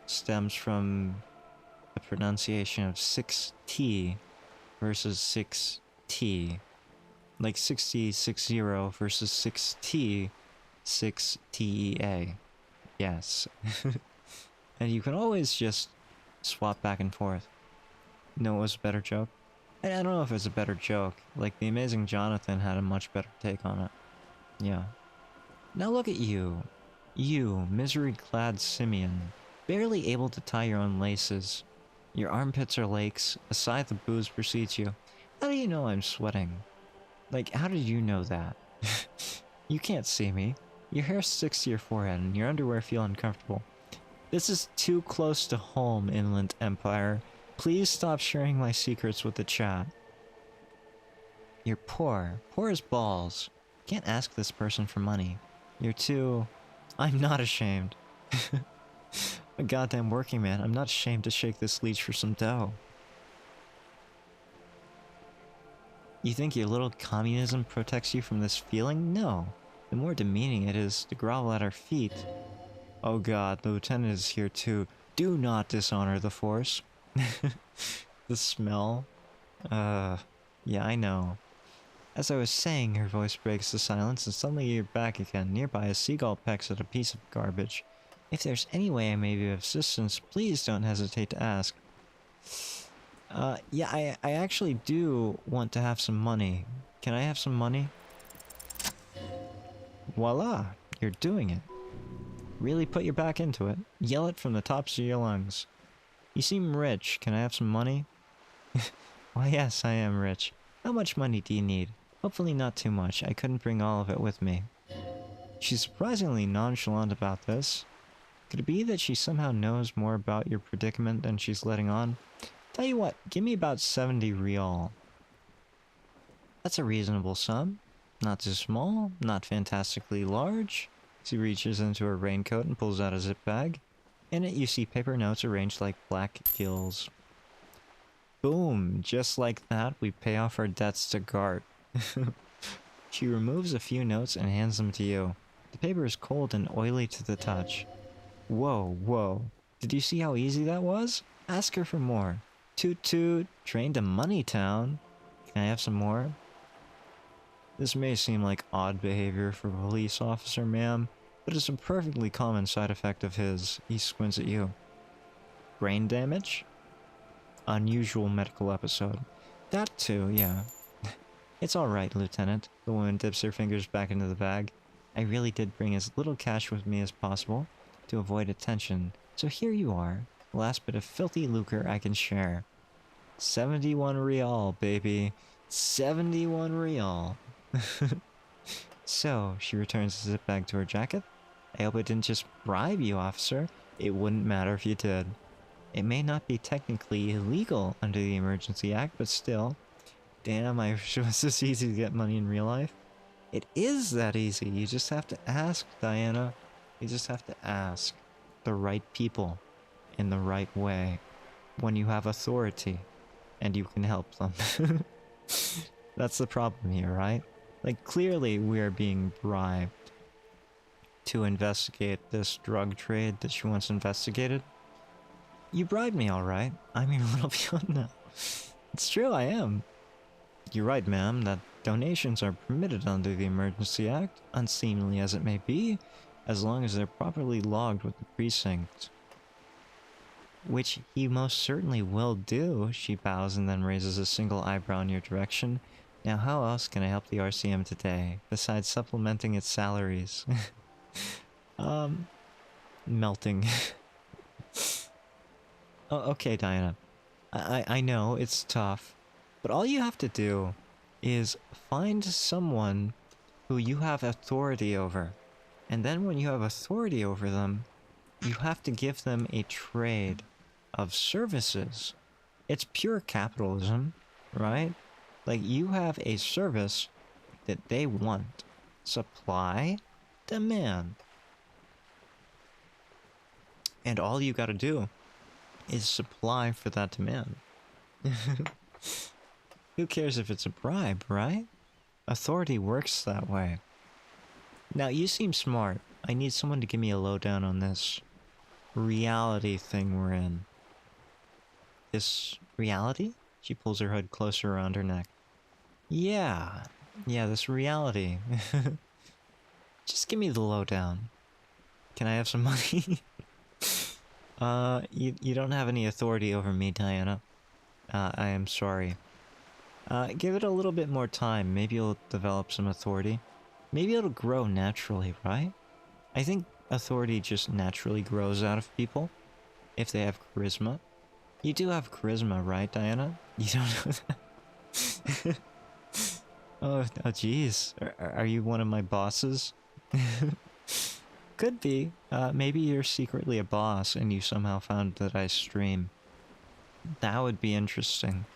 Speaker 1: stems from the pronunciation of 6T versus 6T. Like 60 versus 6T, 6TEA. Yes. And you can always just swap back and forth. No, it was a better joke? I don't know if it was a better joke. Like, The Amazing Jonathan had a much better take on it. Yeah. Now look at you. You, misery-clad simian. Barely able to tie your own laces. Your armpits are lakes. A scythe of booze precedes you. How do you know I'm sweating? Like, how did you know that? You can't see me. Your hair sticks to your forehead and your underwear feel uncomfortable. This is too close to home, Inland Empire. Please stop sharing my secrets with the chat. You're poor. Poor as balls. Can't ask this person for money. You're too... I'm not ashamed. A goddamn working man. I'm not ashamed to shake this leech for some dough. You think your little communism protects you from this feeling? No. The more demeaning it is to grovel at our feet. Oh god, the lieutenant is here too. Do not dishonor the force. The smell. Yeah, I know. As I was saying, her voice breaks the silence and suddenly you're back again. Nearby, a seagull pecks at a piece of garbage. If there's any way I may be of assistance, please don't hesitate to ask. Yeah, I actually do want to have some money. Can I have some money? Voila! You're doing it. Really put your back into it. Yell it from the tops of your lungs. You seem rich. Can I have some money? Why, yes, I am rich. How much money do you need? Hopefully not too much. I couldn't bring all of it with me. She's surprisingly nonchalant about this. Could it be that she somehow knows more about your predicament than she's letting on? Tell you what, give me about 70 real. That's a reasonable sum. Not too small, not fantastically large. She reaches into her raincoat and pulls out a zip bag. In it you see paper notes arranged like black gills. Boom! Just like that, we pay off our debts to Gart. She removes a few notes and hands them to you. The paper is cold and oily to the touch. Whoa, whoa. Did you see how easy that was? Ask her for more. Toot toot, train to Money Town. Can I have some more? This may seem like odd behavior for a police officer, ma'am, but it's a perfectly common side effect of his. He squints at you. Brain damage? Unusual medical episode. That too, yeah. It's alright, Lieutenant. The woman dips her fingers back into the bag. I really did bring as little cash with me as possible to avoid attention. So here you are. The last bit of filthy lucre I can share. 71 real, baby. 71 real. So, she returns the zip bag to her jacket. I hope it didn't just bribe you, officer. It wouldn't matter if you did. It may not be technically illegal under the Emergency Act, but still. Damn, I wish it was this easy to get money in real life. It is that easy. You just have to ask, Diana. You just have to ask the right people in the right way when you have authority and you can help them. That's the problem here, right? Like, clearly we are being bribed to investigate this drug trade that she once investigated. You bribed me, alright. I'm your little peon now. It's true, I am. You're right, ma'am, that donations are permitted under the Emergency Act, unseemly as it may be, as long as they're properly logged with the precinct. Which he most certainly will do. She bows and then raises a single eyebrow in your direction. Now how else can I help the RCM today, besides supplementing its salaries? Melting. Oh, okay, Diana. I know, it's tough. But all you have to do is find someone who you have authority over. And then when you have authority over them, you have to give them a trade of services. It's pure capitalism, right? Like, you have a service that they want. Supply, demand. And all you gotta do is supply for that demand. Who cares if it's a bribe, right? Authority works that way. Now, you seem smart. I need someone to give me a lowdown on this reality thing we're in. This reality? She pulls her hood closer around her neck. Yeah, this reality. Just give me the lowdown. Can I have some money? You don't have any authority over me, Diana. I am sorry. Give it a little bit more time. Maybe you'll develop some authority. Maybe it'll grow naturally, right? I think authority just naturally grows out of people if they have charisma. You do have charisma, right, Diana? You don't know that? Oh, jeez. Are you one of my bosses? Could be. Maybe you're secretly a boss and you somehow found that I stream. That would be interesting.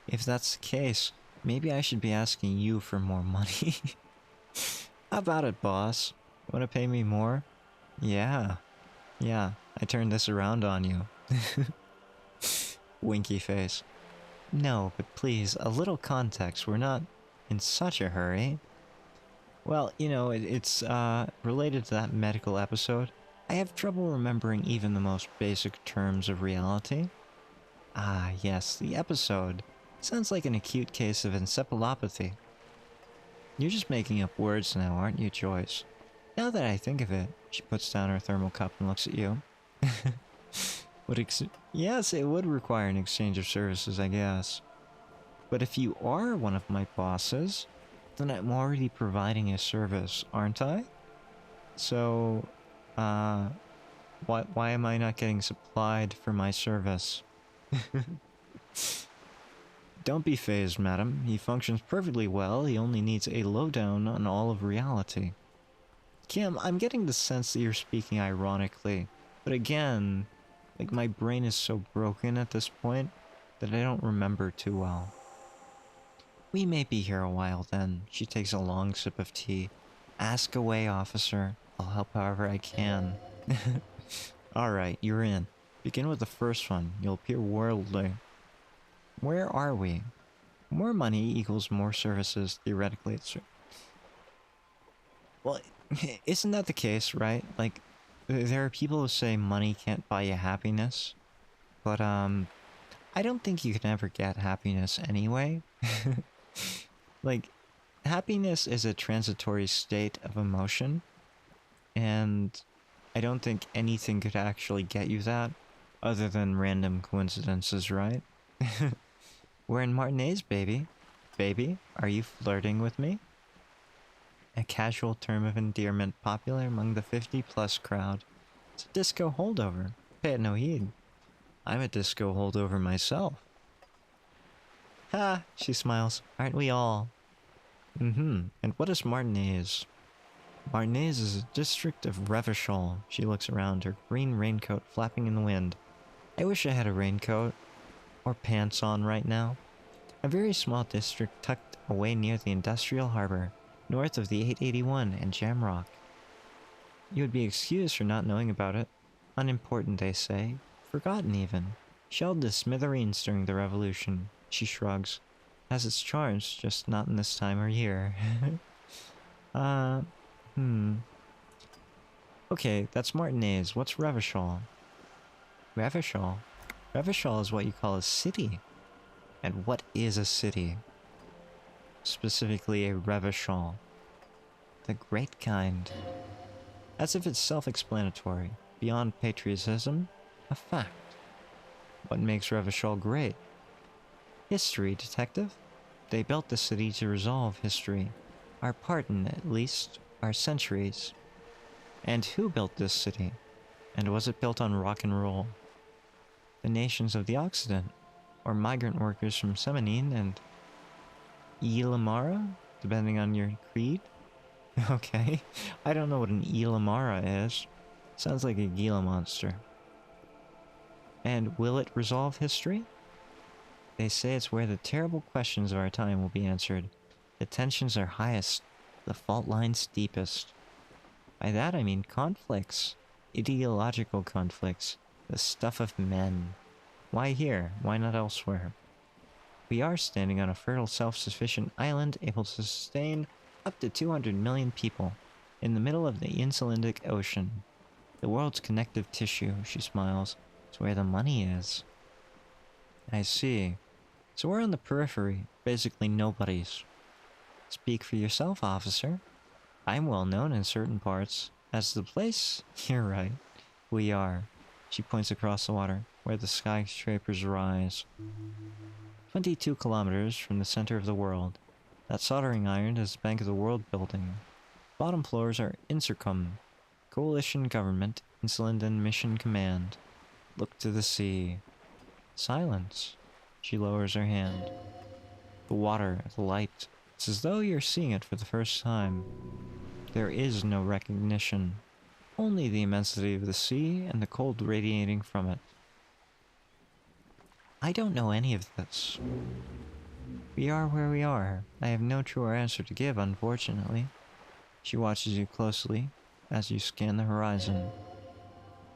Speaker 1: If that's the case, maybe I should be asking you for more money. How about it, boss? Want to pay me more? Yeah, I turned this around on you. Winky face. No, but please, a little context. We're not in such a hurry. Well, you know, it's related to that medical episode. I have trouble remembering even the most basic terms of reality. Ah, yes, the episode. Sounds like an acute case of encephalopathy. You're just making up words now, aren't you, Joyce? Now that I think of it, she puts down her thermal cup and looks at you. Yes, it would require an exchange of services, I guess. But if you are one of my bosses, then I'm already providing a service, aren't I? So, why am I not getting supplied for my service? Don't be fazed, madam. He functions perfectly well. He only needs a lowdown on all of reality. Kim, I'm getting the sense that you're speaking ironically. But again, like, my brain is so broken at this point that I don't remember too well. We may be here a while then. She takes a long sip of tea. Ask away, officer. I'll help however I can. Alright, you're in. Begin with the first one. You'll appear worldly. Where are we? More money equals more services, theoretically. Well, isn't that the case, right? Like, there are people who say money can't buy you happiness. But, I don't think you can ever get happiness anyway. Like, happiness is a transitory state of emotion. And I don't think anything could actually get you that, other than random coincidences, right? We're in Martinez, baby. Baby, are you flirting with me? A casual term of endearment popular among the 50-plus crowd. It's a disco holdover. Pay it no heed. I'm a disco holdover myself. Ha! She smiles. Aren't we all? And what is Martinez? Martinez is a district of Revachol. She looks around, her green raincoat flapping in the wind. I wish I had a raincoat. Or pants on right now. A very small district tucked away near the industrial harbor, north of the 881 and Jamrock. You would be excused for not knowing about it. Unimportant, they say. Forgotten even. Shelled to smithereens during the revolution. She shrugs. Has its charms, just not in this time or year. Okay, that's Martinez. What's Revachol? Revachol? Revachol is what you call a city. And what is a city? Specifically a Revachol. The great kind. As if it's self-explanatory. Beyond patriotism, a fact. What makes Revachol great? History, detective? They built the city to resolve history. Our part in it, at least, our centuries. And who built this city? And was it built on rock and roll? The nations of the Occident, or migrant workers from Semenine and Ilamara, depending on your creed? Okay, I don't know what an Ilamara is. Sounds like a Gila monster. And will it resolve history? They say it's where the terrible questions of our time will be answered. The tensions are highest, the fault lines deepest. By that I mean conflicts. Ideological conflicts. The stuff of men. Why here? Why not elsewhere? We are standing on a fertile, self-sufficient island able to sustain up to 200 million people in the middle of the Insulindic Ocean. The world's connective tissue, she smiles. It's where the money is. I see. So we're on the periphery, basically nobody's. Speak for yourself, officer. I'm well known in certain parts. As the place? You're right. We are. She points across the water, where the skyscrapers rise. 22 kilometers from the center of the world. That soldering iron is the Bank of the World building. Bottom floors are Insercom, Coalition Government, Insulinden Mission Command. Look to the sea. Silence. She lowers her hand. The water, the light. It's as though you're seeing it for the first time. There is no recognition. Only the immensity of the sea and the cold radiating from it. I don't know any of this. We are where we are. I have no truer answer to give, unfortunately. She watches you closely as you scan the horizon.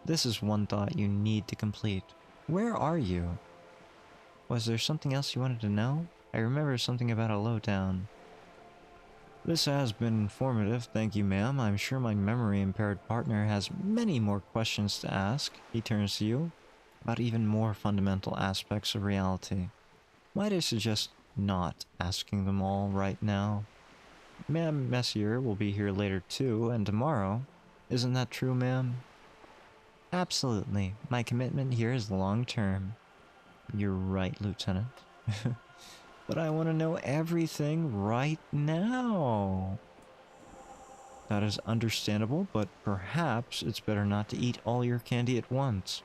Speaker 1: This is one thought you need to complete. Where are you? Was there something else you wanted to know? I remember something about a lowdown. This has been informative, thank you, ma'am. I'm sure my memory-impaired partner has many more questions to ask. He turns to you, about even more fundamental aspects of reality. Might I suggest not asking them all right now? Ma'am Messier will be here later too, and tomorrow. Isn't that true, ma'am? Absolutely. My commitment here is long-term. You're right, Lieutenant. But I want to know everything right now. That is understandable, but perhaps it's better not to eat all your candy at once.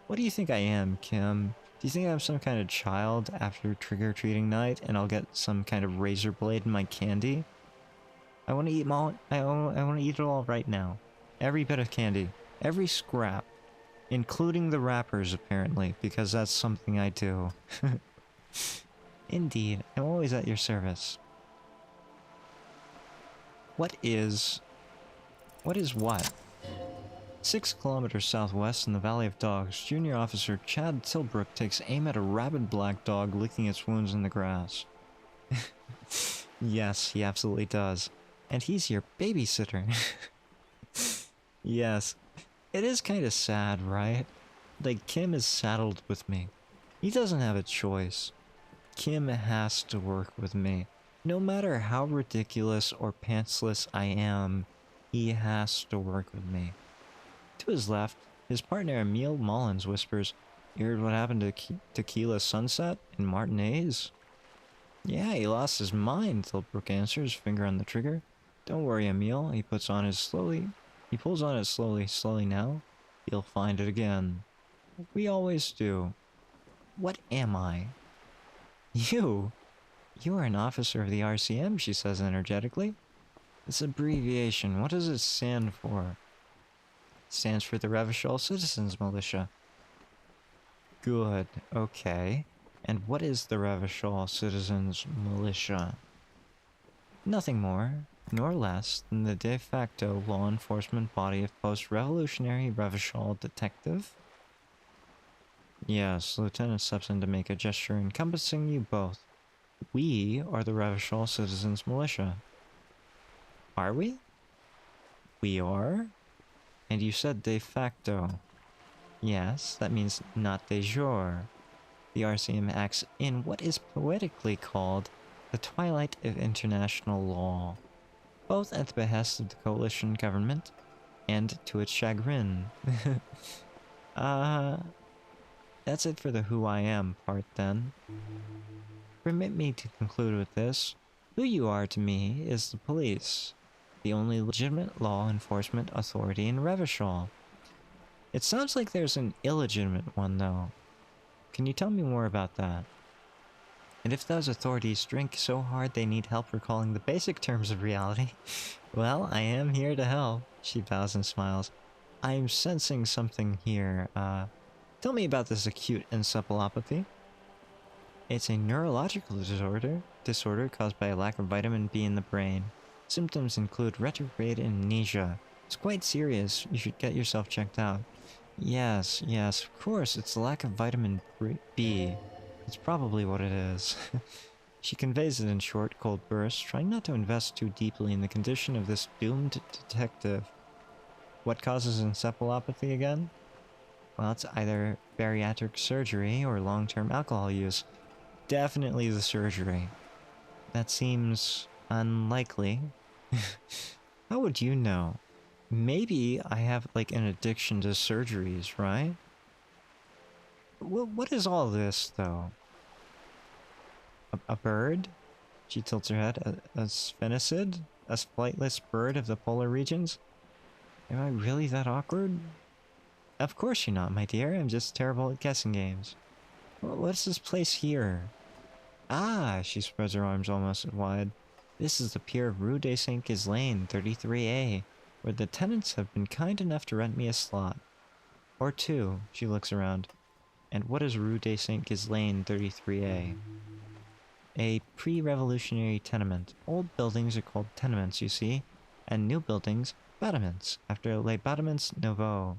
Speaker 1: What do you think I am, Kim? Do you think I'm some kind of child after trick-or-treating night and I'll get some kind of razor blade in my candy? I want to eat I want to eat it all right now. Every bit of candy. Every scrap. Including the wrappers, apparently, because that's something I do. Indeed, I'm always at your service. What is what? 6 kilometers southwest in the Valley of Dogs, Junior Officer Chad Tilbrook takes aim at a rabid black dog licking its wounds in the grass. Yes, he absolutely does. And he's your babysitter. Yes. It is kind of sad, right? Like, Kim is saddled with me. He doesn't have a choice. Kim has to work with me. No matter how ridiculous or pantsless I am, he has to work with me. To his left, his partner Emil Mullins whispers, "You heard what happened to Tequila Sunset in Martinez?" "Yeah, he lost his mind," Tilbrook answers, finger on the trigger. "Don't worry, Emil." He pulls on it slowly, slowly now. "You'll find it again." "We always do." "What am I?" "You? You are an officer of the RCM," she says energetically. "This abbreviation, what does it stand for?" "It stands for the Revachol Citizens Militia." "Good, okay. And what is the Revachol Citizens Militia?" "Nothing more, nor less than the de facto law enforcement body of post-revolutionary Revachol Detective." "Yes," Lieutenant steps in to make a gesture encompassing you both. "We are the Revachol Citizens Militia." "Are we?" "We are? And you said de facto." "Yes, that means not de jure. The RCM acts in what is poetically called the twilight of international law, both at the behest of the coalition government and to its chagrin." That's it for the who I am part then. Permit me to conclude with this. Who you are to me is the police, the only legitimate law enforcement authority in Revachol. It sounds like there's an illegitimate one, though. Can you tell me more about that? And if those authorities drink so hard they need help recalling the basic terms of reality, well, I am here to help. She bows and smiles. I'm sensing something here. Tell me about this acute encephalopathy. It's a neurological disorder caused by a lack of vitamin B in the brain. Symptoms include retrograde amnesia. It's quite serious. You should get yourself checked out. Yes, of course, it's the lack of vitamin B. It's probably what it is. She conveys it in short, cold bursts, trying not to invest too deeply in the condition of this doomed detective. What causes encephalopathy again? Well, it's either bariatric surgery or long-term alcohol use. Definitely the surgery. That seems unlikely. How would you know? Maybe I have, like, an addiction to surgeries, right? What is all this, though? A bird? She tilts her head. A sphenicid? A flightless bird of the polar regions? Am I really that awkward? Of course you're not, my dear. I'm just terrible at guessing games. What's this place here? Ah, she spreads her arms almost wide. This is the pier of Rue de Saint Ghislaine, 33A, where the tenants have been kind enough to rent me a slot. Or two, she looks around. And what is Rue de Saint Ghislaine, 33A? A pre-revolutionary tenement. Old buildings are called tenements, you see, and new buildings, battlements, after les battlements nouveaux.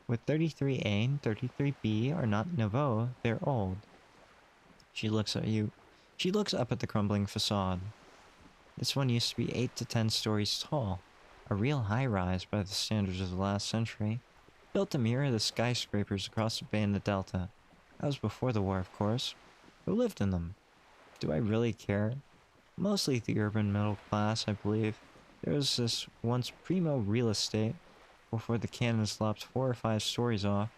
Speaker 1: With 33A and 33B are not nouveaux, they're old. She looks at you. She looks up at the crumbling facade. This one used to be 8 to 10 stories tall, a real high-rise by the standards of the last century, built to mirror the skyscrapers across the bay and the delta. That was before the war, of course. Who lived in them? Do I really care? Mostly the urban middle class, I believe. There was this once primo real estate, before the cannons lopped 4 or 5 stories off.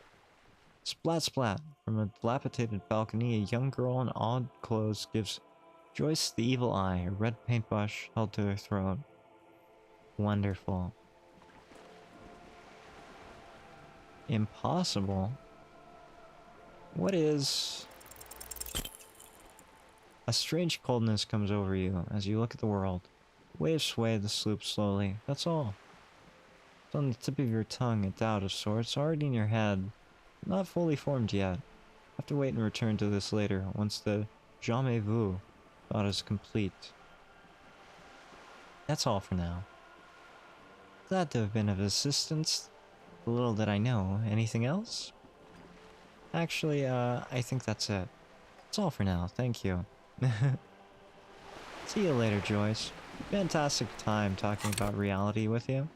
Speaker 1: Splat splat! From a dilapidated balcony, a young girl in odd clothes gives Joyce the evil eye, a red paintbrush held to her throat. Wonderful. Impossible? What is... A strange coldness comes over you as you look at the world. Waves sway the sloop slowly, that's all. It's on the tip of your tongue, a doubt of sorts, already in your head. Not fully formed yet. Have to wait and return to this later, once the Jamais vu. Thought is complete. That's all for now. Glad to have been of assistance. The little that I know. Anything else? Actually, I think that's it. That's all for now. Thank you. See you later, Joyce. Fantastic time talking about reality with you.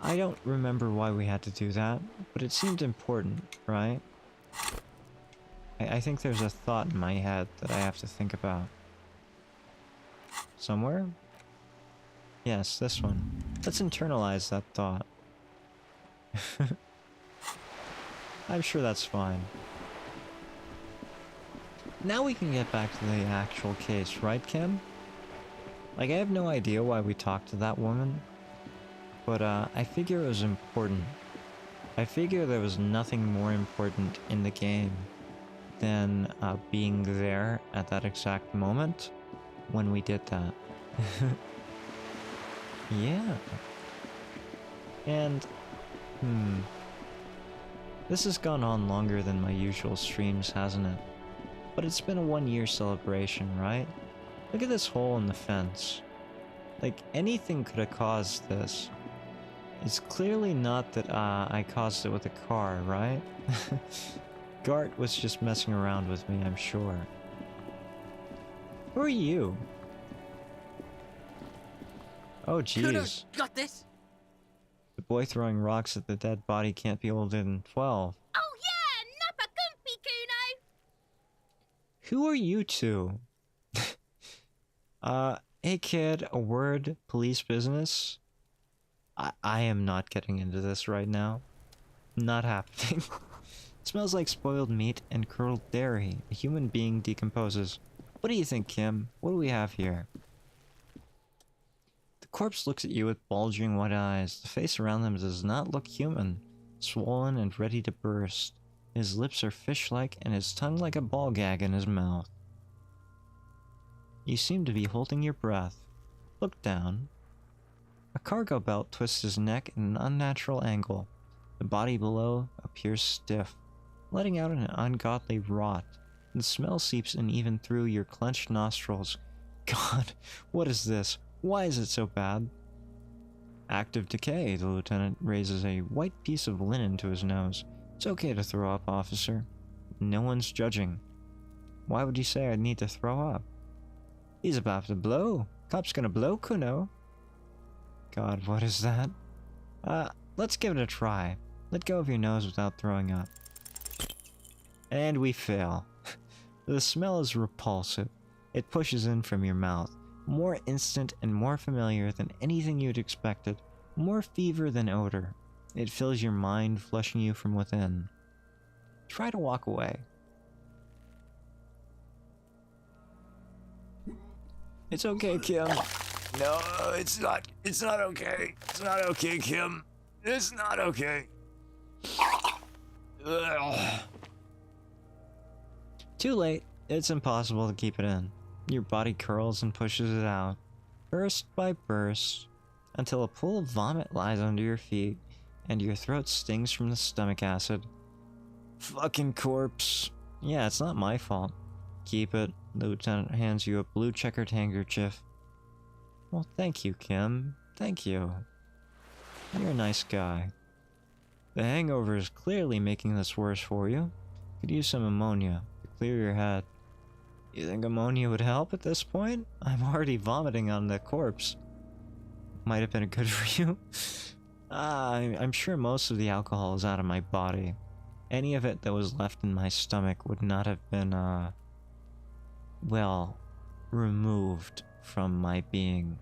Speaker 1: I don't remember why we had to do that, but it seemed important, right? I think there's a thought in my head that I have to think about. Somewhere? Yes, this one. Let's internalize that thought. I'm sure that's fine. Now we can get back to the actual case, right, Kim? Like, I have no idea why we talked to that woman, but I figure it was important. I figure there was nothing more important in the game than being there at that exact moment when we did that. Yeah. And, this has gone on longer than my usual streams, hasn't it? But it's been a 1-year celebration, right? Look at this hole in the fence. Like, anything could have caused this. It's clearly not that I caused it with a car, right? Gart was just messing around with me, I'm sure. Who are you? Oh, jeez.
Speaker 3: Got this?
Speaker 1: The boy throwing rocks at the dead body can't be older than 12.
Speaker 9: Oh yeah, Nappa Gumpy Kuno!
Speaker 1: Who are you two? Hey kid, a word, police business? I am not getting into this right now. Not happening. Smells like spoiled meat and curdled dairy. A human being decomposes. What do you think, Kim? What do we have here? The corpse looks at you with bulging white eyes. The face around them does not look human. Swollen and ready to burst. His lips are fish-like and his tongue like a ball gag in his mouth. You seem to be holding your breath. Look down. A cargo belt twists his neck in an unnatural angle. The body below appears stiff, letting out an ungodly rot. The smell seeps in even through your clenched nostrils. God, what is this? Why is it so bad? Active decay. The lieutenant raises a white piece of linen to his nose. It's okay to throw up, officer. No one's judging. Why would you say I'd need to throw up? He's about to blow. Cop's gonna blow, Kuno. God, what is that? Let's give it a try. Let go of your nose without throwing up. And we fail. The smell is repulsive. It pushes in from your mouth. More instant and more familiar than anything you'd expected. More fever than odor. It fills your mind, flushing you from within. Try to walk away. It's okay, Kim.
Speaker 2: No, it's not. It's not okay. It's not okay, Kim. It's not okay. Ugh.
Speaker 1: Too late. It's impossible to keep it in. Your body curls and pushes it out, burst by burst, until a pool of vomit lies under your feet, and your throat stings from the stomach acid. Fucking corpse. Yeah, it's not my fault. Keep it. The lieutenant hands you a blue checkered handkerchief. Well, thank you, Kim. Thank you. You're a nice guy. The hangover is clearly making this worse for you. Could use some ammonia to clear your head. You think ammonia would help at this point? I'm already vomiting on the corpse. Might have been good for you. I'm sure most of the alcohol is out of my body. Any of it that was left in my stomach would not have been, well, removed from my being.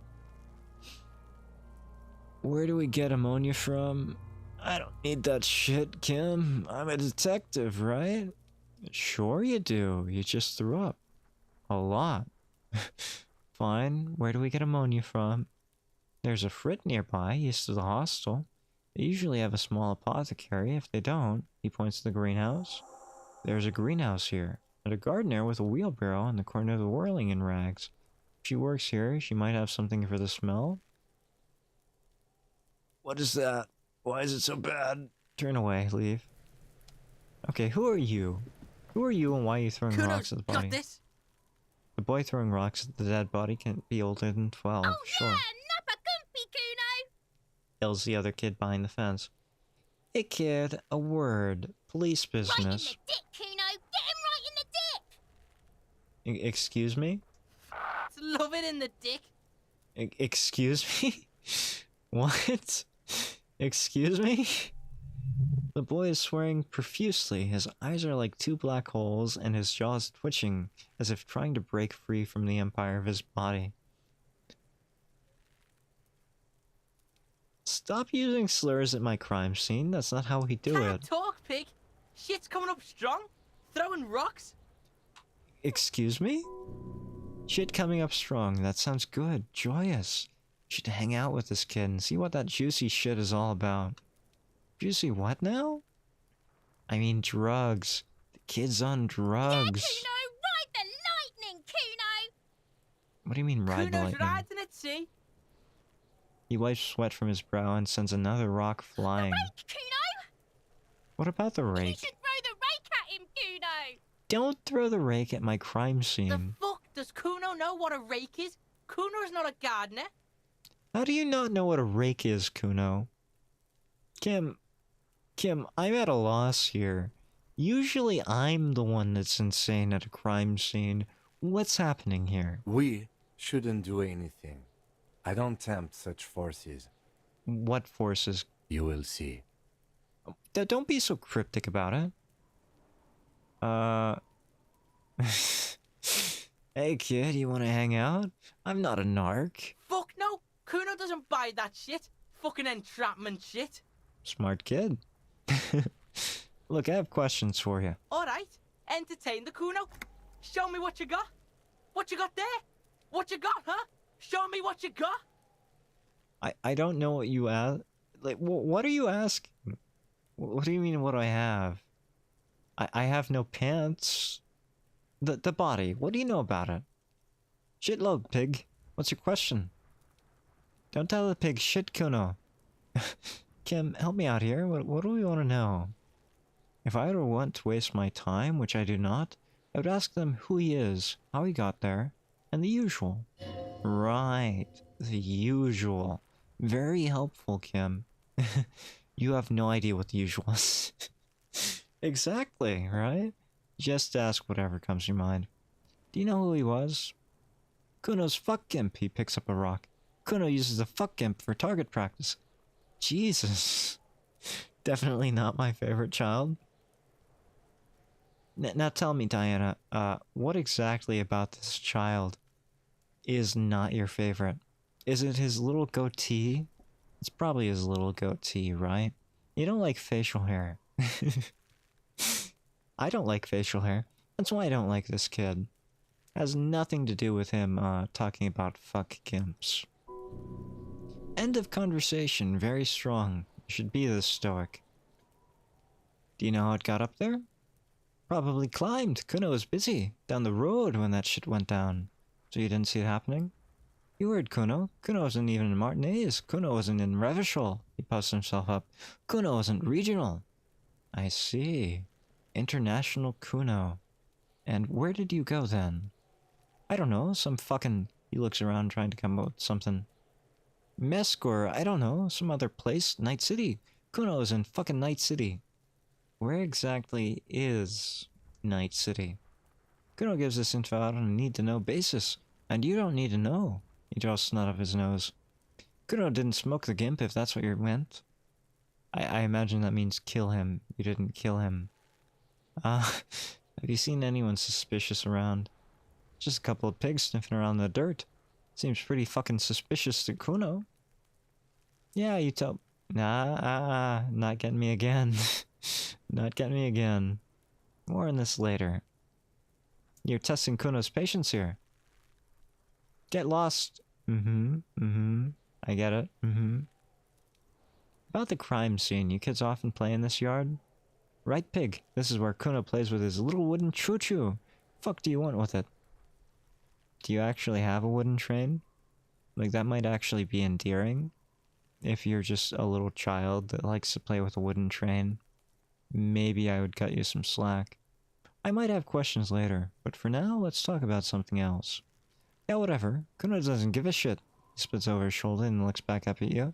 Speaker 1: Where do we get ammonia from? I don't need that shit, Kim. I'm a detective, right? Sure you do. You just threw up. A lot. Fine. Where do we get ammonia from? There's a frit nearby, east of the hostel. They usually have a small apothecary. If they don't, he points to the greenhouse. There's a greenhouse here, and a gardener with a wheelbarrow in the corner of the whirling in rags. If she works here, she might have something for the smell. What is that? Why is it so bad? Turn away, leave. Okay, who are you? Who are you and why are you throwing
Speaker 3: Kuno's
Speaker 1: rocks at the body?
Speaker 3: got this.
Speaker 1: The boy throwing rocks at the dead body can't be older than 12,
Speaker 9: Oh
Speaker 1: sure.
Speaker 9: yeah, nappa gumpy, Kuno!
Speaker 1: Yells the other kid behind the fence. Hey kid, a word. Police
Speaker 9: Right in the
Speaker 1: business.
Speaker 9: dick, Kuno! Get him right in the dick!
Speaker 1: Excuse me?
Speaker 3: Love it in the dick.
Speaker 1: Excuse me? What? Excuse me? The boy is swearing profusely. His eyes are like two black holes, and his jaw is twitching, as if trying to break free from the empire of his body. Stop using slurs at my crime scene. That's not how we do
Speaker 3: Can't
Speaker 1: it.
Speaker 3: talk, pig. Shit's coming up strong. Throwing rocks.
Speaker 1: Excuse me? Shit coming up strong. That sounds good. Joyous. You should hang out with this kid and see what that juicy shit is all about. Juicy what now? I mean drugs. The kid's on drugs.
Speaker 9: Yeah, Kuno! Ride the lightning, Kuno!
Speaker 1: What do you mean ride the
Speaker 3: Kuno's
Speaker 1: lightning?
Speaker 3: riding it, see?
Speaker 1: He wipes sweat from his brow and sends another rock flying.
Speaker 9: Rake, Kuno!
Speaker 1: What about the
Speaker 9: You
Speaker 1: rake?
Speaker 9: should throw the rake at him, Kuno!
Speaker 1: Don't throw the rake at my crime
Speaker 3: The
Speaker 1: scine.
Speaker 3: fuck? Does Kuno know what a rake is? Kuno's not a gardener.
Speaker 1: How do you not know what a rake is, Kuno? Kim, I'm at a loss here. Usually I'm the one that's insane at a crime scene. What's happening here?
Speaker 8: We shouldn't do anything. I don't tempt such forces.
Speaker 1: What forces?
Speaker 8: You will see.
Speaker 1: Don't be so cryptic about it. Hey kid, you wanna hang out? I'm not a narc.
Speaker 3: Fuck no. Kuno doesn't buy that shit. Fucking entrapment shit.
Speaker 1: Smart kid. Look, I have questions for you.
Speaker 3: Alright. Entertain the Kuno. Show me what you got. What you got there? What you got, huh? Show me what you got.
Speaker 1: I don't know what you ask. Like, what are you asking? What do you mean, what do I have? I have no pants. The body, what do you know about it? Shitload, pig. What's your question? Don't tell the pig shit, Kuno. Kim, help me out here. What do we want to know? If I ever want to waste my time, which I do not, I would ask them who he is, how he got there, and the usual. Right, the usual. Very helpful, Kim. You have no idea what the usual is. Exactly, right? Just ask whatever comes to your mind. Do you know who he was? Kuno's fuck gimp. He picks up a rock. Kuno uses the fuck gimp for target practice. Jesus. Definitely not my favorite child. Now tell me, Diana, what exactly about this child is not your favorite? Is it his little goatee? It's probably his little goatee, right? You don't like facial hair. I don't like facial hair. That's why I don't like this kid. Has nothing to do with him talking about fuck gimps. End of conversation. Very strong. You should be this stoic. Do you know how it got up there? Probably climbed. Kuno was busy down the road when that shit went down. So you didn't see it happening? You heard Kuno. Kuno wasn't even in Martinez. Kuno wasn't in Revachol. He puffed himself up. Kuno wasn't regional. I see. International Kuno. And where did you go then? I don't know. Some fucking... He looks around trying to come up with something. Mesk or, I don't know, some other place. Night City. Kuno was in fucking Night City. Where exactly is Night City? Kuno gives this info out on a need-to-know basis. And you don't need to know. He draws snot up his nose. Kuno didn't smoke the gimp, if that's what you meant. I imagine that means kill him. You didn't kill him. Have you seen anyone suspicious around? Just a couple of pigs sniffing around the dirt. Seems pretty fucking suspicious to Kuno. Yeah, you tell... Nah, not getting me again. Not getting me again. More on this later. You're testing Kuno's patience here. Get lost. I get it. About the crime scene, you kids often play in this yard? Right, pig. This is where Kuno plays with his little wooden choo-choo. Fuck do you want with it? Do you actually have a wooden train? Like, that might actually be endearing. If you're just a little child that likes to play with a wooden train. Maybe I would cut you some slack. I might have questions later, but for now, let's talk about something else. Yeah, whatever. Kuno doesn't give a shit. He spits over his shoulder and looks back up at you.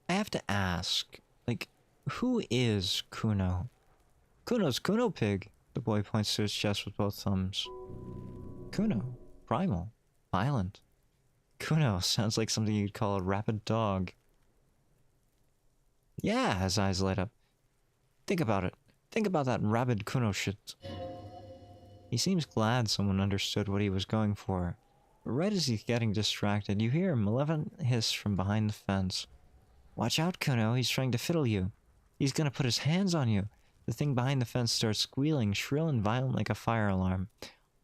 Speaker 1: I have to ask, like, who is Kuno? Kuno's Kuno Pig. The boy points to his chest with both thumbs. Kuno. Primal. Violent. Kuno sounds like something you'd call a rabid dog. Yeah, his eyes light up. Think about it. Think about that rabid Kuno shit. He seems glad someone understood what he was going for. But right as he's getting distracted, you hear a malevolent hiss from behind the fence. Watch out, Kuno, he's trying to fiddle you. He's gonna put his hands on you. The thing behind the fence starts squealing, shrill and violent like a fire alarm.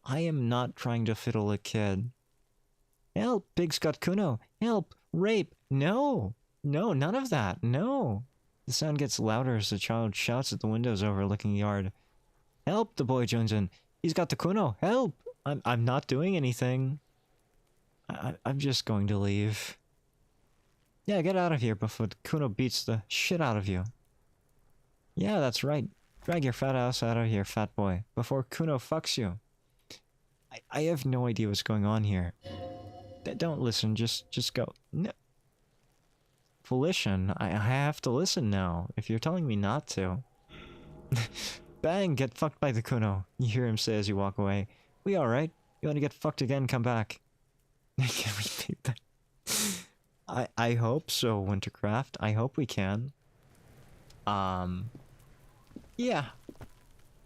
Speaker 1: I am not trying to fiddle a kid. Help, Pig's got Kuno. Help, rape. No, no, none of that, no. The sound gets louder as the child shouts at the windows overlooking the yard. Help, the boy joins in. He's got the Kuno. Help! I'm not doing anything. I'm just going to leave. Yeah, get out of here before Kuno beats the shit out of you. Yeah, that's right. Drag your fat ass out of here, fat boy, before Kuno fucks you. I have no idea what's going on here. Don't listen, just go. No. Volition, I have to listen now, if you're telling me not to. Bang, get fucked by the Kuno. You hear him say as you walk away. We alright? You wanna get fucked again, come back. I can't repeat that. I hope so, Wintercraft. I hope we can. Yeah.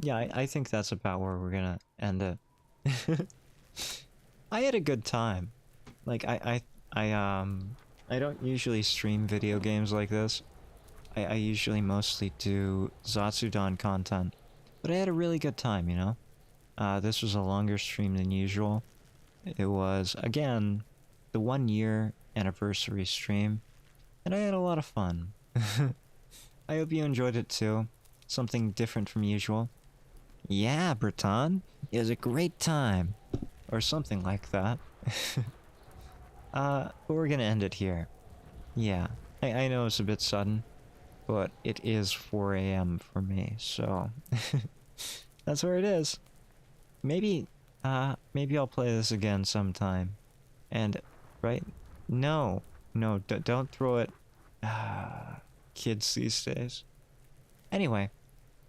Speaker 1: Yeah, I think that's about where we're gonna end it. I had a good time. Like, I don't usually stream video games like this. I usually mostly do Zatsudan content. But I had a really good time, you know? This was a longer stream than usual. It was, again, the 1 year anniversary stream. And I had a lot of fun. I hope you enjoyed it too. Something different from usual. Yeah, Breton. It was a great time. Or something like that. But we're gonna end it here. Yeah, I know it's a bit sudden, but it is 4 AM for me, so that's where it is. Maybe I'll play this again sometime. And, right? No, don't throw it. Kids these days. Anyway,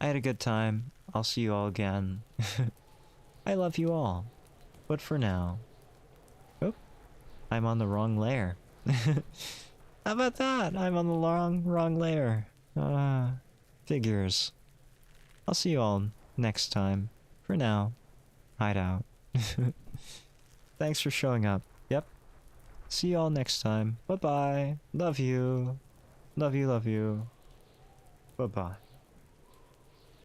Speaker 1: I had a good time. I'll see you all again. I love you all. But for now... Oh, I'm on the wrong layer. How about that? I'm on the wrong layer. Figures. I'll see you all next time. For now, hide out. Thanks for showing up. Yep. See you all next time. Bye-bye. Love you. Love you, love you. Bye-bye.